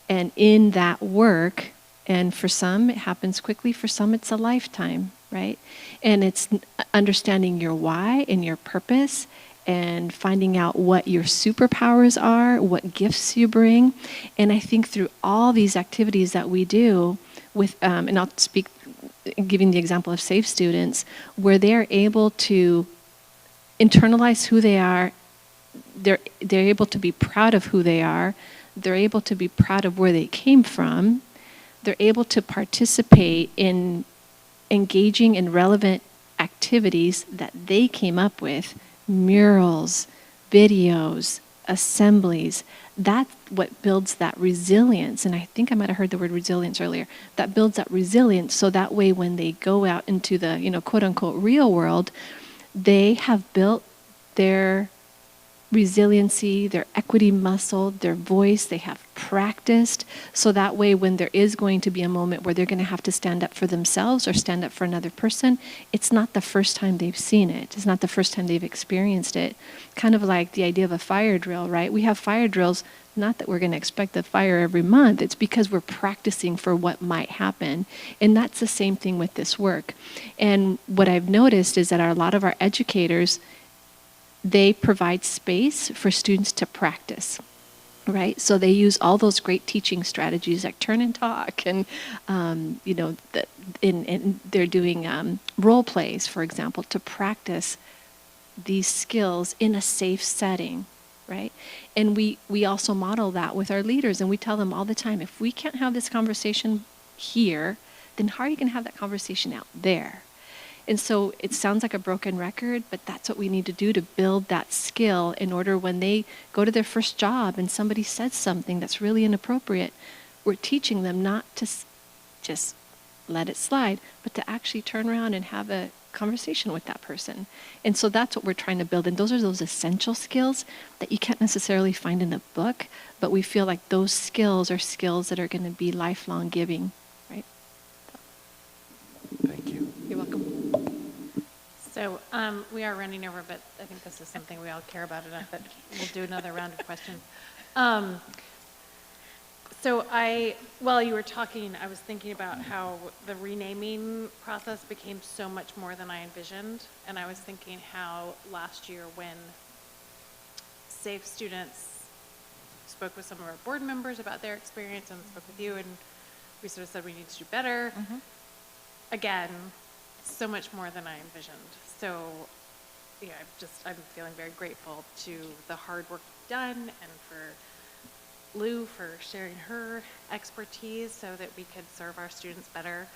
and in that work, and for some it happens quickly, for some it's a lifetime, right? And it's understanding your why and your purpose and finding out what your superpowers are, what gifts you bring. And I think through all these activities that we do with, and I'll speak, giving the example of SAFE students, where they're able to internalize who they are, they're able to be proud of who they are, they're able to be proud of where they came from, they're able to participate in engaging in relevant activities that they came up with, murals, videos, assemblies. That's what builds that resilience. And I think I might have heard the word resilience earlier. That builds that resilience so that way when they go out into the, quote unquote, real world, they have built their resiliency, their equity muscle, their voice, they have practiced, so that way when there is going to be a moment where they're going to have to stand up for themselves or stand up for another person, it's not the first time they've seen it. It's not the first time they've experienced it. Kind of like the idea of a fire drill, right? We have fire drills, not that we're going to expect the fire every month, it's because we're practicing for what might happen. And that's the same thing with this work. And what I've noticed is that a lot of our educators, they provide space for students to practice, right? So they use all those great teaching strategies like turn and talk, and they're doing role plays, for example, to practice these skills in a safe setting, right? And we also model that with our leaders, and we tell them all the time, if we can't have this conversation here, then how are you going to have that conversation out there? And so it sounds like a broken record, but that's what we need to do to build that skill in order when they go to their first job and somebody says something that's really inappropriate, we're teaching them not to just let it slide, but to actually turn around and have a conversation with that person. And so that's what we're trying to build. And those are those essential skills that you can't necessarily find in a book, but we feel like those skills are skills that are going to be lifelong giving, right? Thank you. You're welcome. So we are running over, but I think this is something we all care about enough that we'll do another round of questions. So while you were talking, I was thinking about how the renaming process became so much more than I envisioned. And I was thinking how last year when SAFE students spoke with some of our board members about their experience and spoke with you, and we sort of said we need to do better. Mm-hmm. Again, so much more than I envisioned. So, yeah, I'm feeling very grateful to the hard work done and for Lou for sharing her expertise so that we could serve our students better.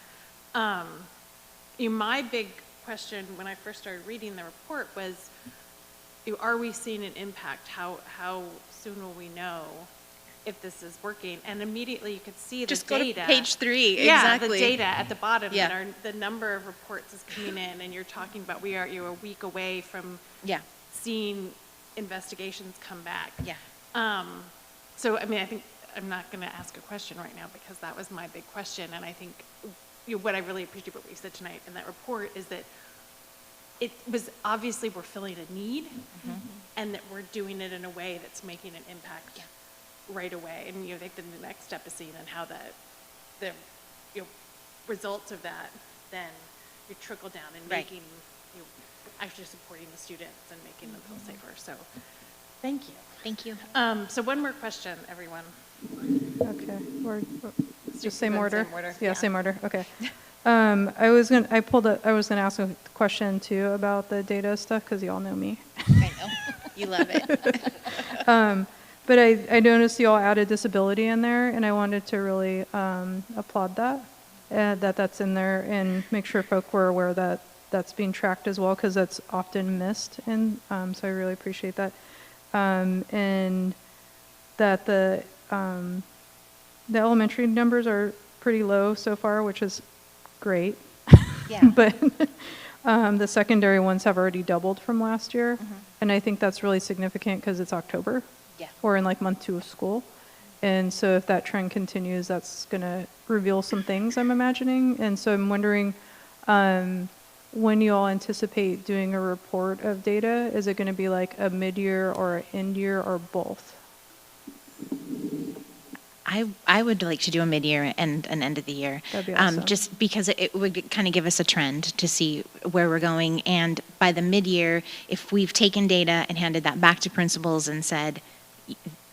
My big question when I first started reading the report was, are we seeing an impact? How soon will we know if this is working? And immediately you could see the Just data. go to page 3, Yeah, exactly. the data at the bottom. Yeah. That the number of reports is coming in, and you're talking about you're a week away from seeing investigations come back. Yeah. So, I mean, I think I'm not going to ask a question right now because that was my big question. And I think what I really appreciate what you said tonight in that report is that it was obviously we're filling a need, mm-hmm. and that we're doing it in a way that's making an impact right away. And I think the next step is seeing and how the results of that then you trickle down and making actually supporting the students and making them feel safer. So, thank you. Thank you. So one more question, everyone. Okay, we're just same Same order? order, Yeah, yeah. same order, okay. I was gonna ask a question too about the data stuff, because you all know me. I know, you love it. But I noticed you all added disability in there, and I wanted to really applaud that, that's in there, and make sure folk were aware that that's being tracked as well, because that's often missed, and so I really appreciate that. And that the elementary numbers are pretty low so far, which is great. Yeah. But the secondary ones have already doubled from last year. Mm-hmm. And I think that's really significant because it's October. Yeah. We're in like month 2 of school. And so if that trend continues, that's going to reveal some things, I'm imagining. And so I'm wondering, when you all anticipate doing a report of data, is it going to be like a mid-year or an end-year or both? I would like to do a mid-year and an end of the year. That'd be awesome. Just because it would kind of give us a trend to see where we're going. And by the mid-year, if we've taken data and handed that back to principals and said,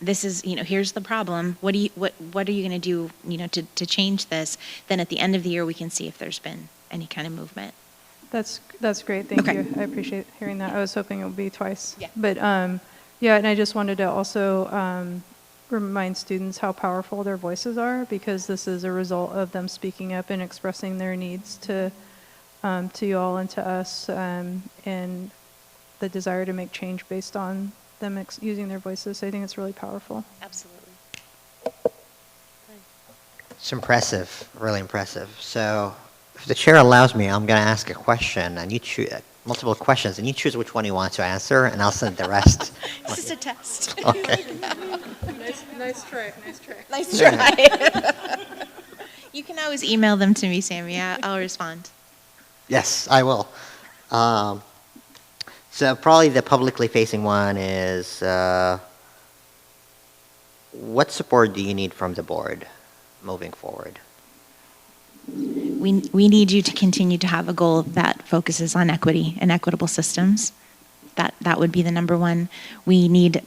this is, here's the problem, what are you going to do, to change this, then at the end of the year, we can see if there's been any kind of movement. That's great. Thank Okay. you. I appreciate hearing that. I was hoping it would be twice. Yeah. But yeah, and I just wanted to also remind students how powerful their voices are, because this is a result of them speaking up and expressing their needs to you all and to us, and the desire to make change based on them using their voices. So I think it's really powerful. Absolutely. It's impressive, really impressive. So if the chair allows me, I'm going to ask a question, and you choose multiple questions, and you choose which one you want to answer, and I'll send the rest. This is a test. Okay. Nice try. Nice try. You can always email them to me, Sammy. I'll respond. Yes, I will. So probably the publicly facing one is, what support do you need from the board moving forward? We need you to continue to have a goal that focuses on equity and equitable systems. That would be the number one. We need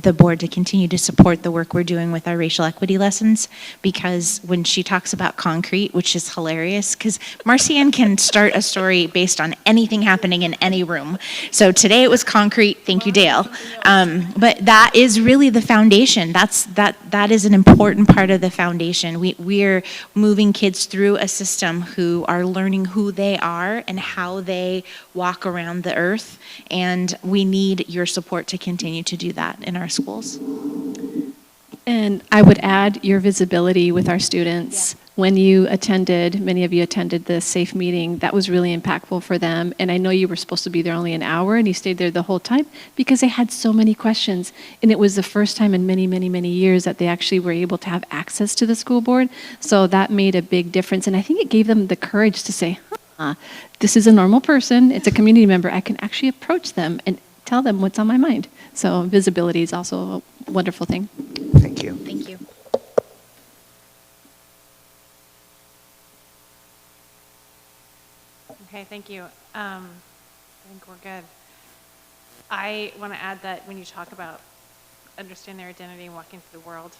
the board to continue to support the work we're doing with our racial equity lessons, because when she talks about concrete, which is hilarious, because Marcianne can start a story based on anything happening in any room. So today it was concrete. Thank you, Dale. But that is really the foundation. That is an important part of the foundation. We're moving kids through a system who are learning who they are and how they walk around the earth, and we need your support to continue to do that in our schools. And I would add your visibility with our students. When you attended, many of you attended the SAFE meeting, that was really impactful for them. And I know you were supposed to be there only an hour, and you stayed there the whole time because they had so many questions. And it was the first time in many, many, many years that they actually were able to have access to the school board. So that made a big difference. And I think it gave them the courage to say, this is a normal person, it's a community member, I can actually approach them and tell them what's on my mind. So visibility is also a wonderful thing. Thank you. Thank you. Okay, thank you. I think we're good. I want to add that when you talk about understanding their identity and walking through the world,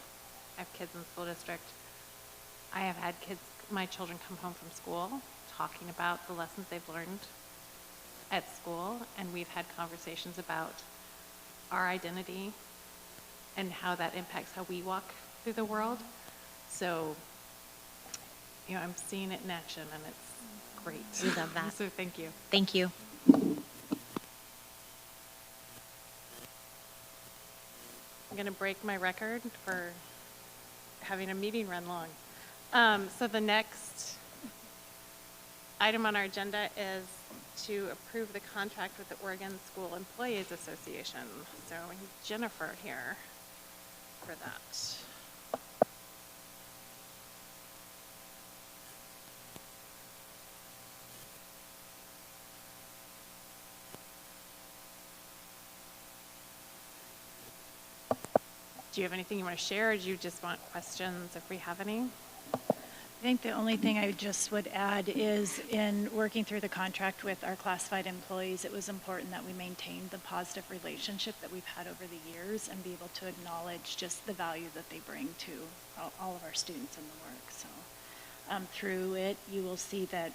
I have kids in the school district. I have had my children come home from school talking about the lessons they've learned at school, and we've had conversations about our identity and how that impacts how we walk through the world. So, I'm seeing it in action, and it's great. We love that. So thank you. Thank you. I'm going to break my record for having a meeting run long. So the next item on our agenda is to approve the contract with the Oregon School Employees Association. So we need Jennifer here for that. Do you have anything you want to share, or do you just want questions if we have any? I think the only thing I just would add is in working through the contract with our classified employees, it was important that we maintain the positive relationship that we've had over the years and be able to acknowledge just the value that they bring to all of our students in the work. So through it, you will see that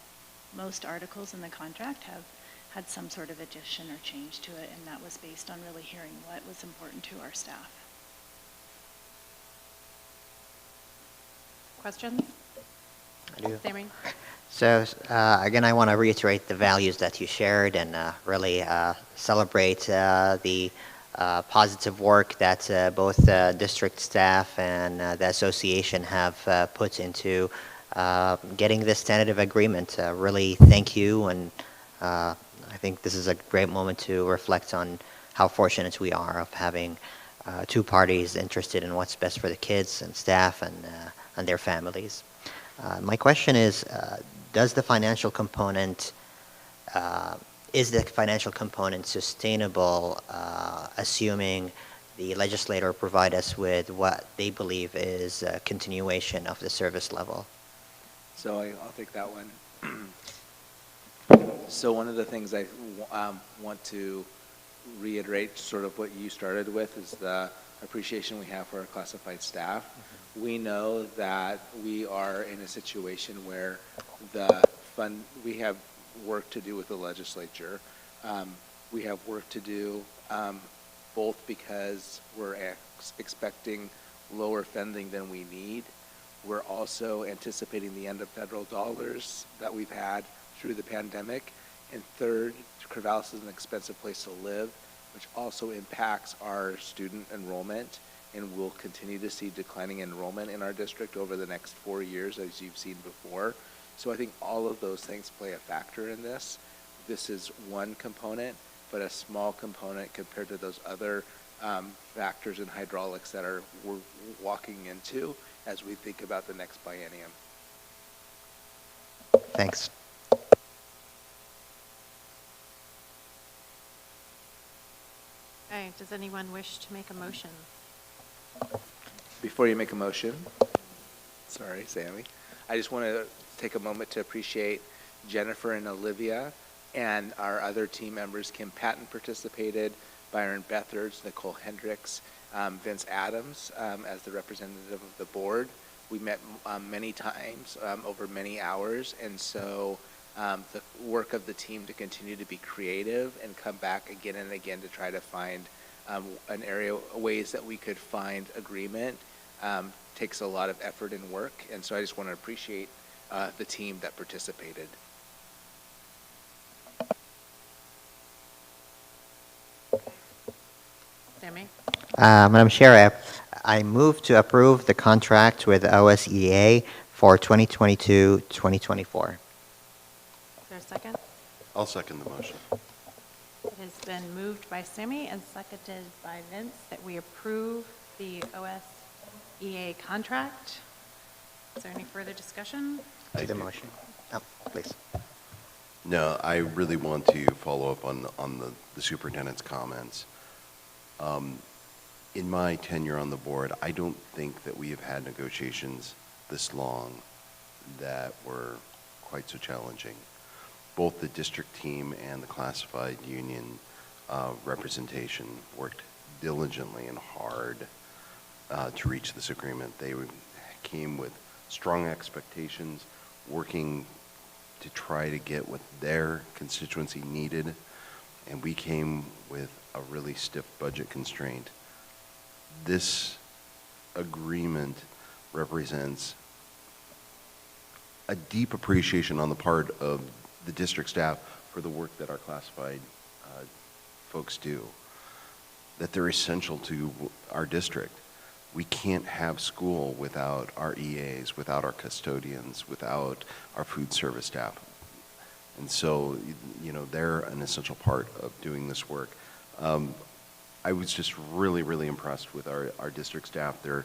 most articles in the contract have had some sort of addition or change to it, and that was based on really hearing what was important to our staff. Questions? I do. Sammy? So again, I want to reiterate the values that you shared and really celebrate the positive work that both district staff and the association have put into getting this tentative agreement. Really thank you, and I think this is a great moment to reflect on how fortunate we are of having two parties interested in what's best for the kids and staff and their families. My question is, is the financial component sustainable, assuming the legislator provide us with what they believe is a continuation of the service level. So I'll take that one. So one of the things I want to reiterate, sort of what you started with, is the appreciation we have for our classified staff. We know that we are in a situation where we have work to do with the legislature. We have work to do both because we're expecting lower funding than we need. We're also anticipating the end of federal dollars that we've had through the pandemic. And third, Corvallis is an expensive place to live, which also impacts our student enrollment, and we'll continue to see declining enrollment in our district over the next 4 years, as you've seen before. So I think all of those things play a factor in this. This is one component, but a small component compared to those other factors in hydraulics that we're walking into as we think about the next biennium. Thanks. Okay, does anyone wish to make a motion? Before you make a motion, sorry, Sammy, I just want to take a moment to appreciate Jennifer and Olivia and our other team members. Kim Patton participated, Byron Bethards, Nicole Hendricks, Vince Adams as the representative of the board. We met many times over many hours, and so the work of the team to continue to be creative and come back again and again to try to find ways that we could find agreement takes a lot of effort and work, and so I just want to appreciate the team that participated. Sammy? Madam Chair, I move to approve the contract with OSEA for 2022-2024. Is there a second? I'll second the motion. It has been moved by Sammy and seconded by Vince that we approve the OSEA contract. Is there any further discussion? To the motion. Oh, please. No, I really want to follow up on the superintendent's comments. In my tenure on the board, I don't think that we have had negotiations this long that were quite so challenging. Both the district team and the classified union representation worked diligently and hard to reach this agreement. They came with strong expectations, working to try to get what their constituency needed, and we came with a really stiff budget constraint. This agreement represents a deep appreciation on the part of the district staff for the work that our classified folks do, that they're essential to our district. We can't have school without our EAs, without our custodians, without our food service staff. And so, you know, they're an essential part of doing this work. I was just really, really impressed with our district staff, their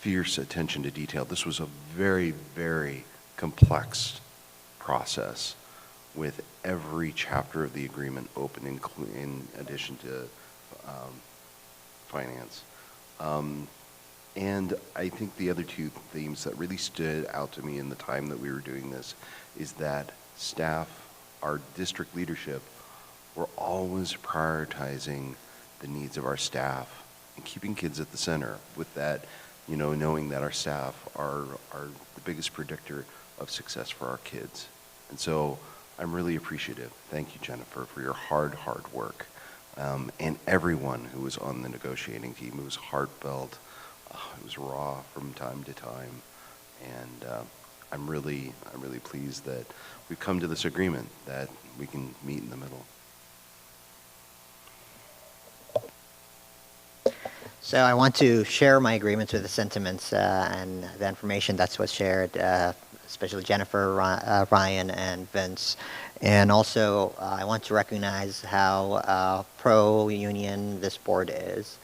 fierce attention to detail. This was a very, very complex process with every chapter of the agreement open in addition to finance. And I think the other two themes that really stood out to me in the time that we were doing this is that staff, our district leadership, were always prioritizing the needs of our staff and keeping kids at the center with that, you know, knowing that our staff are the biggest predictor of success for our kids. And so I'm really appreciative. Thank you, Jennifer, for your hard work. And everyone who was on the negotiating team. It was heartfelt. It was raw from time to time. And I'm really pleased that we've come to this agreement that we can meet in the middle. So I want to share my agreements with the sentiments and the information that's was shared, especially Jennifer, Ryan, and Vince. And also, I want to recognize how pro-union this board is.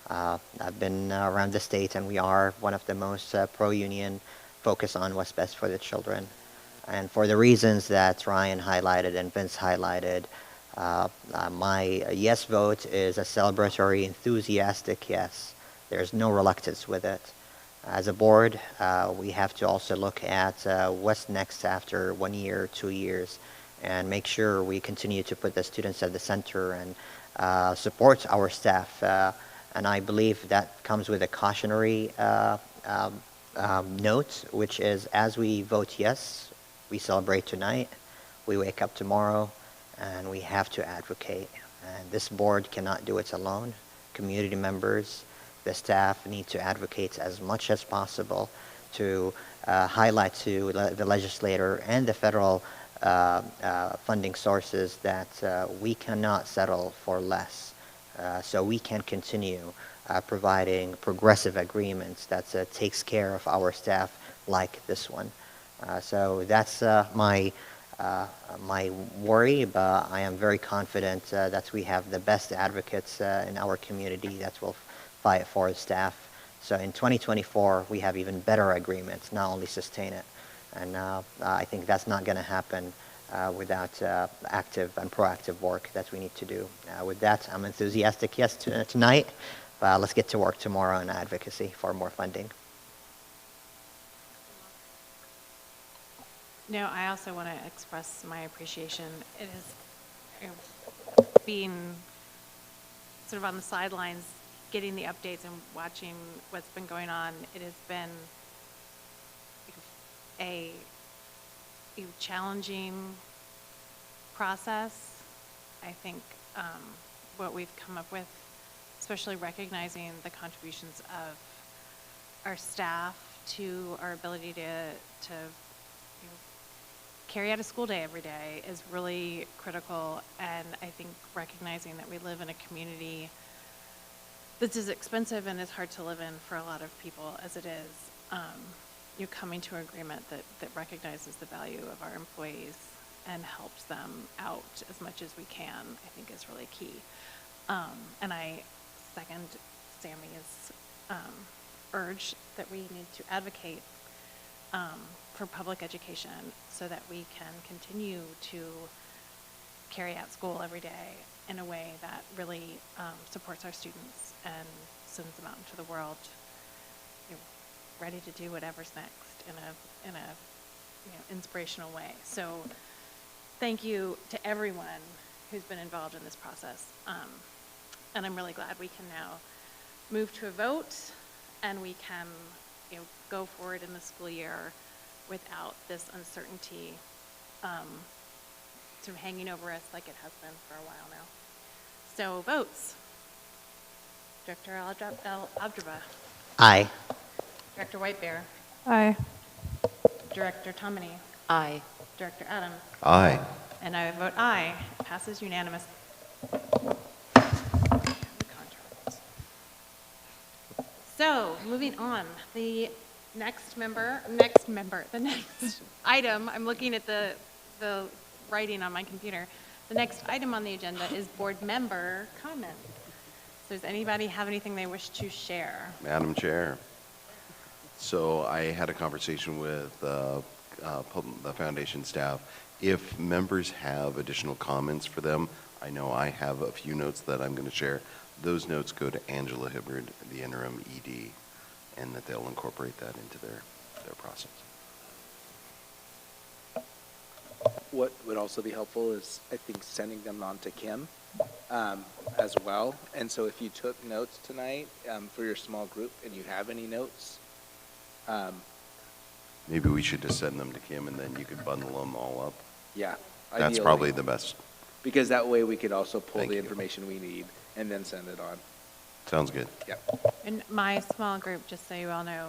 I've been around the state, and we are one of the most pro-union, focused on what's best for the children. And for the reasons that Ryan highlighted and Vince highlighted, My yes vote is a celebratory, enthusiastic yes. There's no reluctance with it. As a board, we have to also look at what's next after 1 year, 2 years, and make sure we continue to put the students at the center and support our staff. And I believe that comes with a cautionary note, which is as we vote yes, we celebrate tonight, we wake up tomorrow, and we have to advocate. And this board cannot do it alone. Community members, the staff need to advocate as much as possible to highlight to the legislator and the federal funding sources that we cannot settle for less. So we can continue providing progressive agreements that takes care of our staff like this one. So that's my worry, but I am very confident that we have the best advocates in our community that will fight for the staff. So in 2024, we have even better agreements, not only sustain it. And I think that's not going to happen without active and proactive work that we need to do. With that, I'm enthusiastic yes tonight, but let's get to work tomorrow on advocacy for more funding. No, I also want to express my appreciation. It has been sort of on the sidelines, getting the updates and watching what's been going on. It has been a challenging process. I think what we've come up with, especially recognizing the contributions of our staff to our ability to carry out a school day every day is really critical. And I think recognizing that we live in a community that's as expensive and as hard to live in for a lot of people as it is, you're coming to an agreement that recognizes the value of our employees and helps them out as much as we can, I think is really key. And I second Sammy's urge that we need to advocate for public education so that we can continue to carry out school every day in a way that really supports our students and sends them out into the world ready to do whatever's next in a inspirational way. So thank you to everyone who's been involved in this process. And I'm really glad we can now move to a vote and we can go forward in the school year without this uncertainty sort of hanging over us like it has been for a while now. So votes. Director Abdraba. Aye. Director Whitebear. Aye. Director Tomini. Aye. Director Adams. Aye. And I vote aye. Passes unanimously. So, moving on, the next item, I'm looking at the writing on my computer. The next item on the agenda is board member comments. So does anybody have anything they wish to share? Madam Chair. So I had a conversation with the foundation staff. If members have additional comments for them, I know I have a few notes that I'm going to share. Those notes go to Angela Hibbard, the interim ED, and that they'll incorporate that into their process. What would also be helpful is, I think, sending them on to Kim as well. And so if you took notes tonight for your small group and you have any notes, maybe we should just send them to Kim and then you could bundle them all up. Yeah. That's ideally. probably the best. Because that way we could also pull Thank the you. information we need and then send it on. Sounds good. Yeah. In my small group, just so you all know,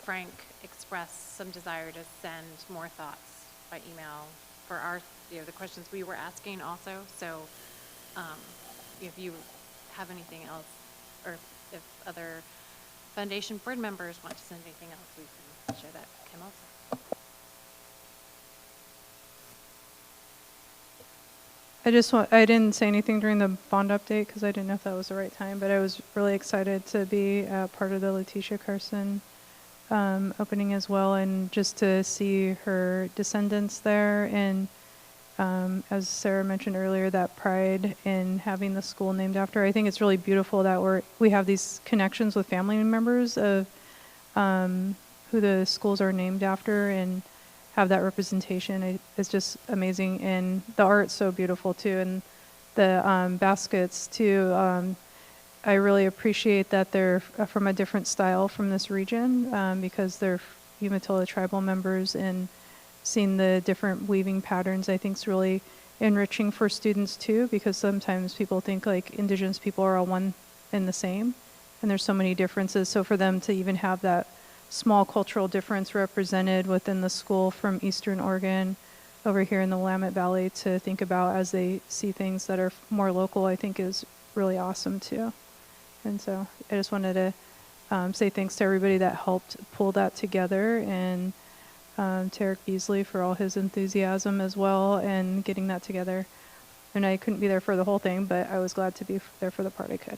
Frank expressed some desire to send more thoughts by email for our, the questions we were asking also. So if you have anything else, or if other foundation board members want to send anything else, we can share that with Kim also. I didn't say anything during the bond update because I didn't know if that was the right time, but I was really excited to be part of the Letitia Carson opening as well, and just to see her descendants there. And as Sarah mentioned earlier, that pride in having the school named after. I think it's really beautiful that we have these connections with family members of who the schools are named after and have that representation. It's just amazing. And the art's so beautiful too. And the baskets too. I really appreciate that they're from a different style from this region because they're Umatilla tribal members, and seeing the different weaving patterns I think is really enriching for students too, because sometimes people think like indigenous people are all one and the same, and there's so many differences. So for them to even have that small cultural difference represented within the school from Eastern Oregon over here in the Willamette Valley to think about as they see things that are more local, I think is really awesome too. And so I just wanted to say thanks to everybody that helped pull that together, and Tarek Beasley for all his enthusiasm as well and getting that together. And I couldn't be there for the whole thing, but I was glad to be there for the part I could.